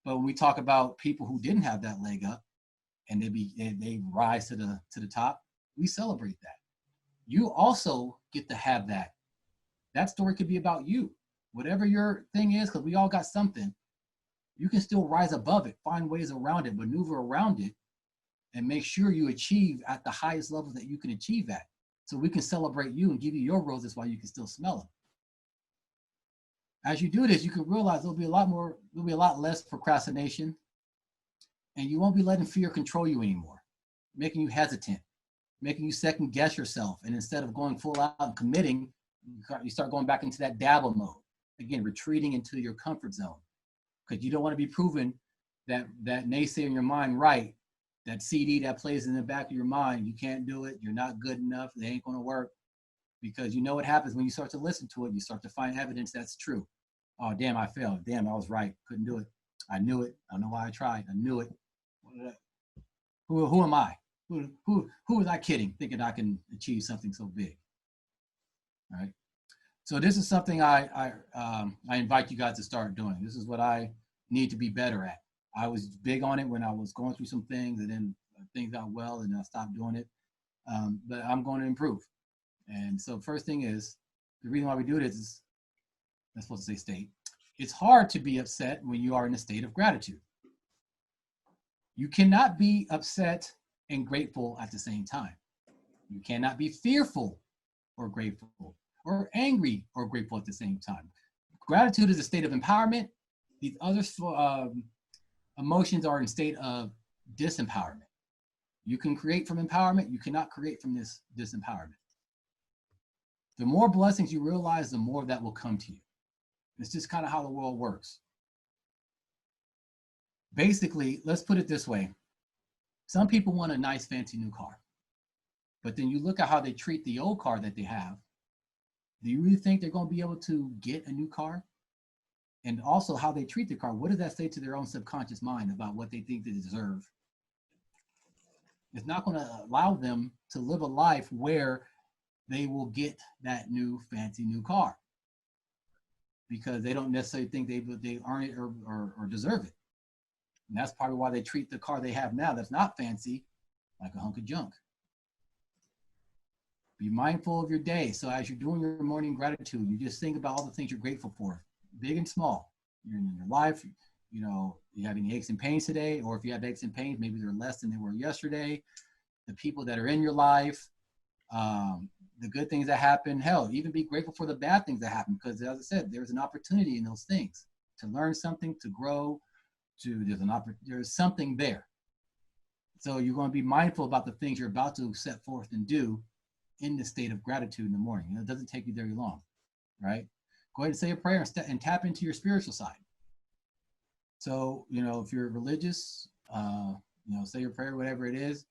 But when we talk about people who didn't have that leg up and they rise to the top, we celebrate that. You also get to have that. That story could be about you. Whatever your thing is, because we all got something, you can still rise above it, find ways around it, maneuver around it, and make sure you achieve at the highest level that you can achieve at. So we can celebrate you and give you your roses while you can still smell them. As you do this, you can realize there'll be a lot less procrastination, and you won't be letting fear control you anymore, making you hesitant, making you second guess yourself. And instead of going full out and committing, you start going back into that dabble mode. Again, retreating into your comfort zone because you don't want to be proven that naysayer in your mind right, that CD that plays in the back of your mind, you can't do it, you're not good enough, they ain't going to work. Because you know what happens when you start to listen to it, you start to find evidence that's true. Oh, damn, I failed. Damn, I was right. Couldn't do it. I knew it. I don't know why I tried. I knew it. Who am I? Who was I kidding, thinking I can achieve something so big? All right. So this is something I invite you guys to start doing. This is what I need to be better at. I was big on it when I was going through some things, and then things got well, and I stopped doing it. But I'm going to improve. And so first thing is, the reason why we do this is, I'm supposed to say state. It's hard to be upset when you are in a state of gratitude. You cannot be upset and grateful at the same time. You cannot be fearful or grateful, or angry or grateful at the same time. Gratitude is a state of empowerment. These other emotions are in a state of disempowerment. You can create from empowerment. You cannot create from this disempowerment. The more blessings you realize, the more that will come to you. It's just kind of how the world works. Basically, let's put it this way. Some people want a nice, fancy new car. But then you look at how they treat the old car that they have. Do you really think they're going to be able to get a new car? And also how they treat the car. What does that say to their own subconscious mind about what they think they deserve? It's not going to allow them to live a life where they will get that new fancy new car because they don't necessarily think they earn it or deserve it. And that's probably why they treat the car they have now that's not fancy like a hunk of junk. Be mindful of your day. So as you're doing your morning gratitude, you just think about all the things you're grateful for, big and small. You're in your life, you know, you have any aches and pains today, or if you have aches and pains, maybe they're less than they were yesterday. The people that are in your life, the good things that happen, hell, even be grateful for the bad things that happen, because as I said, there's an opportunity in those things to learn something, to grow, to, there's something there. So you're going to be mindful about the things you're about to set forth and do in the state of gratitude in the morning. It doesn't take you very long, right? Go ahead and say a prayer and tap into your spiritual side. So, if you're religious, say your prayer, whatever it is,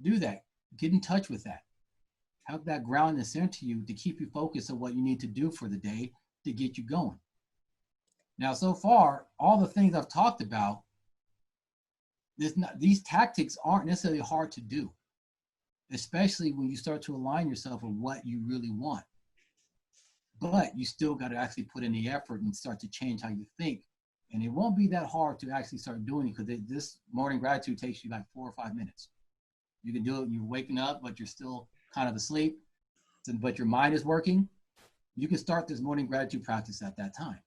do that. Get in touch with that. Have that ground and center you to keep you focused on what you need to do for the day to get you going. Now, so far, all the things I've talked about, these tactics aren't necessarily hard to do, especially when you start to align yourself with what you really want. But you still got to actually put in the effort and start to change how you think. And it won't be that hard to actually start doing it, because this morning gratitude takes you like 4 or 5 minutes. You can do it when you're waking up, but you're still kind of asleep, but your mind is working. You can start this morning gratitude practice at that time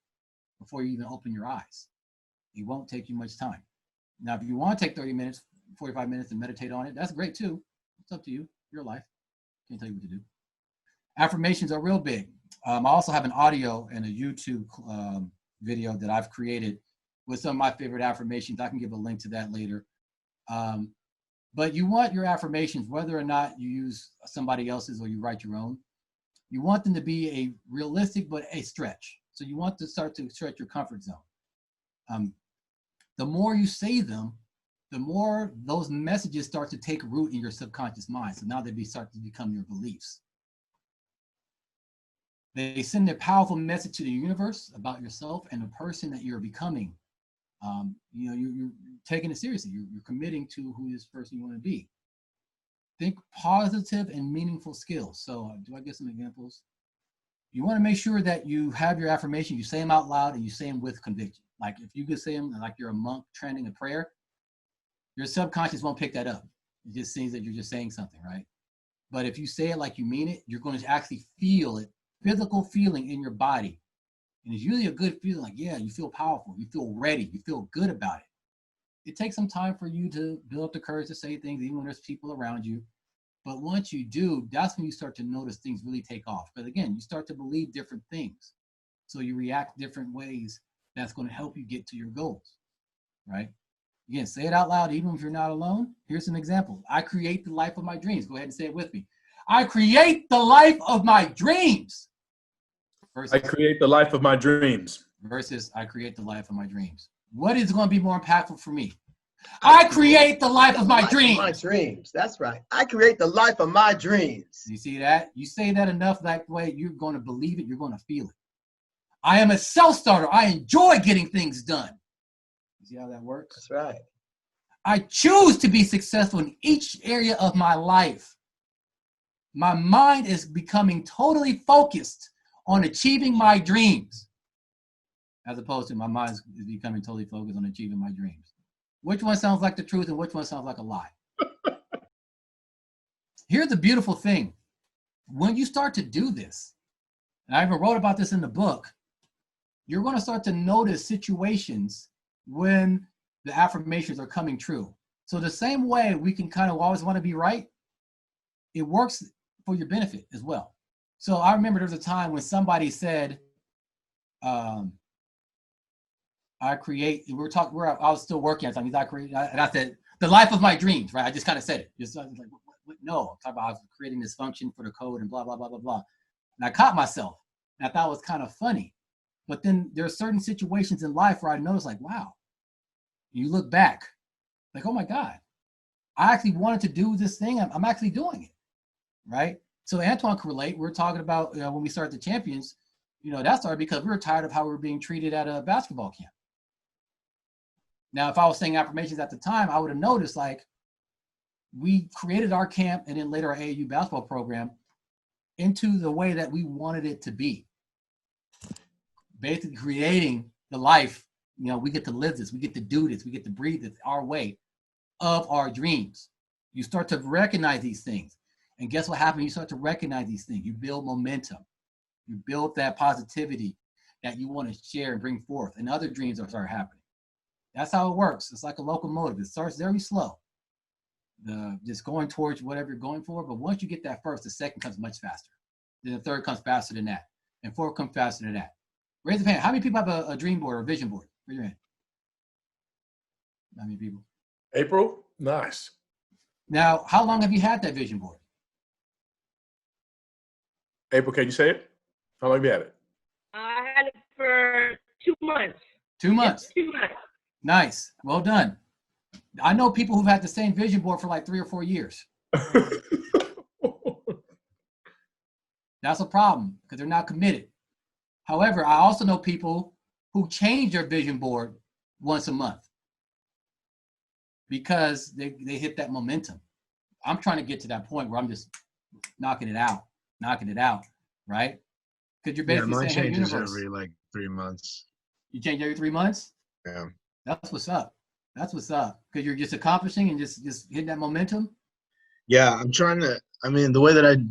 before you even open your eyes. It won't take you much time. Now, if you want to take 30 minutes, 45 minutes and meditate on it, that's great too. It's up to you, your life. Can't tell you what to do. Affirmations are real big. I also have an audio and a YouTube video that I've created with some of my favorite affirmations. I can give a link to that later. But you want your affirmations, whether or not you use somebody else's or you write your own, you want them to be a realistic, but a stretch. So you want to start to stretch your comfort zone. The more you say them, the more those messages start to take root in your subconscious mind. So now they start to become your beliefs. They send a powerful message to the universe about yourself and the person that you're becoming. You're taking it seriously. You're committing to who this person you want to be. Think positive and meaningful skills. So do I get some examples? You want to make sure that you have your affirmation, you say them out loud and you say them with conviction. Like if you could say them like you're a monk chanting a prayer, your subconscious won't pick that up. It just seems that you're just saying something, right? But if you say it like you mean it, you're going to actually feel it, physical feeling in your body. And it's usually a good feeling, like, yeah, you feel powerful, you feel ready, you feel good about it. It takes some time for you to build up the courage to say things, even when there's people around you. But once you do, that's when you start to notice things really take off. But again, you start to believe different things. So you react different ways. That's going to help you get to your goals, right? Again, say it out loud, even if you're not alone. Here's some examples. I create the life of my dreams. Go ahead and say it with me. I create the life of my dreams. Versus, I create the life of my dreams. Versus I create the life of my dreams. What is going to be more impactful for me? I create the life of my dreams. My dreams. That's right. I create the life of my dreams. You see that? You say that enough that way, you're going to believe it. You're going to feel it. I am a self-starter. I enjoy getting things done. You see how that works? That's right. I choose to be successful in each area of my life. My mind is becoming totally focused on achieving my dreams, as opposed to my mind is becoming totally focused on achieving my dreams. Which one sounds like the truth and which one sounds like a lie? Here's the beautiful thing. When you start to do this, and I even wrote about this in the book, you're going to start to notice situations when the affirmations are coming true. So the same way we can kind of always want to be right, it works for your benefit as well. So I remember there was a time when somebody said, I was still working at the time. And I said, the life of my dreams, right? I just kind of said it. Just like, no, I was creating this function for the code and blah, blah, blah, blah, blah. And I caught myself. And I thought it was kind of funny. But then there are certain situations in life where I noticed, like, wow, you look back, like, oh my God, I actually wanted to do this thing. I'm actually doing it, right? So Antoine can relate. We're talking about when we started the Champions, that started because we were tired of how we were being treated at a basketball camp. Now, if I was saying affirmations at the time, I would have noticed, like, we created our camp and then later our AAU basketball program into the way that we wanted it to be. Basically creating the life, we get to live this, we get to do this, we get to breathe this our way of our dreams. You start to recognize these things. And guess what happens? You start to recognize these things. You build momentum. You build that positivity that you want to share and bring forth. And other dreams will start happening. That's how it works. It's like a locomotive. It starts very slow. Just going towards whatever you're going for. But once you get that first, the second comes much faster. Then the third comes faster than that. And fourth comes faster than that. Raise your hand. How many people have a dream board or a vision board? Raise your hand. Not many people. April, nice. Now, how long have you had that vision board? April, can you say it? How long have you had it? I had it for 2 months. 2 months. Just 2 months. Nice. Well done. I know people who've had the same vision board for like 3 or 4 years. That's a problem because they're not committed. However, I also know people who change their vision board once a month because they hit that momentum. I'm trying to get to that point where I'm just knocking it out, right? Because you're basically mine saying, hey, changes universe, every like 3 months. you change every 3 months? Yeah. That's what's up. That's what's up. Because you're just accomplishing and just hitting that momentum. Yeah, I'm trying to. I mean, the way that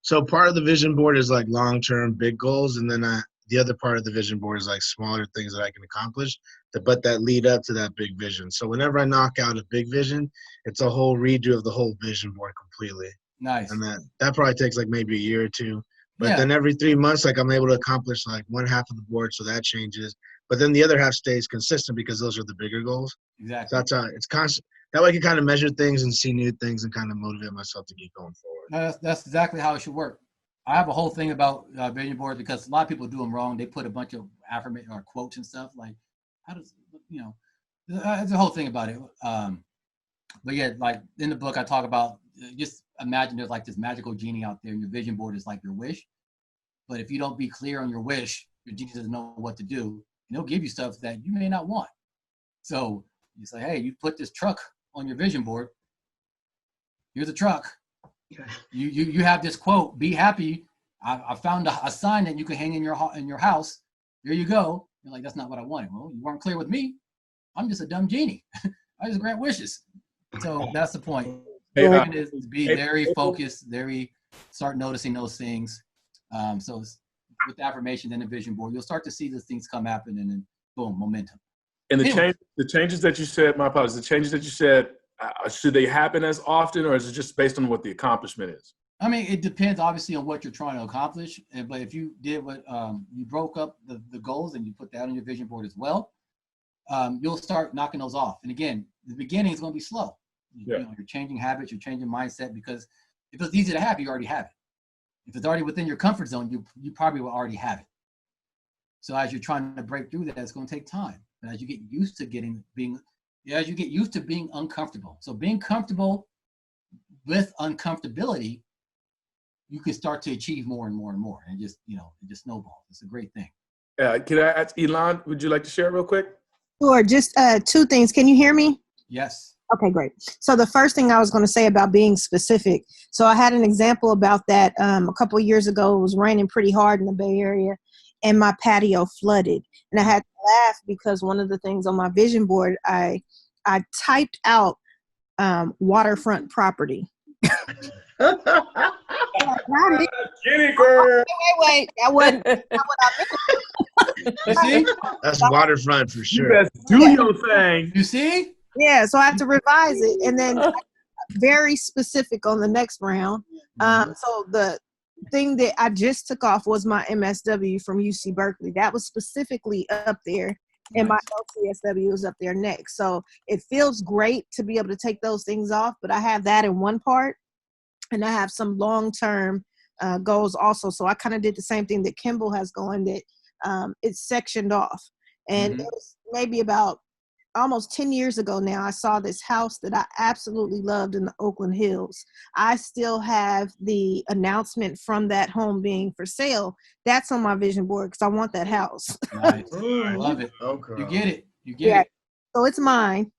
so part of the vision board is like long-term big goals, and then the other part of the vision board is like smaller things that I can accomplish, but that lead up to that big vision. So whenever I knock out a big vision, it's a whole redo of the whole vision board completely. Nice. And that probably takes like maybe a year or two. But Yeah. then every 3 months, like I'm able to accomplish like one half of the board, so that changes. But then the other half stays consistent because those are the bigger goals. Exactly. So that's how it's constant. That way I can kind of measure things and see new things and kind of motivate myself to keep going forward. That's exactly how it should work. I have a whole thing about vision boards because a lot of people do them wrong. They put a bunch of affirmation or quotes and stuff like, how does, there's a whole thing about it. But yeah, like in the book, I talk about just imagine there's like this magical genie out there and your vision board is like your wish. But if you don't be clear on your wish, your genie doesn't know what to do. And he'll give you stuff that you may not want. So you say, hey, you put this truck on your vision board. Here's a truck. You have this quote, be happy. I found a sign that you can hang in your house. There you go. You're like, that's not what I wanted. Well, you weren't clear with me. I'm just a dumb genie. I just grant wishes. So that's the point. Is to be very focused, start noticing those things. So with the affirmation and the vision board, you'll start to see those things come happen and then boom, momentum. And the changes that you said, my apologies, the changes that you said, should they happen as often or is it just based on what the accomplishment is? I mean, it depends obviously on what you're trying to accomplish. But if you did what you broke up the goals and you put that on your vision board as well, you'll start knocking those off. And again, the beginning is going to be slow. Yeah. You're changing habits, you're changing mindset because if it's easy to have, you already have it. If it's already within your comfort zone, you probably will already have it. So as you're trying to break through that, it's going to take time. And as you get used to being uncomfortable. So being comfortable with uncomfortability, you can start to achieve more and more and more. And just, it just snowballs. It's a great thing. Can I ask Elon, would you like to share real quick? Sure, just 2 things. Can you hear me? Yes. Okay, great. So the first thing I was going to say about being specific. So I had an example about that a couple of years ago. It was raining pretty hard in the Bay Area and my patio flooded. And I had to laugh because one of the things on my vision board, I typed out waterfront property. Kitty girl. Wait, that wasn't what I meant. You see? That's waterfront for sure. You best do your thing. You see? Yeah, so I had to revise it and then very specific on the next round. So the thing that I just took off was my MSW from UC Berkeley. That was specifically up there, and my LCSW was up there next. So it feels great to be able to take those things off, but I have that in one part, and I have some long-term goals also. So I kind of did the same thing that Kimball has going, that it's sectioned off. And it was maybe about almost 10 years ago now, I saw this house that I absolutely loved in the Oakland Hills. I still have the announcement from that home being for sale. That's on my vision board because I want that house. Nice. I love it. Okay. You get it. You get it. So it's mine.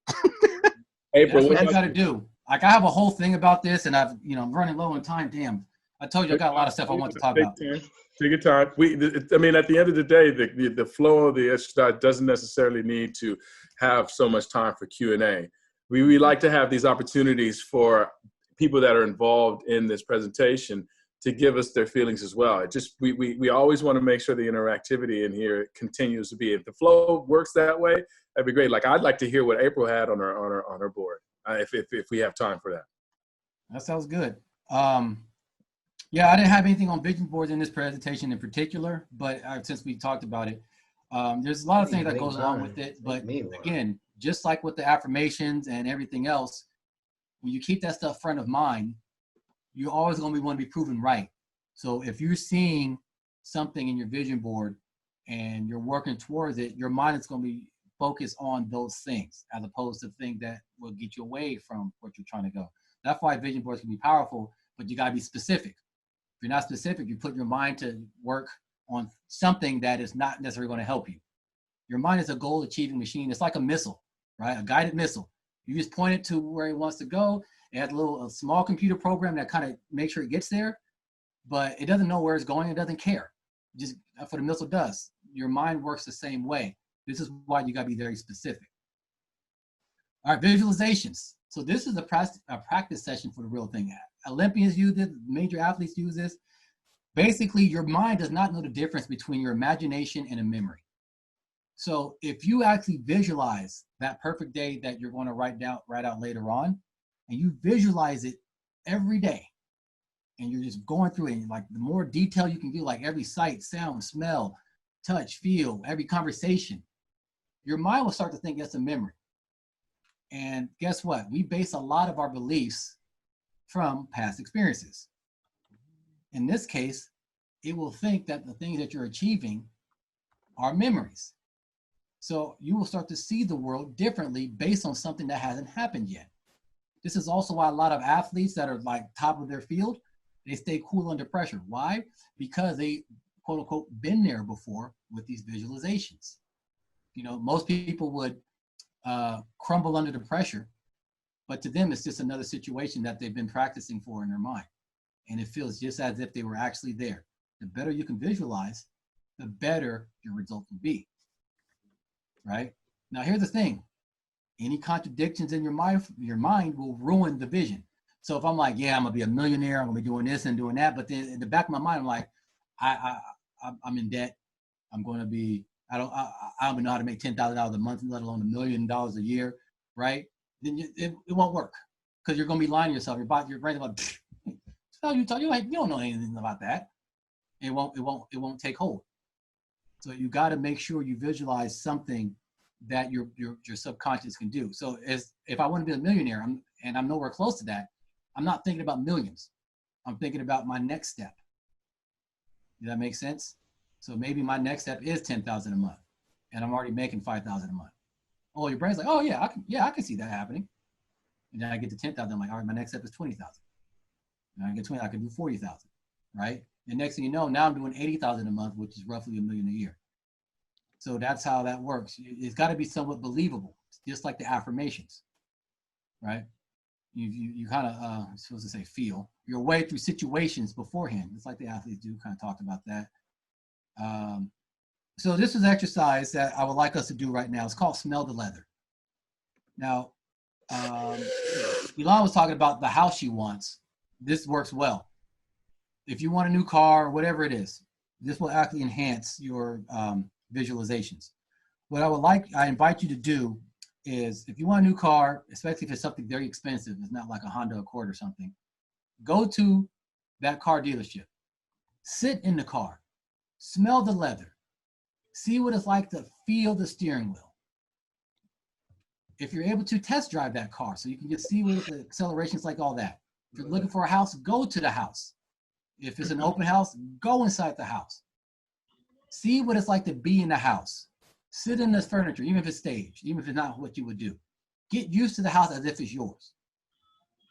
April, That's what you got to do. Like I have a whole thing about this, and I'm running low on time. Damn, I told you I got a lot of stuff I want to talk about. Take your time. I mean, at the end of the day, the flow of the exercise doesn't necessarily need to have so much time for Q&A. We like to have these opportunities for people that are involved in this presentation to give us their feelings as well. It just we always want to make sure the interactivity in here continues to be. If the flow works that way, that'd be great. Like I'd like to hear what April had on her board, if we have time for that. That sounds good. Yeah, I didn't have anything on vision boards in this presentation in particular, but since we talked about it, there's a lot of things that goes along with it. But again, just like with the affirmations and everything else, when you keep that stuff front of mind, you're always going to want to be proven right. So if you're seeing something in your vision board and you're working towards it, your mind is going to be focused on those things as opposed to things that will get you away from what you're trying to go. That's why vision boards can be powerful, but you got to be specific. If you're not specific, you put your mind to work on something that is not necessarily going to help you. Your mind is a goal achieving machine. It's like a missile, right? A guided missile. You just point it to where it wants to go. It has a small computer program that kind of makes sure it gets there, but it doesn't know where it's going. It doesn't care. Just that's what a missile does. Your mind works the same way. This is why you got to be very specific. All right, visualizations. So this is a practice session for the real thing. Olympians use it, major athletes use this. Basically, your mind does not know the difference between your imagination and a memory. So if you actually visualize that perfect day that you're going to write out later on, and you visualize it every day, and you're just going through it, and like the more detail you can do, like every sight, sound, smell, touch, feel, every conversation, your mind will start to think that's a memory. And guess what? We base a lot of our beliefs from past experiences. In this case, it will think that the things that you're achieving are memories. So you will start to see the world differently based on something that hasn't happened yet. This is also why a lot of athletes that are like top of their field, they stay cool under pressure. Why? Because they, quote unquote, been there before with these visualizations. You know, most people would crumble under the pressure, but to them, it's just another situation that they've been practicing for in their mind. And it feels just as if they were actually there. The better you can visualize, the better your result will be, right? Now, here's the thing. Any contradictions in your mind will ruin the vision. So if I'm like, yeah, I'm gonna be a millionaire, I'm gonna be doing this and doing that, but then in the back of my mind, I'm like, I'm in debt. I'm gonna be, I don't even know how to make $10,000 a month, let alone $1 million a year, right? Then it won't work because you're gonna be lying to yourself. Your brain's like, you don't know anything about that. It won't take hold. So you got to make sure you visualize something that your subconscious can do. So if I want to be a millionaire, and I'm nowhere close to that, I'm not thinking about millions. I'm thinking about my next step. Does that make sense? So maybe my next step is $10,000 a month, and I'm already making $5,000 a month. Oh, your brain's like, oh yeah, I can see that happening. And then I get to 10,000. I'm like, all right, my next step is 20,000. And I get 20, I can do 40,000, right? And next thing you know, now I'm doing 80,000 a month, which is roughly $1 million a year. So that's how that works. It's got to be somewhat believable, just like the affirmations, right? You kind of, I'm supposed to say feel your way through situations beforehand. It's like the athletes do, kind of talked about that. So this is an exercise that I would like us to do right now. It's called Smell the Leather. Now, Elon was talking about the house she wants. This works well. If you want a new car or whatever it is, this will actually enhance your visualizations. What I invite you to do is, if you want a new car, especially if it's something very expensive, it's not like a Honda Accord or something, go to that car dealership, sit in the car, smell the leather, see what it's like to feel the steering wheel. If you're able to test drive that car, so you can just see what the acceleration is like, all that. If you're looking for a house, go to the house. If it's an open house, go inside the house. See what it's like to be in the house. Sit in the furniture, even if it's staged, even if it's not what you would do. Get used to the house as if it's yours.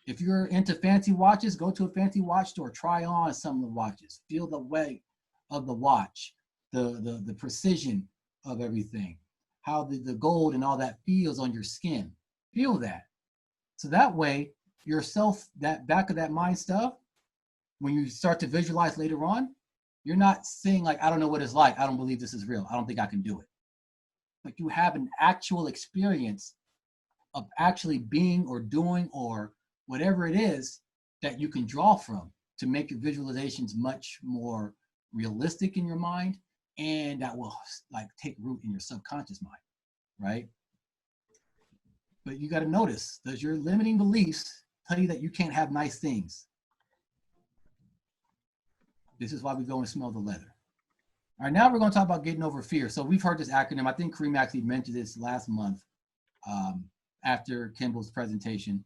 If you're into fancy watches, go to a fancy watch store, try on some of the watches. Feel the weight of the watch, the precision of everything, how the gold and all that feels on your skin. Feel that. So that way, yourself, that back of that mind stuff, when you start to visualize later on, you're not saying like, I don't know what it's like. I don't believe this is real. I don't think I can do it. But you have an actual experience of actually being or doing or whatever it is that you can draw from to make your visualizations much more realistic in your mind, and that will like take root in your subconscious mind, right? But you got to notice, does your limiting beliefs tell you that you can't have nice things? This is why we go and smell the leather. All right, now we're going to talk about getting over fear. So we've heard this acronym. I think Kareem actually mentioned this last month. after Kimball's presentation.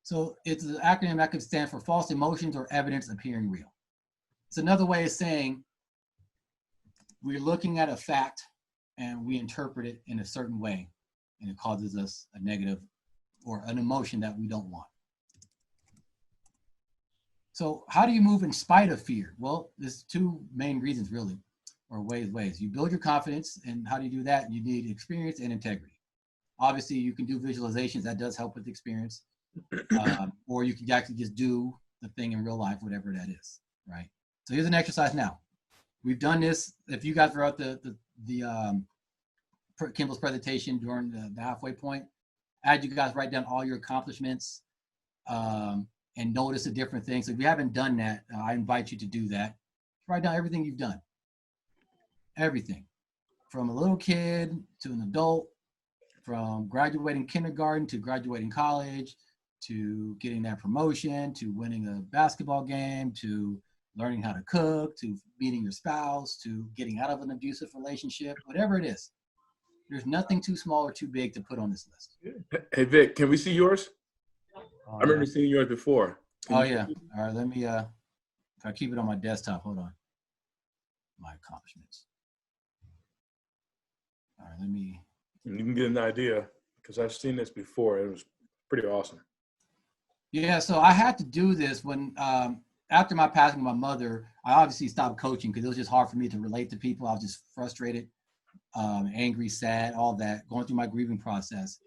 So it's an acronym that could stand for false emotions or evidence appearing real. It's another way of saying we're looking at a fact and we interpret it in a certain way, and it causes us a negative or an emotion that we don't want. So how do you move in spite of fear? Well, there's two main reasons really, or ways. You build your confidence, and how do you do that? You need experience and integrity. Obviously, you can do visualizations, that does help with experience. Or you can actually just do the thing in real life, whatever that is, right? So here's an exercise now. We've done this. If you guys were at the Kimball's presentation during the halfway point, I had you guys write down all your accomplishments and notice the different things. If you haven't done that, I invite you to do that. Write down everything you've done. Everything. From a little kid to an adult, from graduating kindergarten to graduating college, to getting that promotion, to winning a basketball game, to learning how to cook, to meeting your spouse, to getting out of an abusive relationship, whatever it is. There's nothing too small or too big to put on this list. Hey, Vic, can we see yours? I remember seeing yours before. Oh, yeah. All right, let me, if I keep it on my desktop, hold on. My accomplishments. All right, let me. You can get an idea, because I've seen this before. It was pretty awesome. Yeah, so I had to do this when, after my passing of my mother, I obviously stopped coaching because it was just hard for me to relate to people. I was just frustrated, angry, sad, all that, going through my grieving process.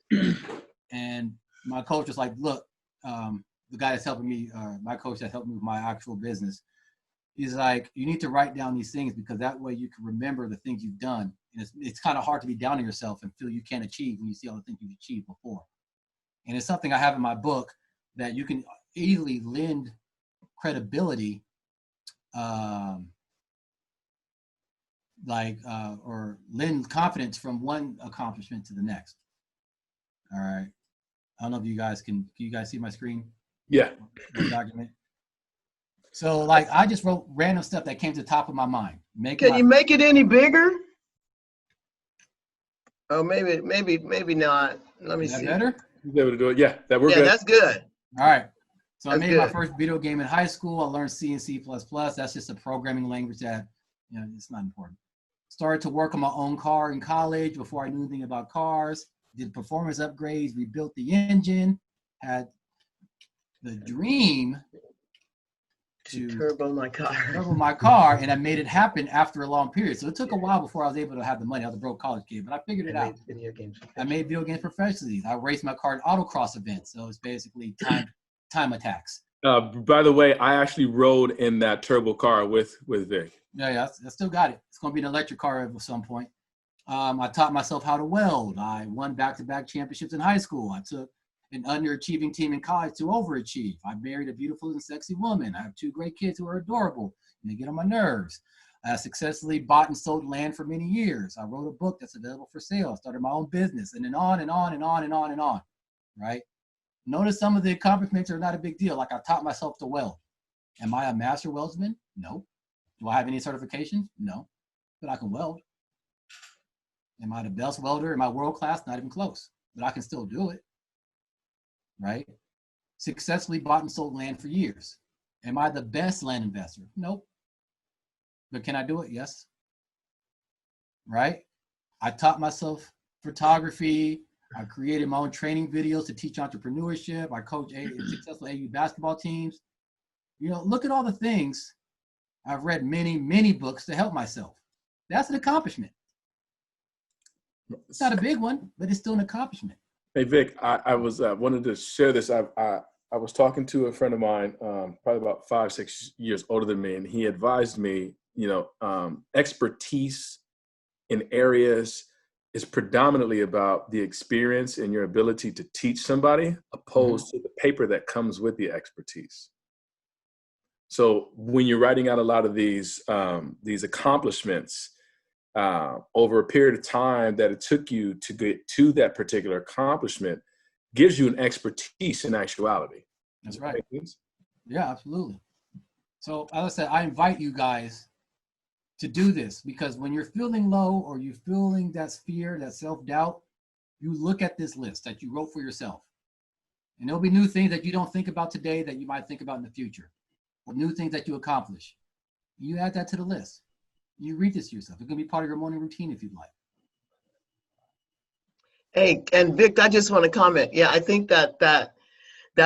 And my coach was like, look, the guy that's helping me, my coach that helped me with my actual business, he's like, you need to write down these things because that way you can remember the things you've done. And it's kind of hard to be down on yourself and feel you can't achieve when you see all the things you've achieved before. And it's something I have in my book that you can easily lend credibility, or lend confidence from one accomplishment to the next. All right. I don't know if you guys can you guys see my screen? Yeah. Document. So like I just wrote random stuff that came to the top of my mind. Can you make it any bigger? Oh, maybe not. Let me see. Is that better? You able to do it? Yeah, we're good. Yeah, that's good. All right. So That's I made my good. first video game in high school. I learned C and C++. That's just a programming language that, you know, it's not important. Started to work on my own car in college before I knew anything about cars. Did performance upgrades, rebuilt the engine, had the dream to turbo my car, and I made it happen after a long period. So it took a while before I was able to have the money. I was a broke college kid, but I figured it out. I made video games professionally. I raced my car in autocross events. So it's basically time attacks. By the way, I actually rode in that turbo car with Vic. Yeah, I still got it. It's going to be an electric car at some point. I taught myself how to weld. I won back-to-back championships in high school. I took an underachieving team in college to overachieve. I married a beautiful and sexy woman. I have 2 great kids who are adorable, and they get on my nerves. I successfully bought and sold land for many years. I wrote a book that's available for sale. I started my own business, and then on and on and on and on and on, right? Notice some of the accomplishments are not a big deal. Like I taught myself to weld. Am I a master weldsman? No. Do I have any certifications? No. But I can weld. Am I the best welder? Am I world class? Not even close. But I can still do it. Right? Successfully bought and sold land for years. Am I the best land investor? Nope. But can I do it? Yes. Right? I taught myself photography. I created my own training videos to teach entrepreneurship. I coach successful AU basketball teams. You know, look at all the things. I've read many, many books to help myself. That's an accomplishment. It's not a big one, but it's still an accomplishment. Hey, Vic, I was wanted to share this. I was talking to a friend of mine, probably about 5-6 years older than me, and he advised me, you know, expertise in areas is predominantly about the experience and your ability to teach somebody opposed to the paper that comes with the expertise. So when you're writing out a lot of these accomplishments over a period of time that it took you to get to that particular accomplishment gives you an expertise in actuality. That's right. Yeah, absolutely. So as I said, I invite you guys to do this because when you're feeling low or you're feeling that fear, that self-doubt, you look at this list that you wrote for yourself. And there'll be new things that you don't think about today that you might think about in the future, or new things that you accomplish. You add that to the list. You read this to yourself. It can be part of your morning routine if you'd like. Hey, and Vic, I just want to comment. Yeah, I think that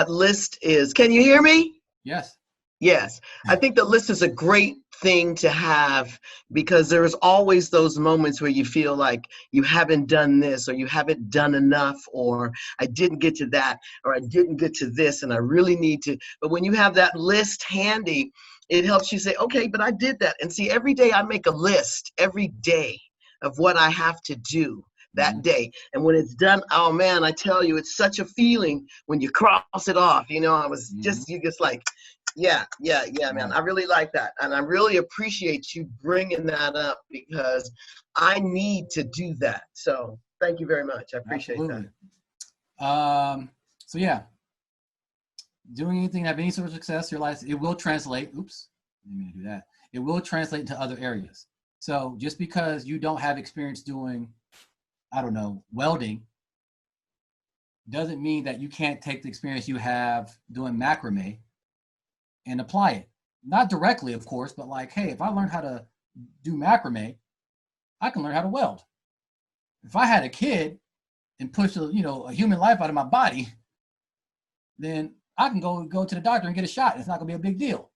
list is, can you hear me? Yes. Yes, I think the list is a great thing to have because there's always those moments where you feel like you haven't done this or you haven't done enough or I didn't get to that or I didn't get to this and I really need to. But when you have that list handy, it helps you say, okay, but I did that. And see, every day I make a list every day of what I have to do that day. And when it's done, oh man, I tell you, it's such a feeling when you cross it off. You know, I was just, you just like, yeah, man. I really like that. And I really appreciate you bringing that up because I need to do that. So thank you very much. I appreciate that. So yeah, doing anything that have any sort of success, your life, it will translate. Oops, I didn't mean to do that. It will translate into other areas. So just because you don't have experience doing, I don't know, welding, doesn't mean that you can't take the experience you have doing macrame and apply it. Not directly, of course, but like, hey, if I learned how to do macrame, I can learn how to weld. If I had a kid and push a human life out of my body, then I can go to the doctor and get a shot. It's not gonna be a big deal,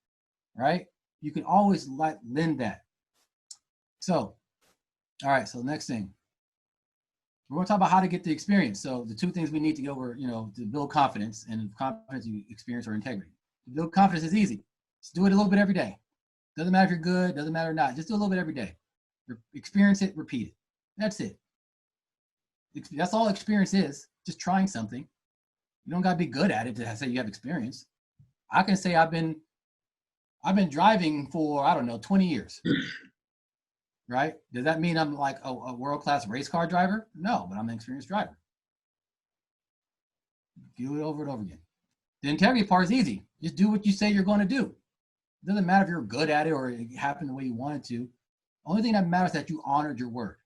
right? You can always lend that. So, all right, so next thing. We're gonna talk about how to get the experience. So the two things we need to go over, to build confidence, and confidence you experience or integrity. To build confidence is easy. Just do it a little bit every day. Doesn't matter if you're good, doesn't matter or not. Just do a little bit every day. Experience it, repeat it. That's it. That's all experience is, just trying something. You don't gotta be good at it to say you have experience. I can say I've been driving for, I don't know, 20 years. Right? Does that mean I'm like a world-class race car driver? No, but I'm an experienced driver. Do it over and over again. The integrity part is easy. Just do what you say you're going to do. It doesn't matter if you're good at it or it happened the way you wanted to. Only thing that matters is that you honored your word.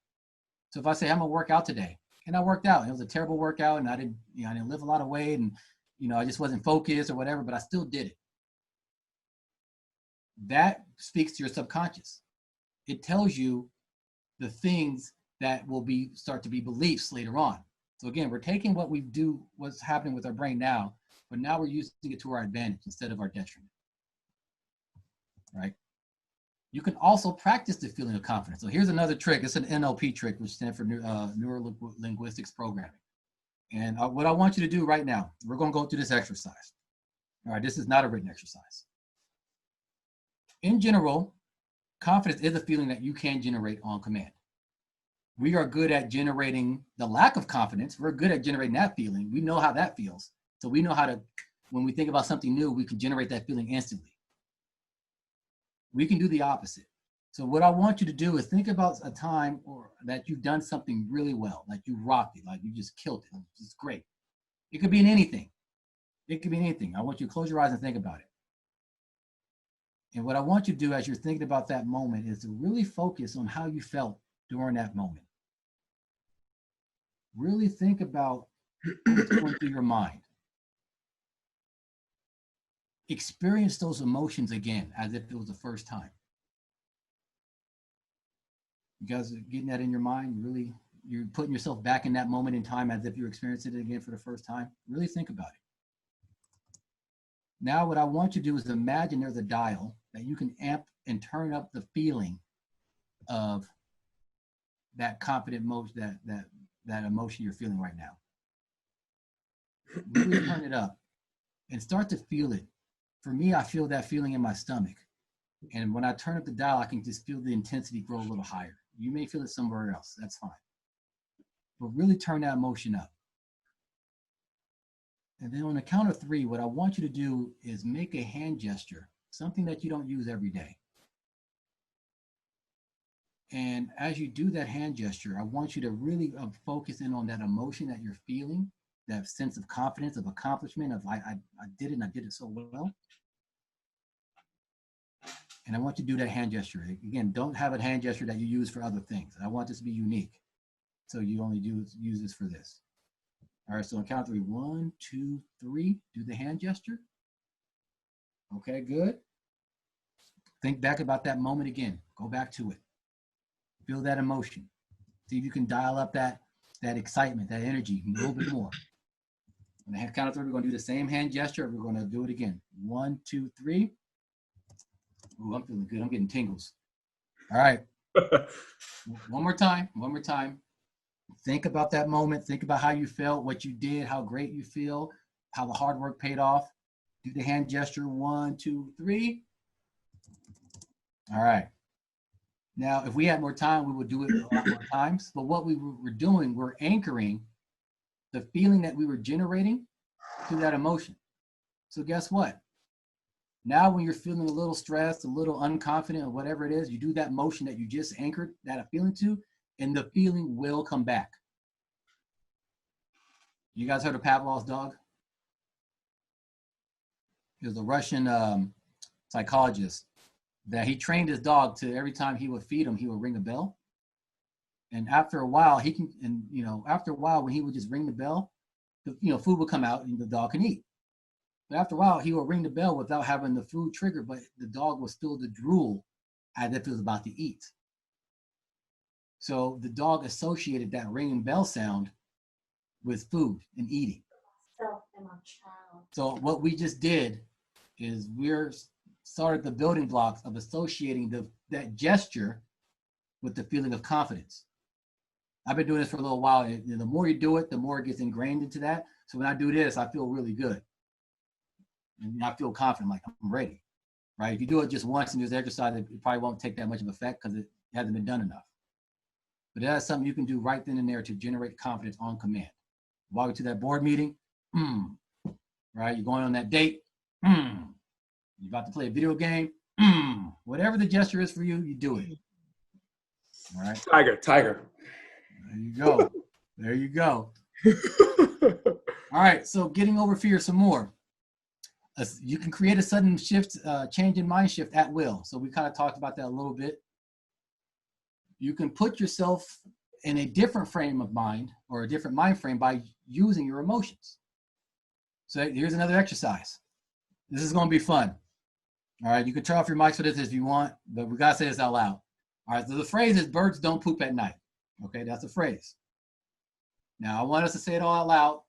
So if I say I'm gonna work out today, and I worked out, and it was a terrible workout, and I didn't lift a lot of weight, and I just wasn't focused or whatever, but I still did it. That speaks to your subconscious. It tells you the things that will start to be beliefs later on. So again, we're taking what's happening with our brain now, but now we're using it to our advantage instead of our detriment, right? You can also practice the feeling of confidence. So here's another trick. It's an NLP trick, which stands for Neuro-Linguistics Programming. And what I want you to do right now, we're going to go through this exercise. All right, this is not a written exercise. In general, confidence is a feeling that you can generate on command. We are good at generating the lack of confidence. We're good at generating that feeling. We know how that feels. So we know how to, when we think about something new, we can generate that feeling instantly. We can do the opposite. So what I want you to do is think about a time that you've done something really well, like you rocked it, like you just killed it. It's great. It could be in anything. It could be in anything. I want you to close your eyes and think about it. And what I want you to do as you're thinking about that moment is to really focus on how you felt during that moment. Really think about what's going through your mind. Experience those emotions again as if it was the first time. You guys are getting that in your mind? Really, you're putting yourself back in that moment in time as if you're experiencing it again for the first time. Really think about it. Now what I want you to do is imagine there's a dial that you can amp and turn up the feeling of that confident emotion, that emotion you're feeling right now. Really turn it up and start to feel it. For me, I feel that feeling in my stomach. And when I turn up the dial, I can just feel the intensity grow a little higher. You may feel it somewhere else, that's fine. But really turn that emotion up. And then on the count of 3, what I want you to do is make a hand gesture, something that you don't use every day. And as you do that hand gesture, I want you to really focus in on that emotion that you're feeling, that sense of confidence, of accomplishment, of I did it and I did it so well. And I want you to do that hand gesture. Again, don't have a hand gesture that you use for other things. I want this to be unique. So you only use this for this. All right, so on count 3, 1, 2, 3, do the hand gesture. Okay, good. Think back about that moment again. Go back to it. Feel that emotion. See if you can dial up that excitement, that energy a little bit more. On the count of 3, we're going to do the same hand gesture. We're going to do it again. 1, 2, 3. Ooh, I'm feeling good. I'm getting tingles. All right. One more time. One more time. Think about that moment. Think about how you felt, what you did, how great you feel, how the hard work paid off. Do the hand gesture. 1, 2, 3. All right. Now, if we had more time, we would do it a lot more times. But what we were doing, we're anchoring the feeling that we were generating to that emotion. So guess what? Now, when you're feeling a little stressed, a little unconfident, or whatever it is, you do that motion that you just anchored that feeling to, and the feeling will come back. You guys heard of Pavlov's dog? He was a Russian psychologist that he trained his dog to every time he would feed him, he would ring a bell. And after a while, after a while, when he would just ring the bell, food would come out and the dog can eat. But after a while, he would ring the bell without having the food triggered, but the dog was still to drool as if it was about to eat. So the dog associated that ringing bell sound with food and eating. So what we just did is we're started the building blocks of associating that gesture with the feeling of confidence. I've been doing this for a little while, and the more you do it, the more it gets ingrained into that. So when I do this, I feel really good. And I feel confident, like I'm ready, right? If you do it just once and just exercise, it probably won't take that much of effect because it hasn't been done enough. But that's something you can do right then and there to generate confidence on command. Walk to that board meeting, right? You're going on that date, you're about to play a video game, whatever the gesture is for you, you do it. All right. Tiger. There you go. There you go. All right. So getting over fear some more. You can create a sudden shift, change in mind shift at will. So we kind of talked about that a little bit. You can put yourself in a different frame of mind or a different mind frame by using your emotions. So here's another exercise. This is going to be fun. All right. You can turn off your mics for this if you want, but we got to say this out loud. All right. So the phrase is birds don't poop at night. Okay. That's a phrase. Now I want us to say it all out loud.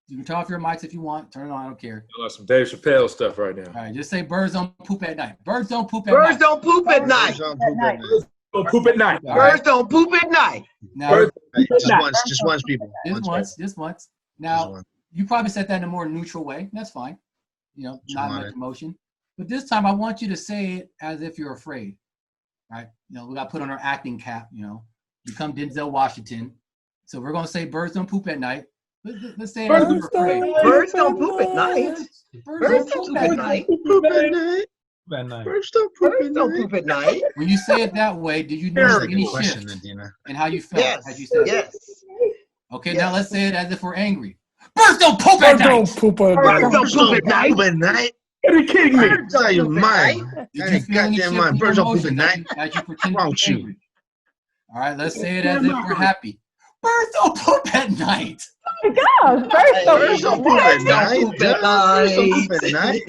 You can turn off your mics if you want. Turn it on. I don't care. I love some Dave Chappelle stuff right now. All right. Just say birds don't poop at night. Birds don't poop at night. Birds don't poop at night. Birds don't poop at night. Don't poop at night. Birds don't poop at night. Now, Just once, people. Just once. Now, you probably said that in a more neutral way. That's fine. Not much emotion. But this time, I want you to say it as if you're afraid. Right? We got to put on our acting cap. Become Denzel Washington. So we're gonna say birds don't poop at night. Let's say it as we're afraid. Birds don't poop at night. Birds don't poop at night. Birds don't poop at night. When you say it that way, do you notice any shift in how you felt? Yes. As you said Yes. Okay, now let's say it as if we're angry. Birds don't poop at night. Birds don't poop at night. Are you kidding me? Birds out of your mind. Did you feel any shift in your Birds don't poop at emotions night. as you pretend Why to don't be you? angry? All right, let's say it as if we're happy. Birds don't poop at night. Oh my gosh, Birds don't poop at night. Birds don't poop at night.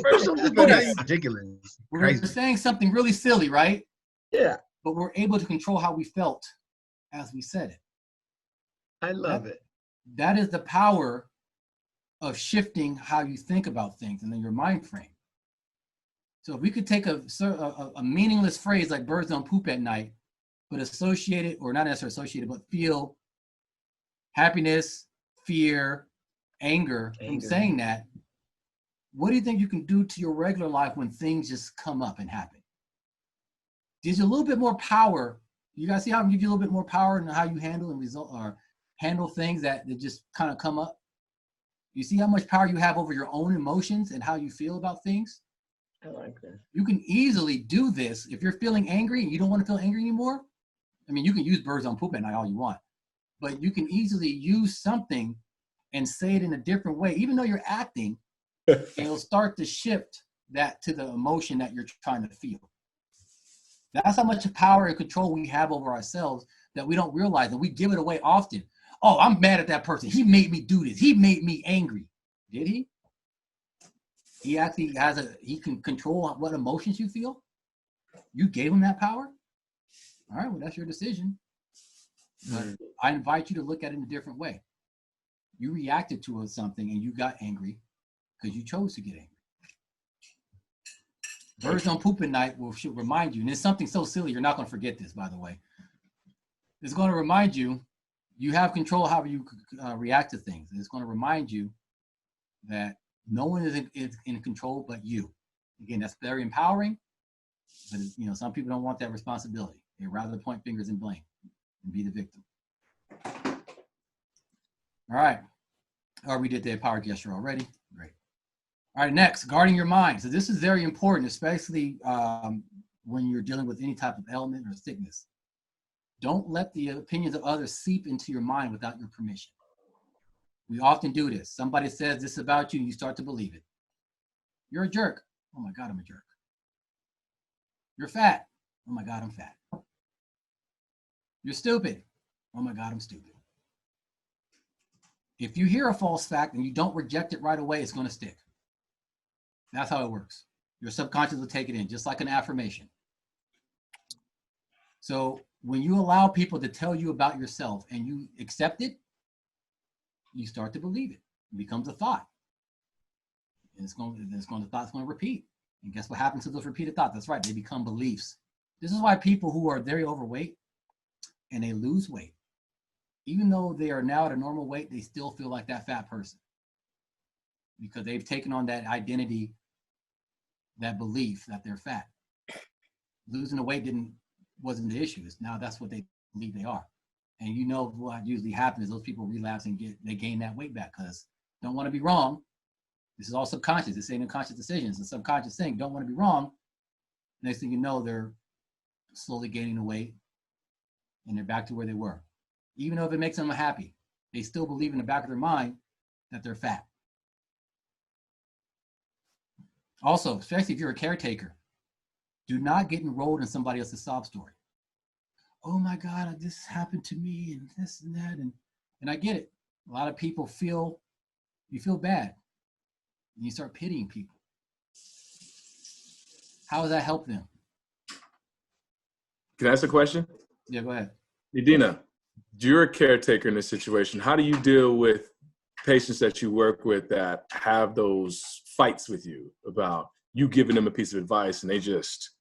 Birds don't poop at night. Ridiculous. We're saying something really silly, right? Yeah. But we're able to control how we felt as we said it. I love it. That is the power of shifting how you think about things and then your mind frame. So if we could take a meaningless phrase like birds don't poop at night, but associate it, or not necessarily associate it, but feel happiness, fear, anger from saying that, what do you think you can do to your regular life when things just come up and happen? Gives you a little bit more power. You guys see how it gives you a little bit more power in how you handle and handle things that just kind of come up? You see how much power you have over your own emotions and how you feel about things? I like that. You can easily do this. If you're feeling angry and you don't want to feel angry anymore, I mean, you can use birds don't poop at night all you want, but you can easily use something and say it in a different way, even though you're acting, and it'll start to shift that to the emotion that you're trying to feel. That's how much power and control we have over ourselves that we don't realize, and we give it away often. Oh, I'm mad at that person. He made me do this. He made me angry. Did he? He actually he can control what emotions you feel. You gave him that power. All right, well, that's your decision. But I invite you to look at it in a different way. You reacted to something and you got angry because you chose to get angry. Birds don't poop at night should remind you, and it's something so silly, you're not going to forget this, by the way. It's going to remind you, you have control how you react to things. And it's going to remind you that no one is in control but you. Again, that's very empowering, but some people don't want that responsibility. They'd rather point fingers and blame and be the victim. All right. We did the power gesture already. Great. All right, next, guarding your mind. So this is very important, especially when you're dealing with any type of ailment or sickness. Don't let the opinions of others seep into your mind without your permission. We often do this. Somebody says this about you, and you start to believe it. You're a jerk. Oh my God, I'm a jerk. You're fat. Oh my God, I'm fat. You're stupid. Oh my God, I'm stupid. If you hear a false fact and you don't reject it right away, it's going to stick. That's how it works. Your subconscious will take it in, just like an affirmation. So when you allow people to tell you about yourself and you accept it, you start to believe it. It becomes a thought. And the thought's going to repeat. And guess what happens to those repeated thoughts? That's right, they become beliefs. This is why people who are very overweight and they lose weight, even though they are now at a normal weight, they still feel like that fat person because they've taken on that identity, that belief that they're fat. Losing the weight wasn't the issue. Now that's what they believe they are. And what usually happens is those people relapse and they gain that weight back because don't want to be wrong. This is all subconscious. This ain't a conscious decision. It's a subconscious thing. Don't want to be wrong. Next thing you know, they're slowly gaining the weight and they're back to where they were. Even though if it makes them happy, they still believe in the back of their mind that they're fat. Also, especially if you're a caretaker, do not get enrolled in somebody else's sob story. Oh my God, this happened to me and this and that. And I get it. A lot of people you feel bad. And you start pitying people. How does that help them? Can I ask a question? Yeah, go ahead. Edina, you're a caretaker in this situation. How do you deal with patients that you work with that have those fights with you about you giving them a piece of advice and they just...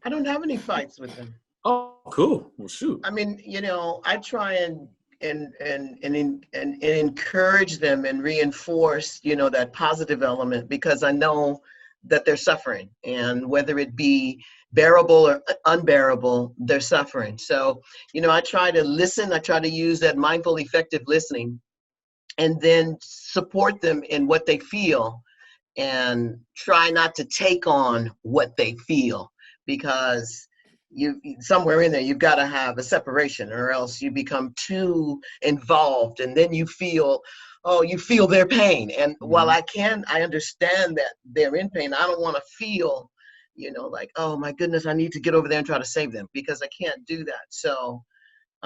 I don't have any fights with them. Oh, cool. Well, shoot. I mean, I try and encourage them and reinforce, that positive element because I know that they're suffering, and whether it be bearable or unbearable, they're suffering. So, I try to listen. I try to use that mindful, effective listening, and then support them in what they feel, and try not to take on what they feel, because somewhere in there you've got to have a separation, or else you become too involved, and then you feel their pain. And while I understand that they're in pain, I don't want to feel like, oh my goodness, I need to get over there and try to save them, because I can't do that. So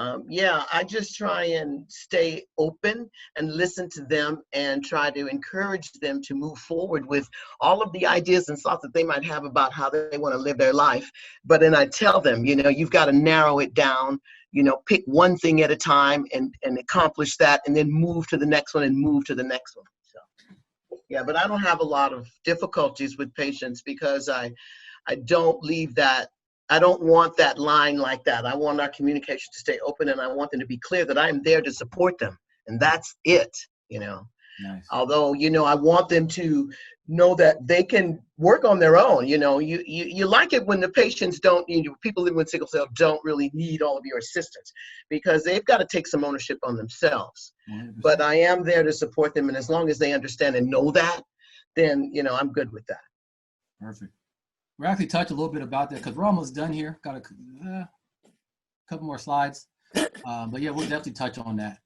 I just try and stay open and listen to them and try to encourage them to move forward with all of the ideas and thoughts that they might have about how they want to live their life. But then I tell them, you've got to narrow it down, pick one thing at a time and accomplish that, and then move to the next one and move to the next one. So, yeah, but I don't have a lot of difficulties with patients because I don't leave that. I don't want that line like that. I want our communication to stay open, and I want them to be clear that I am there to support them. And that's it, Nice. Although, I want them to know that they can work on their own. You like it when the patients don't, people living with sickle cell don't really need all of your assistance, because they've got to take some ownership on themselves. 100%. But I am there to support them. And as long as they understand and know that, then, I'm good with that. Perfect. We'll actually touch a little bit about that because we're almost done here. Got a couple more slides. But yeah, we'll definitely touch on that.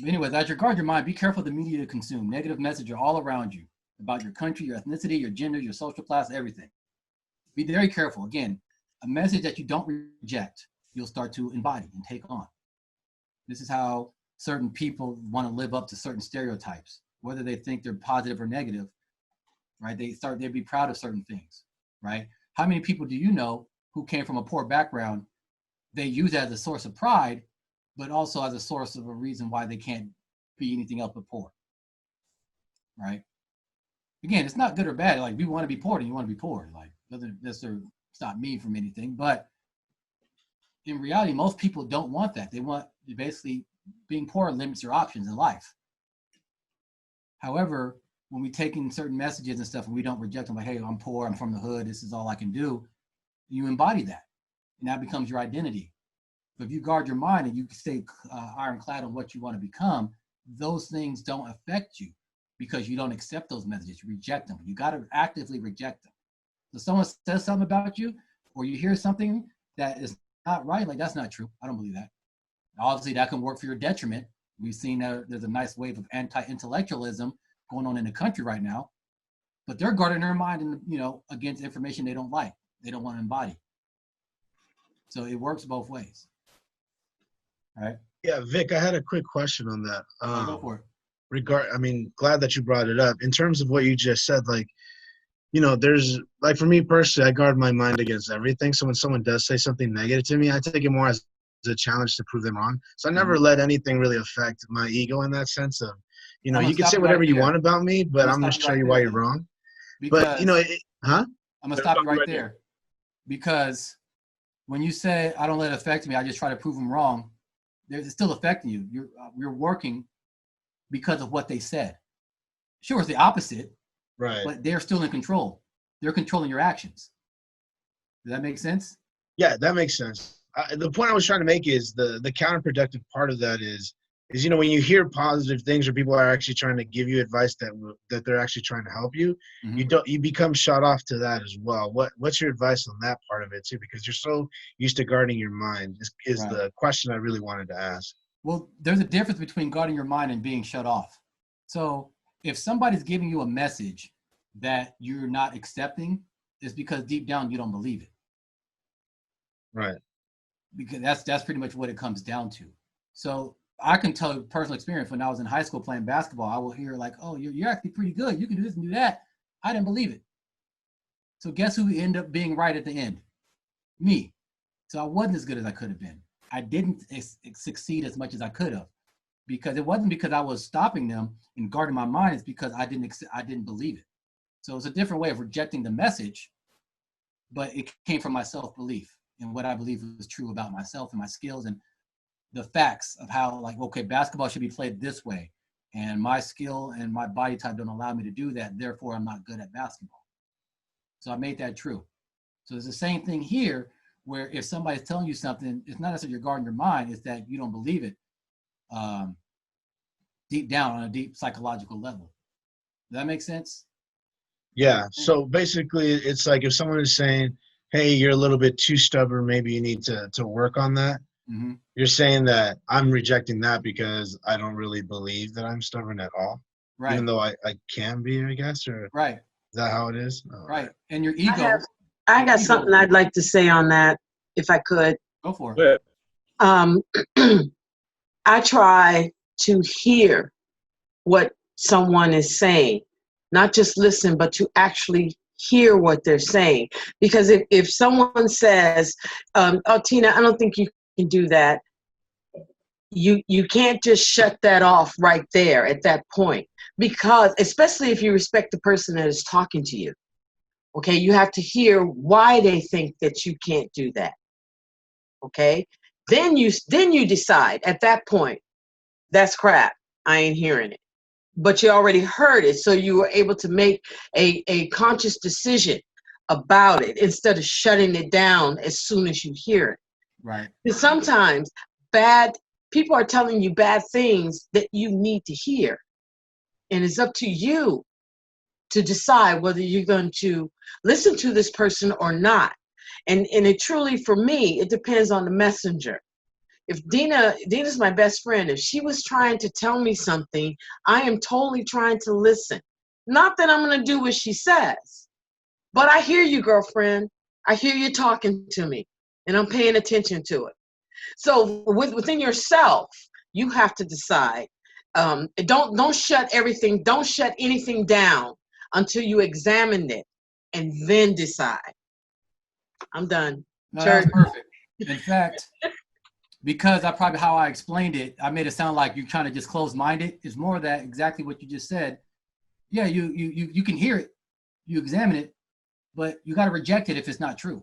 Anyways, as you guard your mind, be careful of the media you consume. Negative messages are all around you about your country, your ethnicity, your gender, your social class, everything. Be very careful. Again, a message that you don't reject, you'll start to embody and take on. This is how certain people want to live up to certain stereotypes, whether they think they're positive or negative, right? They'd be proud of certain things, right? How many people do you know who came from a poor background? They use it as a source of pride, but also as a source of a reason why they can't be anything else but poor, right? Again, it's not good or bad. Like, if you want to be poor, then you want to be poor. Like, doesn't necessarily stop me from anything. But in reality, most people don't want that. They want, basically, being poor limits your options in life. However, when we take in certain messages and stuff and we don't reject them, like, hey, I'm poor, I'm from the hood, this is all I can do, you embody that. And that becomes your identity. But if you guard your mind and you stay ironclad on what you want to become, those things don't affect you because you don't accept those messages. You reject them. You got to actively reject them. So someone says something about you, or you hear something that is not right, like, that's not true. I don't believe that. Obviously, that can work for your detriment. We've seen there's a nice wave of anti-intellectualism going on in the country right now, but they're guarding their mind and, against information they don't like, they don't want to embody. So it works both ways. All right. Yeah, Vic, I had a quick question on that. Go for it. Glad that you brought it up. In terms of what you just said, like, there's, like, for me personally, I guard my mind against everything. So when someone does say something negative to me, I take it more as a challenge to prove them wrong. So I never let anything really affect my ego in that sense of, you can say whatever you want about me, but I'm going to show you why you're wrong. Because, but, I'm going to stop you right there. Because when you say, I don't let it affect me, I just try to prove them wrong, it's still affecting you. You're working because of what they said. Sure, it's the opposite, right? But they're still in control. They're controlling your actions. Does that make sense? Yeah, that makes sense. The point I was trying to make is the counterproductive part of that is when you hear positive things or people are actually trying to give you advice that they're actually trying to help you, you become shut off to that as well. What's your advice on that part of it too? Because you're so used to guarding your mind is right. The question I really wanted to ask. Well, there's a difference between guarding your mind and being shut off. So if somebody's giving you a message that you're not accepting, it's because deep down you don't believe it. Right. Because that's pretty much what it comes down to. So I can tell you personal experience. When I was in high school playing basketball, I will hear like, oh, you're actually pretty good. You can do this and do that. I didn't believe it. So guess who ended up being right at the end? Me. So I wasn't as good as I could have been. I didn't succeed as much as I could have, because it wasn't because I was stopping them and guarding my mind. It's because I didn't believe it. So it's a different way of rejecting the message, but it came from my self-belief and what I believe was true about myself and my skills and the facts of how, like, okay, basketball should be played this way, and my skill and my body type don't allow me to do that. Therefore, I'm not good at basketball. So I made that true. So it's the same thing here, where if somebody's telling you something, it's not necessarily you're guarding your mind, it's that you don't believe it deep down on a deep psychological level. Does that make sense? Yeah. So basically, it's like if someone is saying, hey, you're a little bit too stubborn, maybe you need to work on that. Mm-hmm. You're saying that I'm rejecting that because I don't really believe that I'm stubborn at all. Right. Even though I can be, I guess, or right. Is that how it is? Oh, right. And your ego. I got something I'd like to say on that, if I could. Go for it. I try to hear what someone is saying, not just listen, but to actually hear what they're saying. Because if someone says, oh, Tina, I don't think you can do that, you can't just shut that off right there at that point. Because especially if you respect the person that is talking to you, okay, you have to hear why they think that you can't do that. Okay, then you decide at that point, that's crap, I ain't hearing it. But you already heard it, so you were able to make a conscious decision about it instead of shutting it down as soon as you hear it. Right. Because sometimes people are telling you bad things that you need to hear. And it's up to you to decide whether you're going to listen to this person or not. And it truly, for me, it depends on the messenger. If Dina's my best friend, if she was trying to tell me something, I am totally trying to listen. Not that I'm going to do what she says, but I hear you, girlfriend. I hear you talking to me, and I'm paying attention to it. So within yourself, you have to decide. Don't shut anything down until you examine it, and then decide. I'm done. No, that's perfect. In fact, because how I explained it, I made it sound like you're trying to just close-minded. It's more that exactly what you just said. Yeah, you can hear it, you examine it, but you got to reject it if it's not true,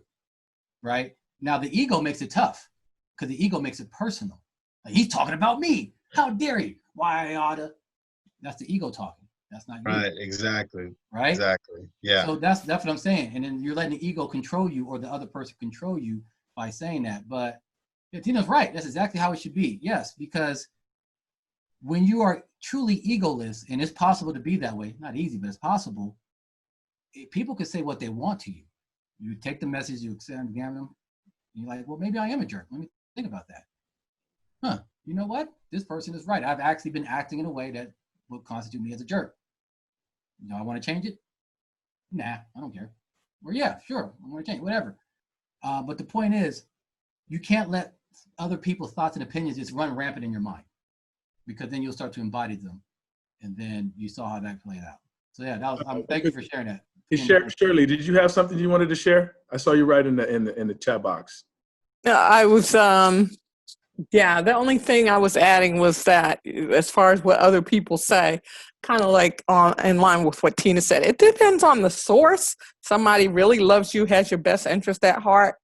right? Now the ego makes it tough because the ego makes it personal. Like, he's talking about me. How dare he? Why I oughta? That's the ego talking. That's not you. Right. Exactly. Right. Exactly. Yeah. So that's what I'm saying. And then you're letting the ego control you, or the other person control you by saying that. But yeah, Tina's right. That's exactly how it should be. Yes, because when you are truly egoless, and it's possible to be that way, not easy, but it's possible, people can say what they want to you. You take the message, you examine them, and you're like, well, maybe I am a jerk. Let me think about that. Huh, you know what? This person is right. I've actually been acting in a way that will constitute me as a jerk. Do I want to change it? Nah, I don't care. Or yeah, sure, I want to change, whatever. But the point is, you can't let other people's thoughts and opinions just run rampant in your mind, because then you'll start to embody them, and then you saw how that played out. So yeah, that was. Thank you for sharing that. Shirley, did you have something you wanted to share? I saw you right in the chat box. I was, yeah, the only thing I was adding was that as far as what other people say, kind of like in line with what Tina said, it depends on the source. Somebody really loves you, has your best interest at heart,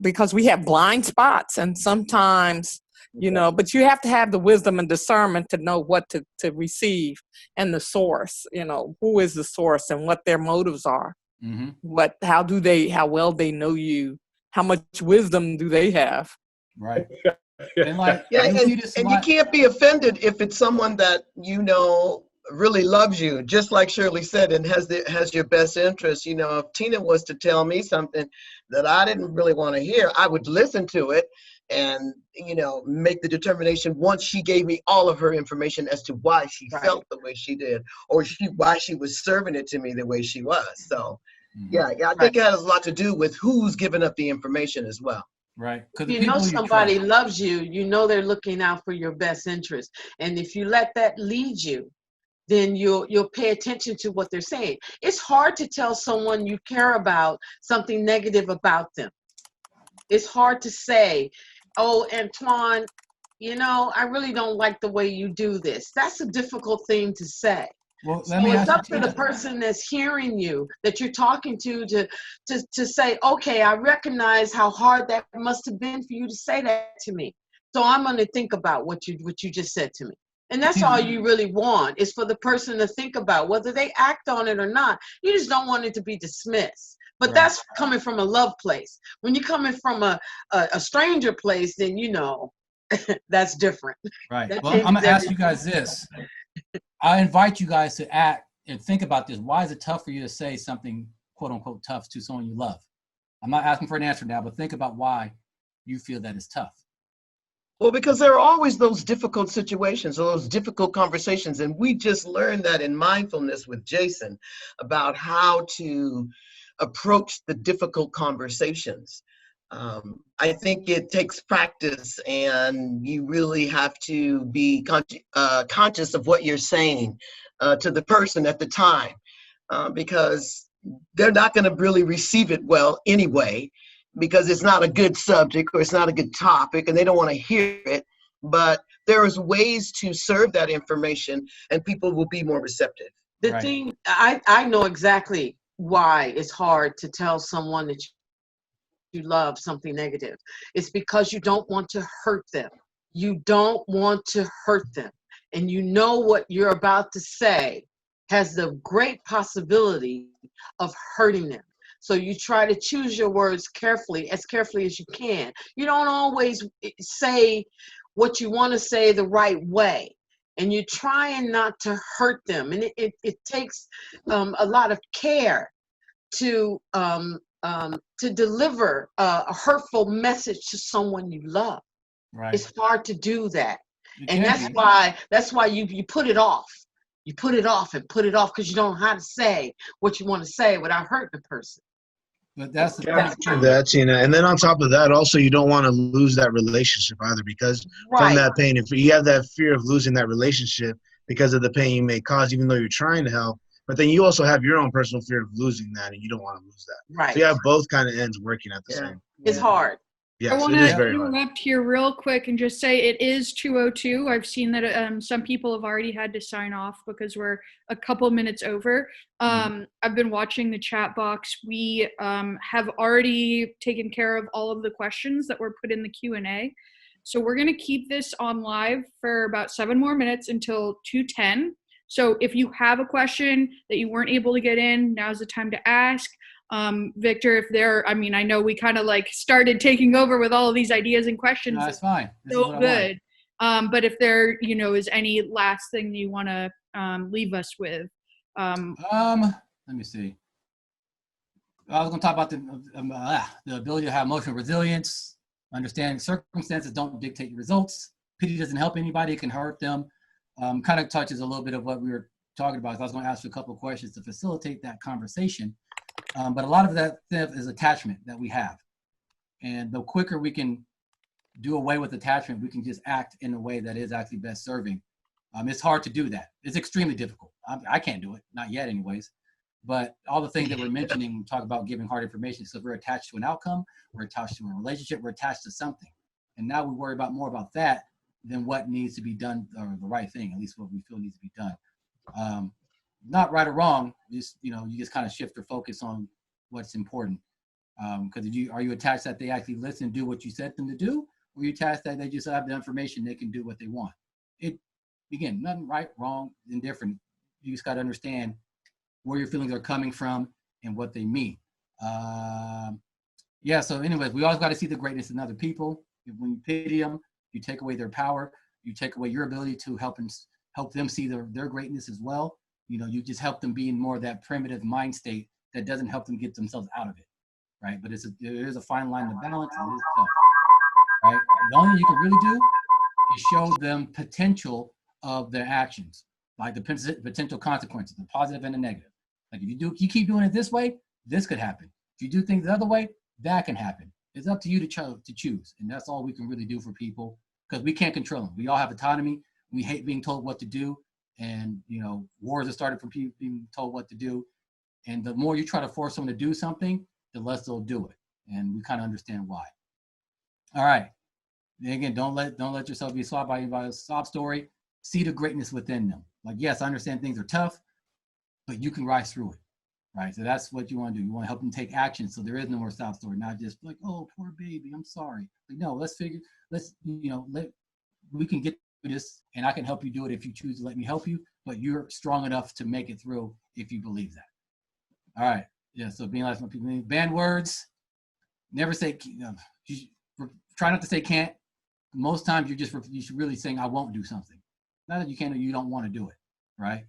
because we have blind spots, and sometimes, you know, but you have to have the wisdom and discernment to know what to receive, and the source, you know, who is the source and what their motives are. Mm-hmm. How well they know you, how much wisdom do they have? Right. And like, yeah, and you can't be offended if it's someone that you know really loves you, just like Shirley said, and has your best interest. You know, if Tina was to tell me something that I didn't really want to hear, I would listen to it and, you know, make the determination once she gave me all of her information as to why she felt the way she did, or why she was serving it to me the way she was. So yeah, I think it has a lot to do with who's giving up the information as well. Right. If you know somebody loves you, you know they're looking out for your best interest. And if you let that lead you, then you'll pay attention to what they're saying. It's hard to tell someone you care about something negative about them. It's hard to say, oh, Antoine, you know, I really don't like the way you do this. That's a difficult thing to say. Well, so it's up to the person that's hearing you, that you're talking to say, okay, I recognize how hard that must have been for you to say that to me. So I'm going to think about what you just said to me. And that's all you really want, is for the person to think about whether they act on it or not. You just don't want it to be dismissed. But that's coming from a love place. When you're coming from a stranger place, then, you know, that's different. Right. Well, I'm going to ask you guys this. I invite you guys to act and think about this. Why is it tough for you to say something, quote unquote, tough to someone you love? I'm not asking for an answer now, but think about why you feel that it's tough. Well, because there are always those difficult situations, or those difficult conversations. And we just learned that in mindfulness with Jason about how to approach the difficult conversations. I think it takes practice, and you really have to be conscious of what you're saying to the person at the time, because they're not going to really receive it well anyway, because it's not a good subject or it's not a good topic and they don't want to hear it. But there's ways to serve that information and people will be more receptive. The thing, I know exactly why it's hard to tell someone that you love something negative. It's because you don't want to hurt them. You don't want to hurt them. And you know what you're about to say has the great possibility of hurting them. So you try to choose your words carefully as you can. You don't always say what you want to say the right way. And you're trying not to hurt them. And it takes a lot of care to deliver a hurtful message to someone you love. Right. It's hard to do that. And that's why you put it off. You put it off and put it off because you don't know how to say what you want to say without hurting the person. But that's the Yeah, thing. that, Tina. And then on top of that, also, you don't want to lose that relationship either, because from that pain, if you have that fear of losing that relationship because of the pain you may cause, even though you're trying to help, but then you also have your own personal fear of losing that, and you don't want to lose that. Right. So you have both kind of ends working at the same. It's hard. I Yes, want it is to very hard. interrupt here real quick and just say it is 2:02. I've seen that some people have already had to sign off because we're a couple minutes over. I've been watching the chat box. We have already taken care of all of the questions that were put in the Q&A. So we're going to keep this on live for about 7 more minutes until 2:10. So if you have a question that you weren't able to get in, now's the time to ask. Victor, if there, I mean, I know we kind of like started taking over with all of these ideas and questions. No, that's fine. This so good. But if there, is any last thing that you want to leave us with? Let me see. I was going to talk about the ability to have emotional resilience, understand circumstances don't dictate your results. Pity doesn't help anybody, it can hurt them. Kind of touches a little bit of what we were talking about. So I was going to ask you a couple of questions to facilitate that conversation. But a lot of that is attachment that we have. And the quicker we can do away with attachment, we can just act in a way that is actually best serving. It's hard to do that. It's extremely difficult. I can't do it, not yet anyways. But all the things that we're mentioning, we talk about giving hard information. So we're attached to an outcome, we're attached to a relationship, we're attached to something. And now we worry more about that than what needs to be done, or the right thing, at least what we feel needs to be done. Not right or wrong, just, you just kind of shift your focus on what's important. Because are you attached that they actually listen and do what you said them to do? Or are you attached that they just have the information, they can do what they want? Again, nothing right, wrong, indifferent. You just got to understand where your feelings are coming from and what they mean. So anyways, we always got to see the greatness in other people. When you pity them, you take away their power, you take away your ability to help them see their greatness as well. You just help them be in more of that primitive mind state that doesn't help them get themselves out of it, right? But there is a fine line to balance, and it is tough, right? The only thing you can really do is show them potential of their actions, like the potential consequences, the positive and the negative. Like if you keep doing it this way, this could happen. If you do things the other way, that can happen. It's up to you to choose, and that's all we can really do for people, because we can't control them. We all have autonomy. We hate being told what to do, and wars are started from people being told what to do. And the more you try to force someone to do something, the less they'll do it. And we kind of understand why. All right. And again, don't let yourself be swallowed by a sob story. See the greatness within them. Like, yes, I understand things are tough, but you can rise through it. Right. So that's what you want to do. You want to help them take action, so there is no more sob story, not just like, oh, poor baby, I'm sorry. Like, no, we can get through this, and I can help you do it if you choose to let me help you, but you're strong enough to make it through if you believe that. All right. Yeah. So being like some people, banned words, never say, try not to say can't. Most times you should really saying, I won't do something. Not that you can't or you don't want to do it. Right.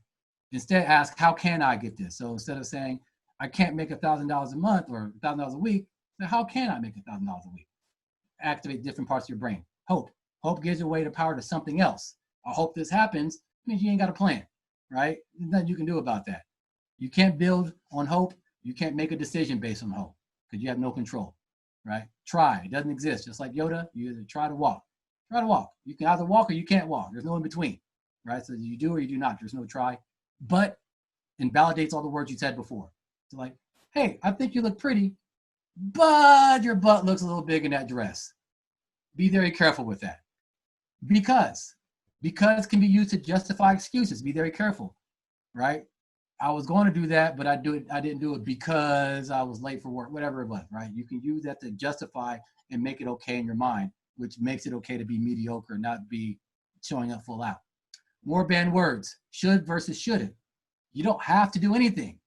Instead, ask, how can I get this? So instead of saying, I can't make $1,000 a month or $1,000 a week, say, how can I make $1,000 a week? Activate different parts of your brain. Hope gives away the power to something else. I hope this happens. Means you ain't got a plan, right? There's nothing you can do about that. You can't build on hope. You can't make a decision based on hope because you have no control, right? Try. It doesn't exist. Just like Yoda, you either try to walk. Try to walk. You can either walk or you can't walk. There's no in between, right? So you do or you do not. There's no try. But invalidates all the words you said before. So like, hey, I think you look pretty, but your butt looks a little big in that dress. Be very careful with that. Because can be used to justify excuses. Be very careful, right? I was going to do that, but I didn't do it because I was late for work, whatever it was, right? You can use that to justify and make it okay in your mind, which makes it okay to be mediocre, not be showing up full out. More banned words, should versus shouldn't. You don't have to do anything.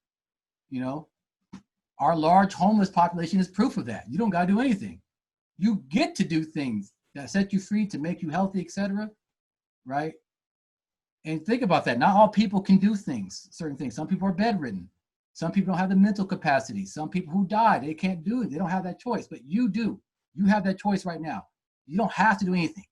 Our large homeless population is proof of that. You don't got to do anything. You get to do things that set you free, to make you healthy, etc. Right? And think about that. Not all people can do certain things. Some people are bedridden. Some people don't have the mental capacity. Some people who die, they can't do it. They don't have that choice, but you do. You have that choice right now. You don't have to do anything.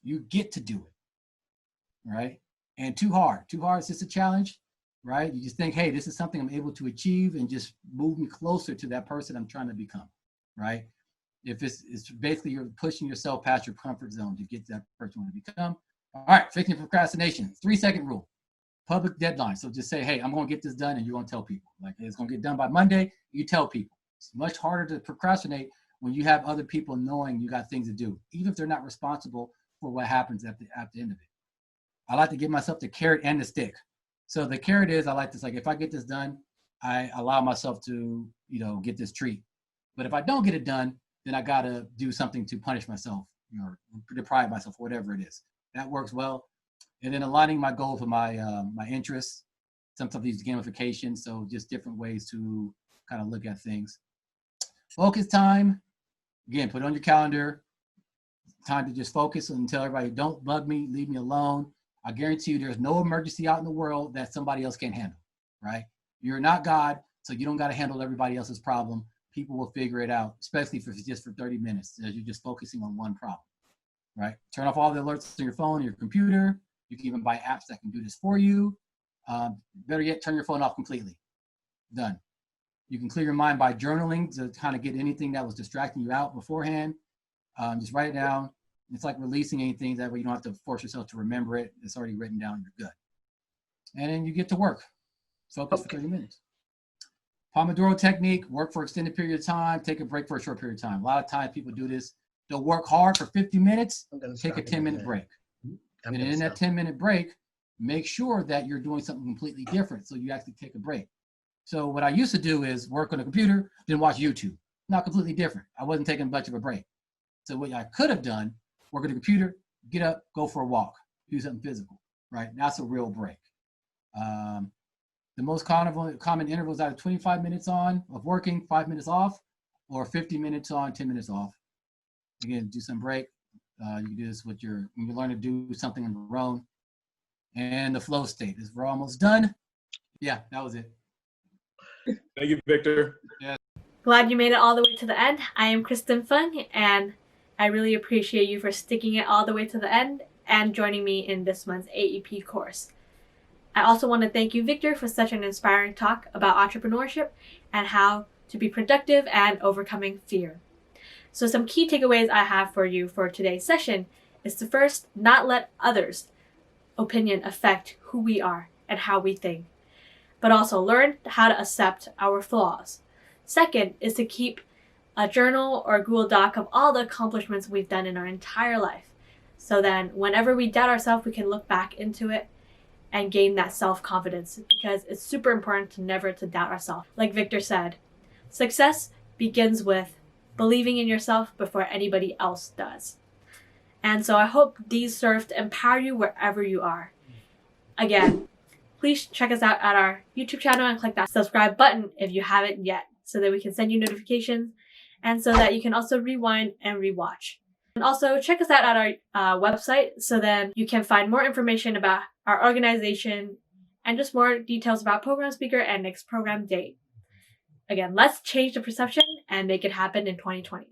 You get to do it. Right? And too hard is just a challenge. right? You just think, hey, this is something I'm able to achieve and just move me closer to that person I'm trying to become, right? If it's basically you're pushing yourself past your comfort zone to get to that person you want to become. All right, fixing procrastination, 3-second rule, public deadline. So just say, hey, I'm going to get this done, and you're going to tell people. Like, it's going to get done by Monday, you tell people. It's much harder to procrastinate when you have other people knowing you got things to do, even if they're not responsible for what happens at the end of it. I like to give myself the carrot and the stick. So the carrot is, I like this, like, if I get this done, I allow myself to, get this treat. But if I don't get it done, then I got to do something to punish myself, or deprive myself, whatever it is. That works well. And then aligning my goals with my interests. Sometimes these gamification, so just different ways to kind of look at things. Focus time. Again, put it on your calendar. Time to just focus and tell everybody, don't bug me, leave me alone. I guarantee you there's no emergency out in the world that somebody else can't handle, right? You're not God, so you don't got to handle everybody else's problem. People will figure it out, especially if it's just for 30 minutes, as you're just focusing on one problem, right? Turn off all the alerts on your phone or your computer. You can even buy apps that can do this for you. Better yet, turn your phone off completely. Done. You can clear your mind by journaling to kind of get anything that was distracting you out beforehand. Just write it down. It's like releasing anything, that way you don't have to force yourself to remember it. It's already written down, you're good. And then you get to work. Focus for 30 minutes. Pomodoro technique, work for extended period of time, take a break for a short period of time. A lot of times people do this. They'll work hard for 50 minutes, take a 10-minute break. And in that 10-minute break, make sure that you're doing something completely different, so you actually take a break. So what I used to do is work on the computer, then watch YouTube. Not completely different. I wasn't taking much of a break. So what I could have done, work on the computer, get up, go for a walk, do something physical, right? That's a real break. The most common intervals are 25 minutes on of working, 5 minutes off, or 50 minutes on, 10 minutes off. Again, do some break. You can do this when you learn to do something on your own. And the flow state is, we're almost done. Yeah, that was it. Thank you, Victor. Yeah. Glad you made it all the way to the end. I am Kristen Fung, and I really appreciate you for sticking it all the way to the end and joining me in this month's AEP course. I also want to thank you, Victor, for such an inspiring talk about entrepreneurship and how to be productive and overcoming fear. So some key takeaways I have for you for today's session is to first, not let others' opinion affect who we are and how we think, but also learn how to accept our flaws. Second is to keep a journal or Google Doc of all the accomplishments we've done in our entire life. So then whenever we doubt ourselves, we can look back into it and gain that self-confidence, because it's super important to never to doubt ourselves. Like Victor said, success begins with believing in yourself before anybody else does. And so I hope these serve to empower you wherever you are. Again, please check us out at our YouTube channel and click that subscribe button if you haven't yet, so that we can send you notifications and so that you can also rewind and rewatch. And also check us out at our website, so then you can find more information about our organization and just more details about program speaker and next program date. Again, let's change the perception and make it happen in 2020.